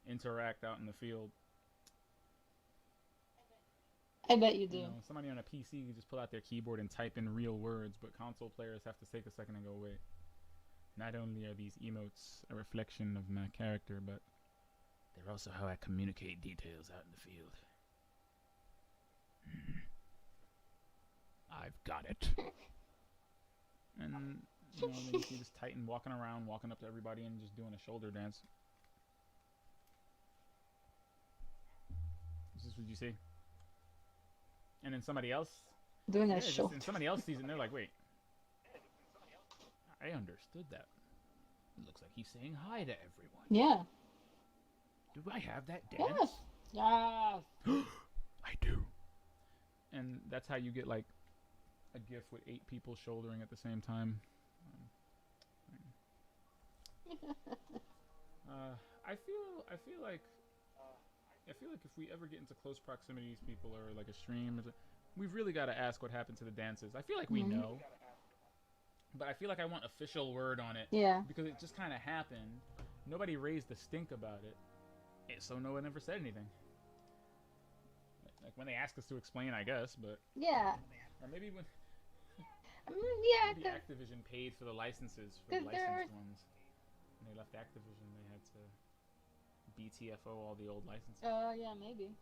interact out in the field. I bet you do. You know, somebody on a PC can just pull out their keyboard and type in real words, but console players have to take a second and go, wait. Not only are these emotes a reflection of my character, but they're also how I communicate details out in the field. I've got it. And, you know, then you see this Titan walking around, walking up to everybody and just doing a shoulder dance. Is this what you see? And then somebody else Doing a show. and somebody else sees it and they're like, wait, I understood that. It looks like he's saying hi to everyone. Yeah. Do I have that dance? Yes. Yes. I do. And that's how you get like a GIF with 8 people shouldering at the same time. I feel like if we ever get into close proximity to people or like a stream, we've really got to ask what happened to the dances. I feel like we know, but I feel like I want official word on it. Yeah. Because it just kind of happened. Nobody raised a stink about it, so no one ever said anything. Like when they ask us to explain, I guess, but Yeah. or maybe when Yeah. maybe Activision paid for the licenses for the licensed ones. When they left Activision, they had to BTFO all the old licenses. Yeah, maybe.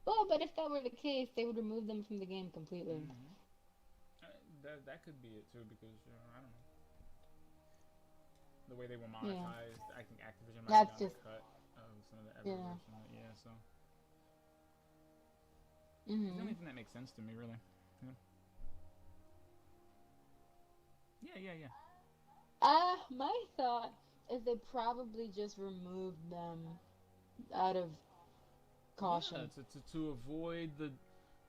Well, but if that were the case, they would remove them from the game completely. That could be it too, because I don't know. The way they were monetized, I think Activision might have gotten a cut of some of the Eververse. So it's the only thing that makes sense to me, really. Yeah. My thought is they probably just removed them out of caution. Yeah, to avoid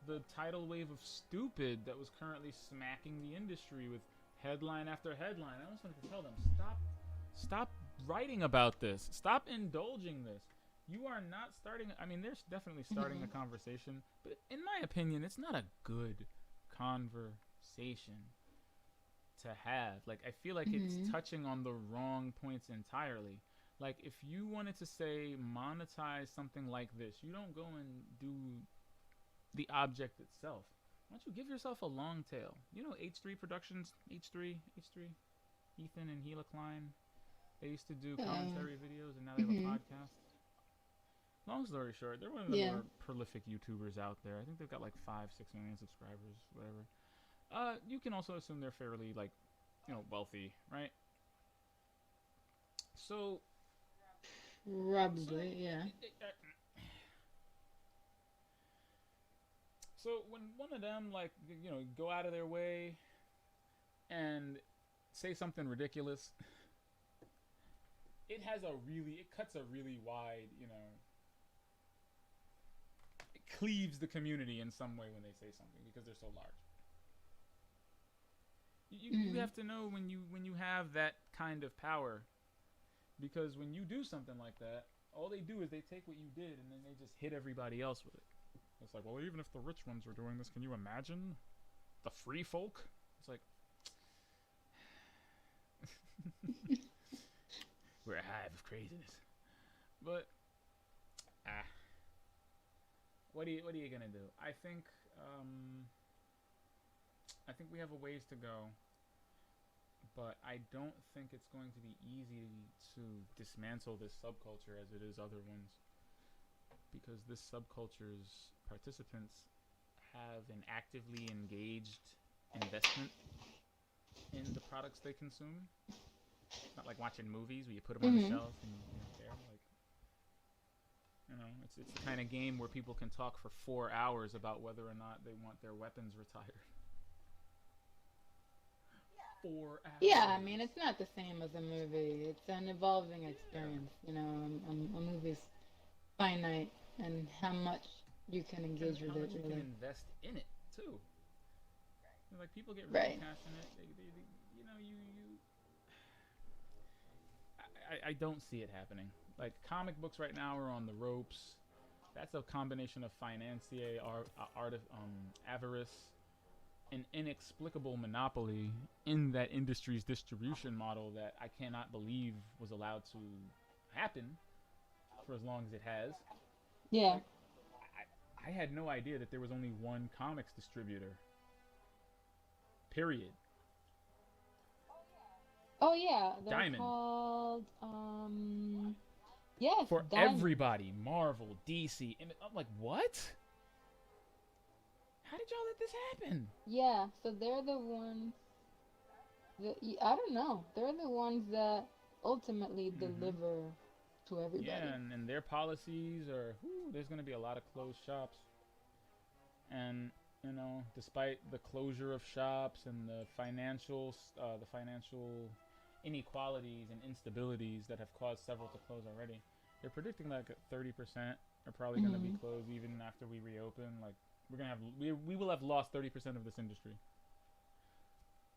the tidal wave of stupid that was currently smacking the industry with headline after headline. I almost wanted to tell them, stop writing about this. Stop indulging this. You are not starting. I mean, they're definitely starting a conversation, but in my opinion, it's not a good conversation to have. Like, I feel like it's touching on the wrong points entirely. Like, if you wanted to say monetize something like this, you don't go and do the object itself. Why don't you give yourself a long tail? You know, H3 Productions, H3, Ethan and Gila Klein. They used to do commentary videos, and now they have a podcast. Long story short, they're one of the more prolific YouTubers out there. I think they've got like 5-6 million subscribers, whatever. You can also assume they're fairly, like, you know, wealthy, right? So Probably, yeah. So when one of them, like, you know, go out of their way and say something ridiculous, it has a really, it cuts a really wide, you know, it cleaves the community in some way when they say something because they're so large. You have to know when you have that kind of power, because when you do something like that, all they do is they take what you did and then they just hit everybody else with it. It's like, well, even if the rich ones were doing this, can you imagine the free folk? It's like, we're a hive of craziness. But what are you gonna do? I think we have a ways to go, but I don't think it's going to be easy to dismantle this subculture as it is other ones, because this subculture's participants have an actively engaged investment in the products they consume. It's not like watching movies where you put them on the shelf and you don't care. Like, you know, it's the kind of game where people can talk for 4 hours about whether or not they want their weapons retired. 4 hours. Yeah, I mean, it's not the same as a movie. It's an evolving experience. You know, a movie's finite, and how much you can engage with how much it. you Really. can invest in it too. You know, like, people get really Right. passionate. They you know, I don't see it happening. Like, comic books right now are on the ropes. That's a combination of financier, avarice, an inexplicable monopoly in that industry's distribution model that I cannot believe was allowed to happen for as long as it has. Yeah. I had no idea that there was only one comics distributor. Period. Oh yeah, they're Diamond. called yes, For Diamond. everybody. Marvel, DC. And I'm like, what? How did y'all let this happen? Yeah, so they're the ones I don't know. They're the ones that ultimately deliver to everybody. Yeah, and their policies are, there's going to be a lot of closed shops. And, you know, despite the closure of shops and the financial inequalities and instabilities that have caused several to close already, they're predicting like 30% are probably going to be closed even after we reopen. Like, we're going to have, we will have lost 30% of this industry.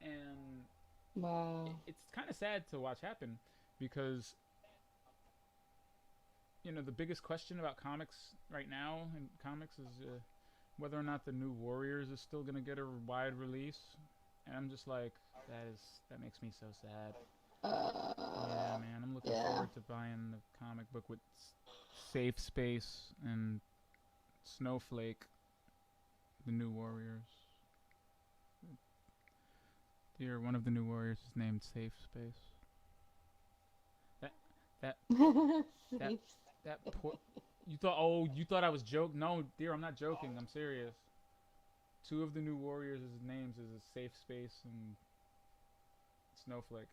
And Wow. it's kind of sad to watch happen, because, you know, the biggest question about comics right now in comics is whether or not the new Warriors is still going to get a wide release. And I'm just like, that makes me so sad. Yeah, man, I'm looking forward to buying the comic book with Safe Space and Snowflake, the new Warriors. One of the new Warriors is named Safe Space. That poor. You thought I was joking? No, dear, I'm not joking. I'm serious. 2 of the new Warriors' names is a Safe Space and Snowflake.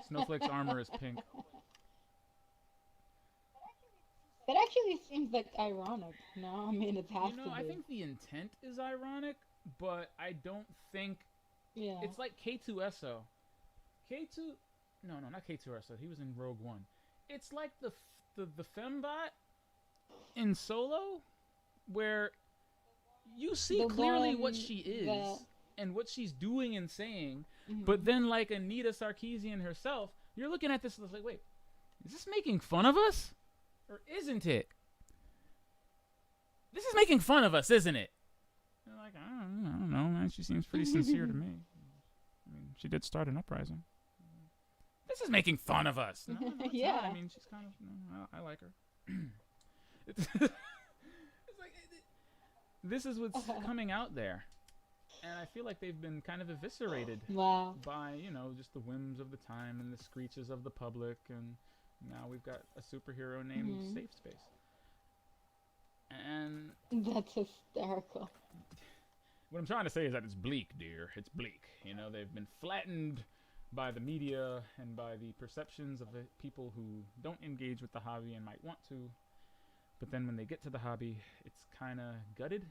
Snowflake's armor is pink. That actually seems like ironic. No, I mean, it has to be. I think the intent is ironic, but I don't think. Yeah. It's like K2SO. No, not K2SO. He was in Rogue One. It's like the fembot in Solo, where you see clearly what she is and what she's doing and saying, but then, like Anita Sarkeesian herself, you're looking at this and it's like, wait, is this making fun of us? Or isn't it? This is making fun of us, isn't it? They're like, I don't know, man. She seems pretty sincere to me. I mean, she did start an uprising. This is making fun of us. No, it's not. I mean, she's kind of. I like her. It's like, this is what's coming out there, and I feel like they've been kind of eviscerated by, you know, just the whims of the time and the screeches of the public, and now we've got a superhero named Safe Space. And that's hysterical. What I'm trying to say is that it's bleak, dear. It's bleak. You know, they've been flattened by the media and by the perceptions of the people who don't engage with the hobby and might want to. But then when they get to the hobby, it's kind of gutted.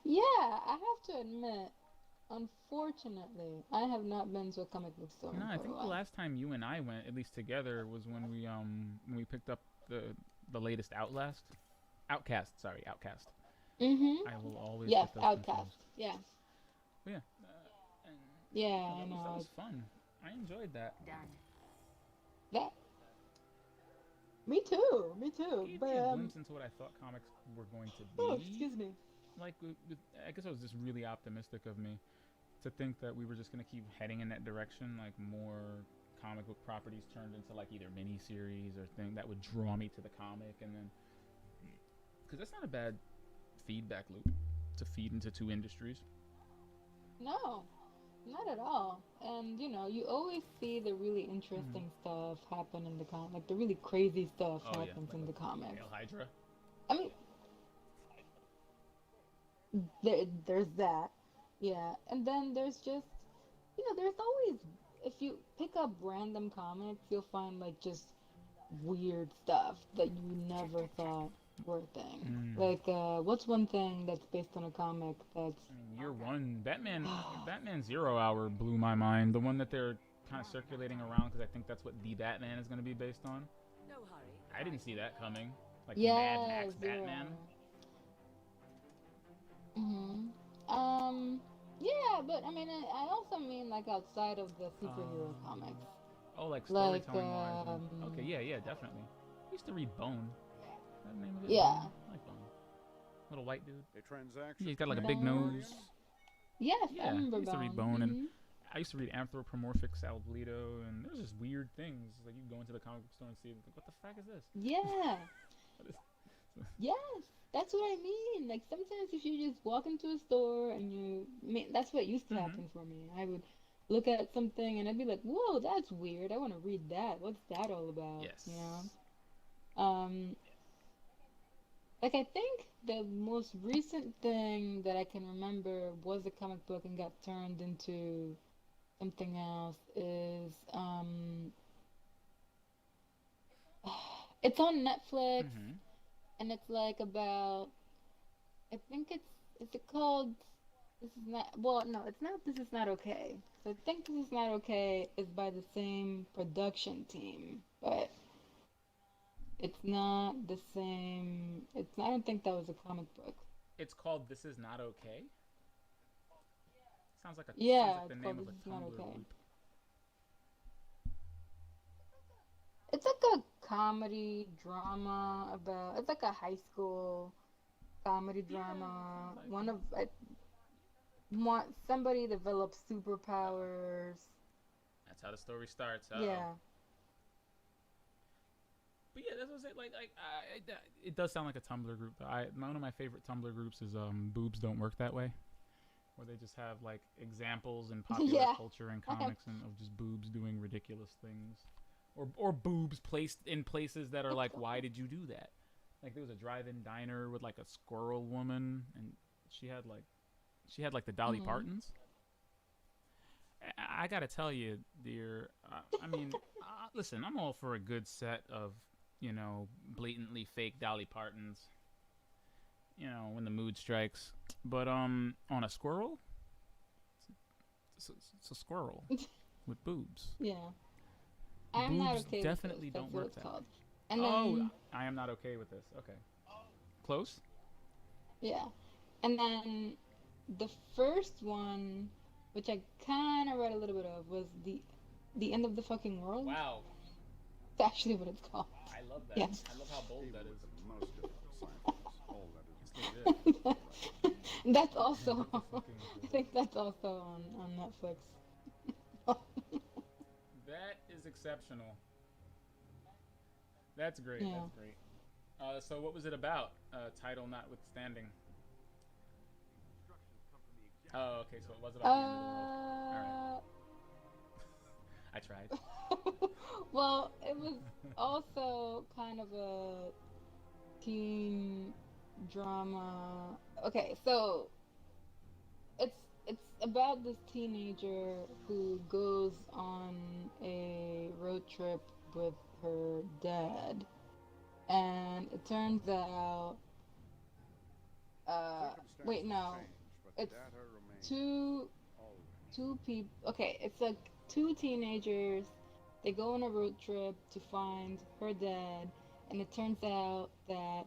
Yeah, I have to admit, unfortunately, I have not been to a comic book store in No, I quite a think the while. last time you and I went, at least together, was when we picked up the latest Outcast. Sorry, Outcast. Mm-hmm. I will always Yes, get those Outcast. confused. Yeah. But yeah, and Yeah, yeah, I that know. was fun. I enjoyed that. Done. That. Me too. Me too. Gave But me a glimpse into what I thought comics were going to oh, be. excuse me. Like, I guess it was just really optimistic of me to think that we were just gonna keep heading in that direction, like more comic book properties turned into like either miniseries or thing that would draw me to the comic, and then because that's not a bad feedback loop to feed into two industries. No, not at all. And you know, you always see the really interesting stuff happen in the like the really crazy stuff Oh yeah, happens like in the with comics. Hail Hydra. I mean, there's that, yeah, and then there's just, you know, there's always, if you pick up random comics, you'll find like just weird stuff that you never thought were a thing. Like, what's one thing that's based on a comic that's I mean, year one, Batman Zero Hour blew my mind. The one that they're kind of circulating around because I think that's what the Batman is going to be based on. No hurry. I didn't see that coming. Like yeah, Mad Max zero. Batman. Yeah, but I mean, I also mean like outside of the superhero comics. Oh, like Like, storytelling wise. Okay, yeah, definitely. I used to read Bone. Is that the name of it? Yeah. Bone? I like Bone. Little white dude. A transaction. He's got like a big Bone. nose. Yes, Yeah, I remember I used to read Bone. Bone, and Mhm. I used to read Anthropomorphic Salvito, and there's just weird things. Like you go into the comic book store and see, like, what the fuck is this? Yeah. What is- Yes, that's what I mean. Like sometimes if you just walk into a store and that's what used to happen for me. I would look at something and I'd be like, "Whoa, that's weird. I want to read that. What's that all about?" Yes. You know? Like I think the most recent thing that I can remember was a comic book and got turned into something else is it's on Netflix. And it's like about, I think is it called, this is not, well, no, it's not, this is not okay. So I think this is not okay is by the same production team, but it's not the same, I don't think that was a comic book. It's called This Is Not Okay. Sounds like Yeah, sounds like the it's name called of This a Is Not Tumblr Okay. group. It's like a comedy drama about, it's like a high school comedy drama. sounds like One of, somebody develops superpowers. That's how the story starts. Yeah. But yeah, that's what I say. It does sound like a Tumblr group. One of my favorite Tumblr groups is Boobs Don't Work That Way, where they just have like examples in popular Yeah. culture and comics and of just boobs doing ridiculous things, or boobs placed in places that are like, why did you do that? Like there was a drive-in diner with like a squirrel woman, and she had like the Dolly Partons. I gotta tell you, dear. I mean, listen, I'm all for a good set of, you know, blatantly fake Dolly Partons. You know, when the mood strikes. But on a squirrel, it's a squirrel with boobs. Yeah. I'm not Boobs okay definitely with this. don't That's what work it's that called. way. And then, I am not okay with this. Okay, close. yeah. And then the first one, which I kind of read a little bit of, was the end of the fucking world. Wow, It's actually what it's called. I love that. Yes. I love how bold that is. The most difficult scientists. All that is. It's legit. That's also, Fucking I think that's also on Netflix. That is exceptional. That's great. Yeah. That's great. So what was it about? Title notwithstanding. Oh, okay. So it was about the end of the world. All right. I tried. Well, it was also kind of a teen drama. Okay, so it's about this teenager who goes on a road trip with her dad, and it turns out, wait, no, it's two two people. Okay, it's like two teenagers. They go on a road trip to find her dad, and it turns out that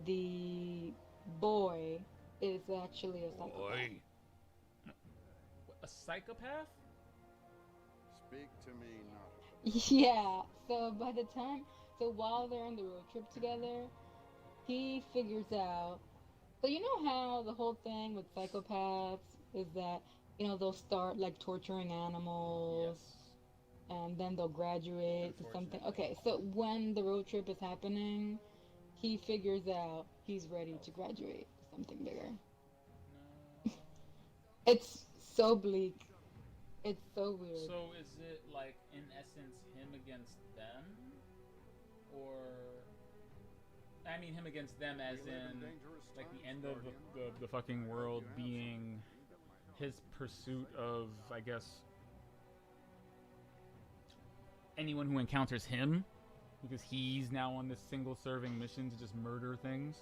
the boy is actually a psychopath. Boy. A psychopath? Speak to me now. Yeah. So by the time, so while they're on the road trip together, he figures out. So you know how the whole thing with psychopaths is that they'll start like torturing animals Yes. and then they'll graduate to something. Unfortunately. Okay, so when the road trip is happening, he figures out he's ready to graduate to something bigger. No. It's so bleak. It's so weird. So is it like in essence him against them, or I mean him against them as We live in dangerous like the times, end of Guardian. the fucking world You have being something that might help. his pursuit of, I guess, anyone who encounters him, because he's now on this single-serving mission to just murder things.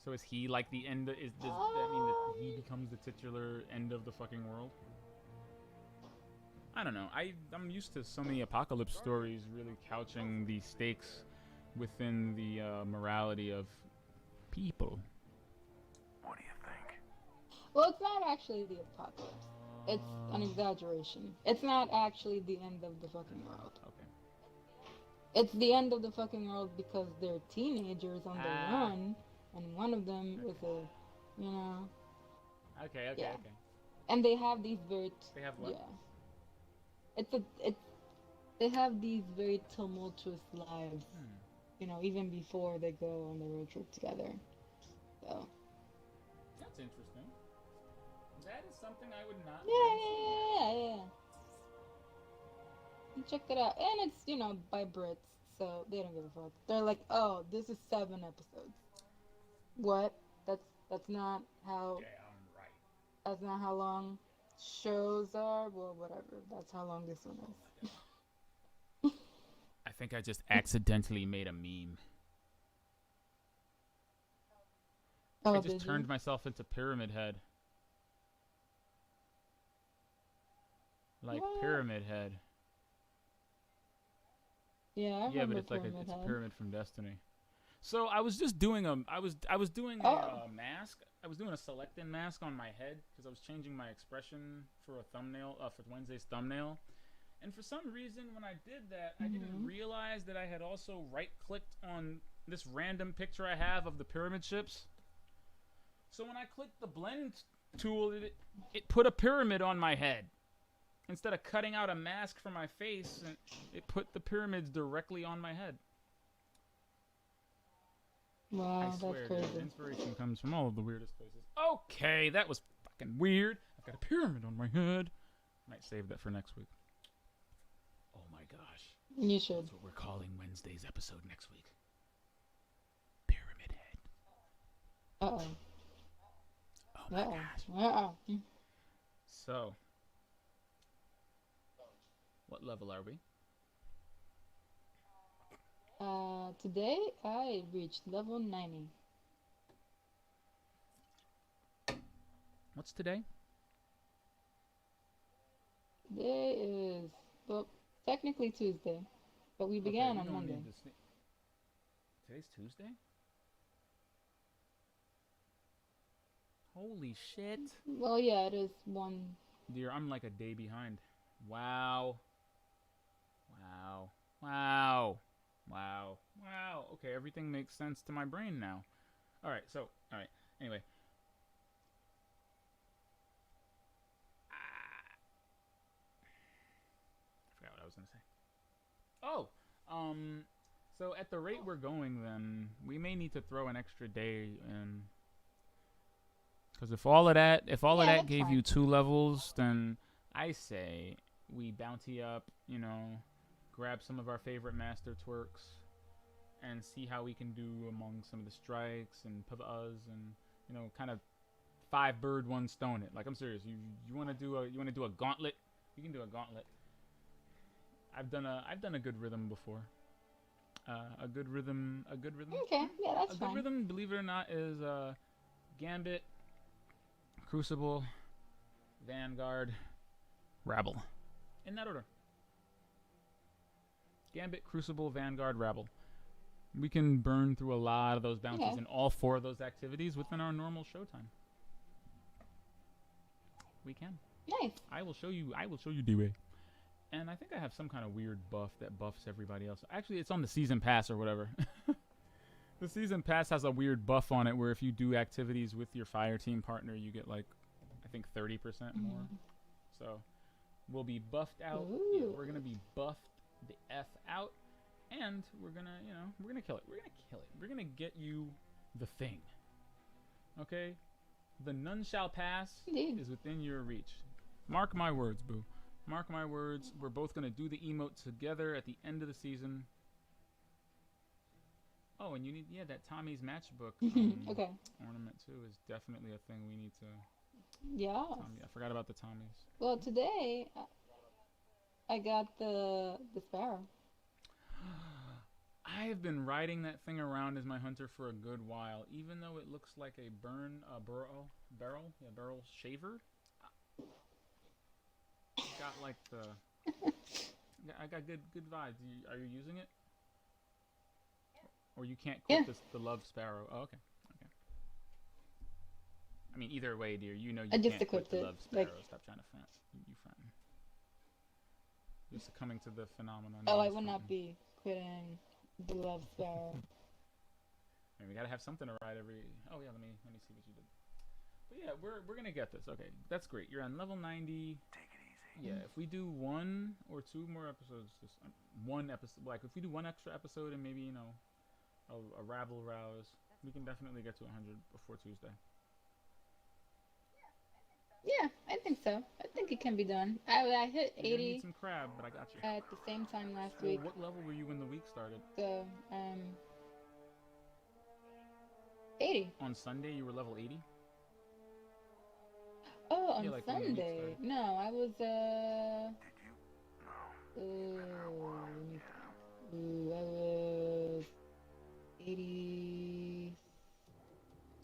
So is he like the end? Does that mean that he becomes the titular end of the fucking world? I don't know. I'm used to so many apocalypse stories really couching the stakes within the morality of people. What do you think? Well, it's not actually the apocalypse. It's an exaggeration. It's not actually the end of the fucking world. Okay. It's the end of the fucking world because they're teenagers on the Ah. run, and one of them is a, Okay. Yeah. Okay. and they have these very, They have what? yeah. They have these very tumultuous lives, even before they go on the road trip together. So, That's interesting. That is something I would not. yeah. You check it out, and it's by Brits, so they don't give a fuck. They're like, oh, this is 7 episodes. What? That's not how. Damn right. That's not how long shows are. Well, whatever. That's how long this one is. I think I just accidentally made a meme. Oh, I just did turned you? myself into Pyramid Head. Like What? Pyramid Head. Yeah, I Yeah, but remember it's like it's a Pyramid pyramid from Destiny. So I was just doing I was doing a Oh. mask. I was doing a selected mask on my head because I was changing my expression for a thumbnail for Wednesday's thumbnail. And for some reason, when I did that, I didn't realize that I had also right-clicked on this random picture I have of the pyramid ships. So when I clicked the blend tool, it put a pyramid on my head. Instead of cutting out a mask for my face, and it put the pyramids directly on my head. Wow, I that's swear, dude, crazy. inspiration comes from all of the weirdest places. Okay, that was fucking weird. I've got a pyramid on my head. Might save that for next week. Oh my gosh. You should. That's what we're calling Wednesday's episode next week. Pyramid Head. Uh-oh. Oh my Uh-oh. gosh. Uh-oh. So, what level are we? Today I reached level 90. What's today? Today is, well, technically Tuesday, but we began Okay, we on don't Monday. need to Today's Tuesday? Holy shit. Well, yeah, it is one. Dear, I'm like a day behind. Wow. Wow. Wow. Wow. Wow. Okay, everything makes sense to my brain now. Alright, anyway. I forgot what I was going to say. Oh! So at the rate we're going, then, we may need to throw an extra day in. Because if all of that Yeah, gave that's you fine. 2 levels, then I say we bounty up, grab some of our favorite master twerks, and see how we can do among some of the strikes and pavas, and kind of 5 bird 1 stone it. Like, I'm serious. You want to do a gauntlet? You can do a gauntlet. I've done a good rhythm before. A good rhythm. Okay, yeah, that's A good fine. rhythm, believe it or not, is Gambit, Crucible, Vanguard, Rabble. In that order. Gambit, Crucible, Vanguard, Rabble. We can burn through a lot of those bounties in all 4 of those activities within our normal showtime. We can. Nice. I will show you D-Way. And I think I have some kind of weird buff that buffs everybody else. Actually, it's on the season pass or whatever. The season pass has a weird buff on it where if you do activities with your fire team partner, you get like, I think 30% more. So we'll be buffed out. Yeah, we're going to be buffed the F out. And we're going to, you know, we're going to kill it. We're going to kill it. We're going to get you the thing. Okay? The none shall pass is within your reach. Mark my words, boo. Mark my words. We're both going to do the emote together at the end of the season. Oh, and you need, that Tommy's matchbook ornament, too, is definitely a thing we need to... Yeah. Tommy, I forgot about the Tommies. Well, today, I got the Sparrow. I have been riding that thing around as my hunter for a good while, even though it looks like a barrel shaver. Got like I got good vibes. Are you using it? Or you can't quit the Love Sparrow? Oh, okay. I mean, either way, dear, you know you can't quit the Love Sparrow. Stop trying to front. You fronting. You're succumbing to the phenomenon. Oh, I will not be quitting the Love Sparrow. I mean, we gotta have something to ride every. Oh yeah, let me see what you did. But yeah, we're gonna get this. Okay, that's great. You're on level 90. Take it easy. Yeah, if we do 1 or 2 more episodes, just one episode, like if we do 1 extra episode and maybe a rabble rouse, we can definitely get to 100 before Tuesday. Yeah, I think so. I think it can be done. I hit You're gonna need 80 some crab, but I got you. at the same time last Well, week. what level were you when the week started? So, 80. On Sunday, you were level 80? Oh, on like when the week Sunday. started. No, I was, Did you? No. I was 80.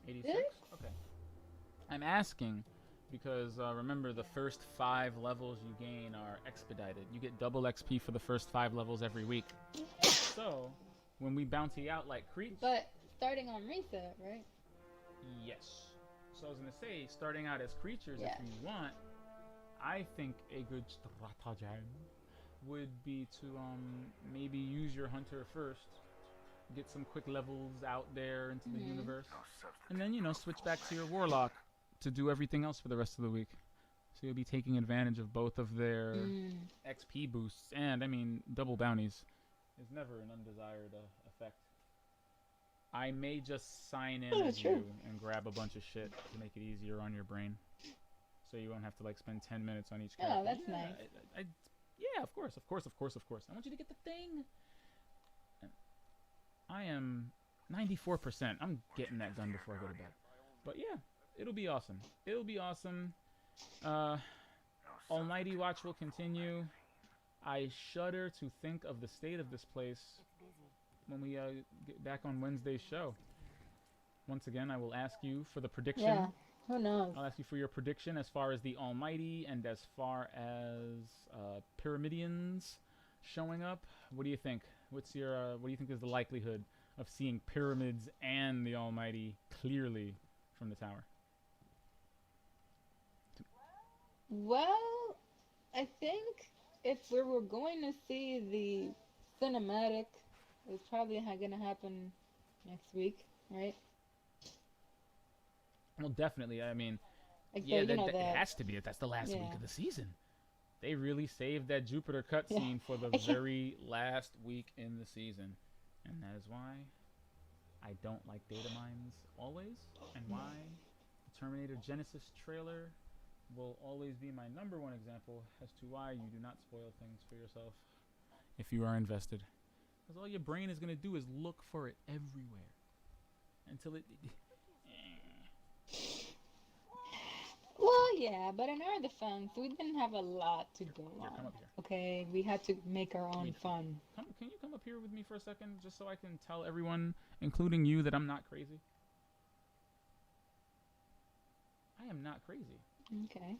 86? Okay. I'm asking because remember the first 5 levels you gain are expedited. You get double XP for the first 5 levels every week. So, when we bounty out like creeps... But starting on reset, right? Yes. So I was going to say, starting out as creatures, if you want, I think a good stratagem would be to maybe use your hunter first, get some quick levels out there into the universe, and then, switch back to your warlock to do everything else for the rest of the week. So you'll be taking advantage of both of their XP boosts, and, I mean, double bounties is never an undesired effect. I may just sign in as you and grab a bunch of shit to make it easier on your brain. So you won't have to, spend 10 minutes on each character. Oh, that's nice. Yeah, of course. I want you to get the thing. I am 94%. I'm getting that done before I go to bed. But yeah, it'll be awesome. Almighty Watch will continue. I shudder to think of the state of this place when we get back on Wednesday's show. Once again, I will ask you for the prediction. Yeah, who knows? I'll ask you for your prediction as far as the Almighty and as far as Pyramidians showing up. What do you think? What do you think is the likelihood of seeing Pyramids and the Almighty clearly from the tower? Well, I think if we were going to see the cinematic, it's probably going to happen next week, right? Well, definitely. I mean, Like yeah, the, it has to be. That's the last week of the season. They really saved that Jupiter cutscene for the very last week in the season. And that is why I don't like data mines always, and why the Terminator Genesis trailer will always be my #1 example as to why you do not spoil things for yourself if you are invested. Because all your brain is going to do is look for it everywhere until it... Well, yeah, but in our defense, we didn't have a lot to go on. Come up here. Okay, we had to make our own fun. Can you come up here with me for a second, just so I can tell everyone, including you, that I'm not crazy? I am not crazy. Okay.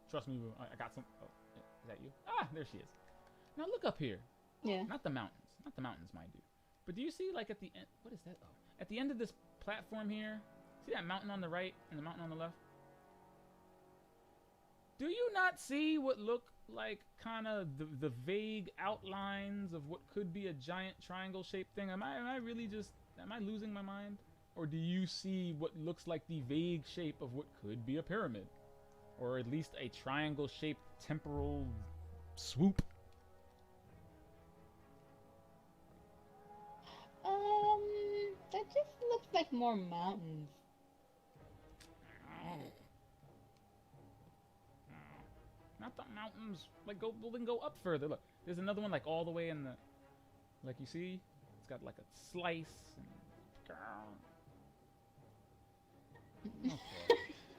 Trust me, boo. I got some. Oh, is that you? Ah, there she is. Now look up here. Yeah. Not the mountains. Not the mountains, mind you. But do you see, like, at the end... What is that? Oh. At the end of this platform here, see that mountain on the right and the mountain on the left? Do you not see what look like kind of the vague outlines of what could be a giant triangle-shaped thing? Am I really just... Am I losing my mind? Or do you see what looks like the vague shape of what could be a pyramid? Or at least a triangle-shaped temporal swoop? That just looks like more mountains. Not the mountains. Like, go, well, then go up further. Look, there's another one, like, all the way in the... Like, you see? It's got, like, a slice. And... Okay.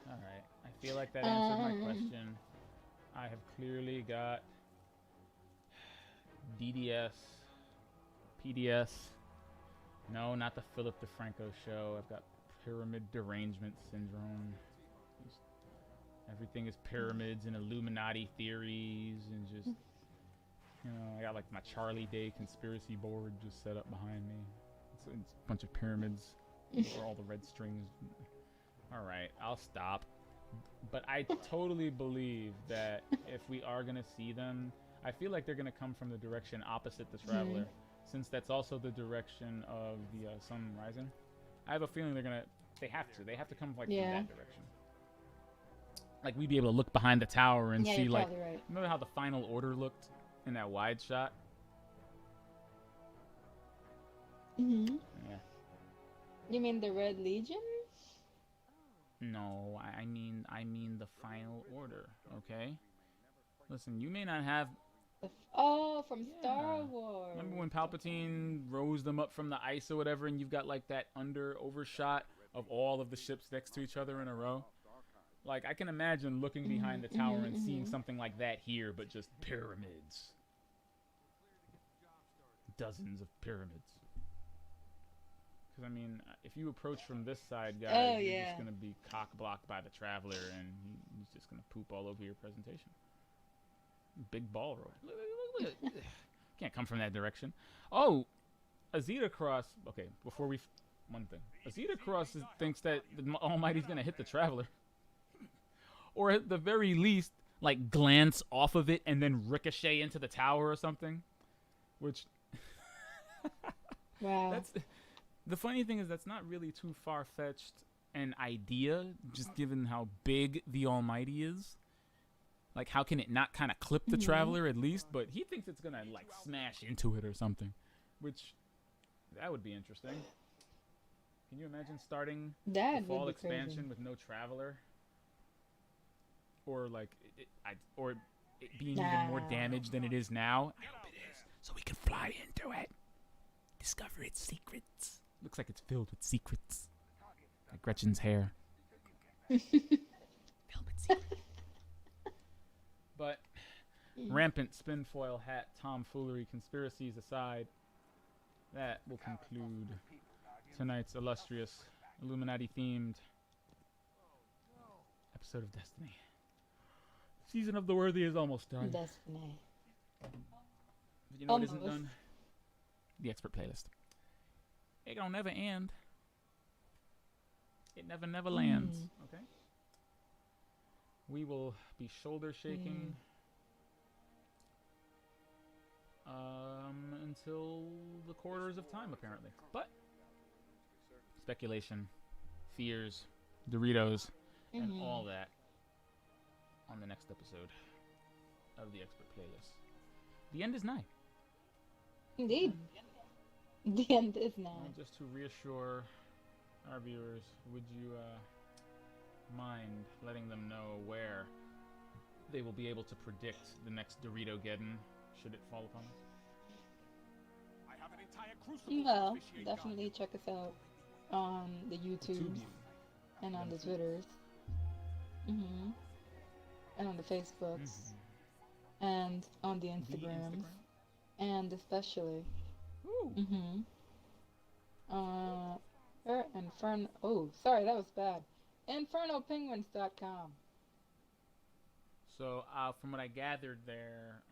Alright. I feel like that answered my question. I have clearly got... DDS. PDS. No, not the Philip DeFranco show. I've got pyramid derangement syndrome. Everything is pyramids and Illuminati theories and just, you know, I got like my Charlie Day conspiracy board just set up behind me. It's a bunch of pyramids where all the red strings. All right, I'll stop. But I totally believe that if we are going to see them, I feel like they're going to come from the direction opposite the Traveler, since that's also the direction of the sun rising. I have a feeling they have to come like from that direction. Like, we'd be able to look behind the tower and see, like, right. Remember how the Final Order looked in that wide shot? Mm-hmm. Yeah. You mean the Red Legion? No, I mean the Final Order, okay? Listen, you may not have... From Star Wars. Remember when Palpatine rose them up from the ice or whatever, and you've got, like, that overshot of all of the ships next to each other in a row? Like, I can imagine looking behind the tower and seeing something like that here, but just pyramids. Dozens of pyramids. Because, I mean, if you approach from this side, guys, you're just going to be cock-blocked by the Traveler, and he's just going to poop all over your presentation. Big ball roll. Look at it. Can't come from that direction. Oh, Azita Cross. Okay, before we... One thing. Azita Cross thinks that the Almighty's going to hit the Traveler. Or at the very least, like, glance off of it and then ricochet into the tower or something. Which... Wow. The funny thing is that's not really too far-fetched an idea, just given how big the Almighty is. Like, how can it not kind of clip the Traveler at least? But he thinks it's going to, like, smash into it or something. Which, that would be interesting. Can you imagine starting the fall expansion with no Traveler? Or, like, it being even more damaged than it is now? I hope it is, so we can fly into it. Discover its secrets. Looks like it's filled with secrets. Like Gretchen's hair. Filled with secrets. But rampant spin foil hat, tomfoolery, conspiracies aside, that will conclude tonight's illustrious Illuminati-themed episode of Destiny. Season of the Worthy is almost done. Destiny. But you know what isn't done? The expert playlist. It don't never end. It never lands. Okay? We will be shoulder shaking until the quarters of time, apparently. But speculation, fears, Doritos, and all that on the next episode of the expert playlist. The end is nigh. Indeed. The end is nigh. Just to reassure our viewers, would you mind letting them know where they will be able to predict the next Dorito-geddon, should it fall upon us? I have an entire crucible Well, to officiate definitely check us out on the YouTubes and on the Twitters. And on the Facebooks. And on the Instagrams. And especially... Inferno. Oh, sorry, that was bad. InfernoPenguins.com. So, from what I gathered there,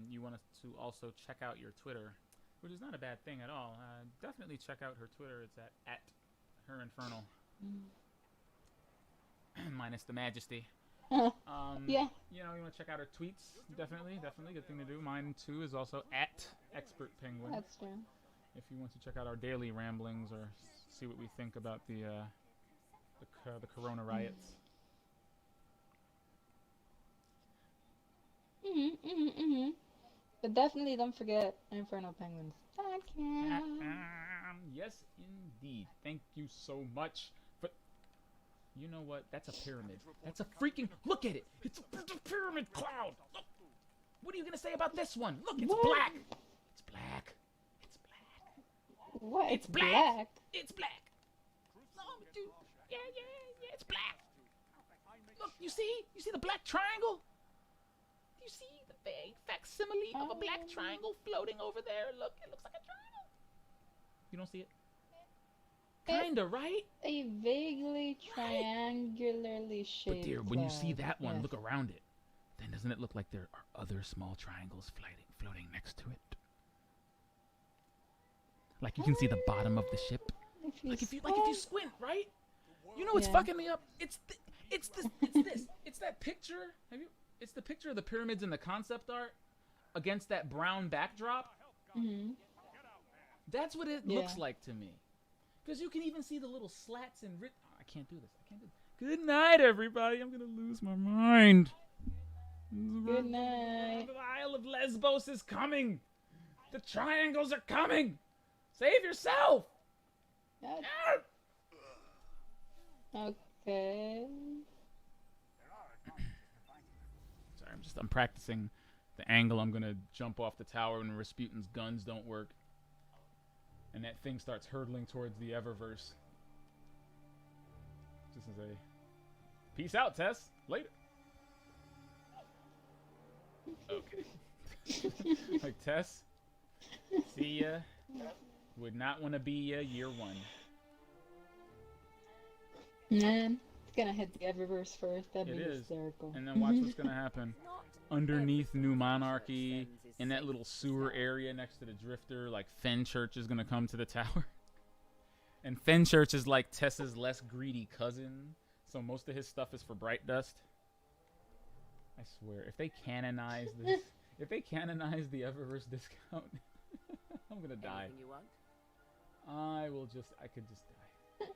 you want us to also check out your Twitter, which is not a bad thing at all. Definitely check out her Twitter. It's at @herinfernal. Minus the majesty. Yeah. You know, you want to check out her tweets. Definitely. Good thing to do. Mine, too, is also @expertpenguin. That's true. If you want to check out our daily ramblings or see what we think about the Corona riots. But definitely don't forget InfernoPenguins.com. Yes, indeed. Thank you so much. But you know what? That's a pyramid. That's a freaking... Look at it. It's a pyramid cloud. Look. What are you going to say about this one? Look, it's black. It's black. It's black. What? It's black. It's black. No, dude. Yeah. It's black. Look, you see? You see the black triangle? You see the vague facsimile of a black triangle floating over there? Look, it looks like a triangle. You don't see it? Kinda, right? A vaguely triangularly shaped. But dear, when you see cloud. that one, Yes. look around it. Then doesn't it look like there are other small triangles floating next to it? Like you can see the bottom of the ship. If you squint, right? You know what's fucking me up? It's that picture. It's the picture of the pyramids in the concept art against that brown backdrop. That's what it looks like to me. Because you can even see the little slats and I can't do this. Good night, everybody. I'm gonna lose my mind. Good night. The Isle of Lesbos is coming. The triangles are coming. Save yourself. Okay. Sorry, I'm practicing the angle I'm gonna jump off the tower when Rasputin's guns don't work. And that thing starts hurtling towards the Eververse. This is a... Peace out, Tess. Later. Okay. Like, Tess, see ya. Would not want to be ya year one. Man, it's gonna hit the Eververse first. That'd be It is. hysterical. And then watch what's gonna happen. Underneath New Monarchy, in that little sewer area next to the Drifter, like Fenchurch is gonna come to the tower. And Fenchurch is like Tessa's less greedy cousin, so most of his stuff is for Bright Dust. I swear, if they canonize this, if they canonize the Eververse discount, I'm gonna die. Anything you want? I could just die.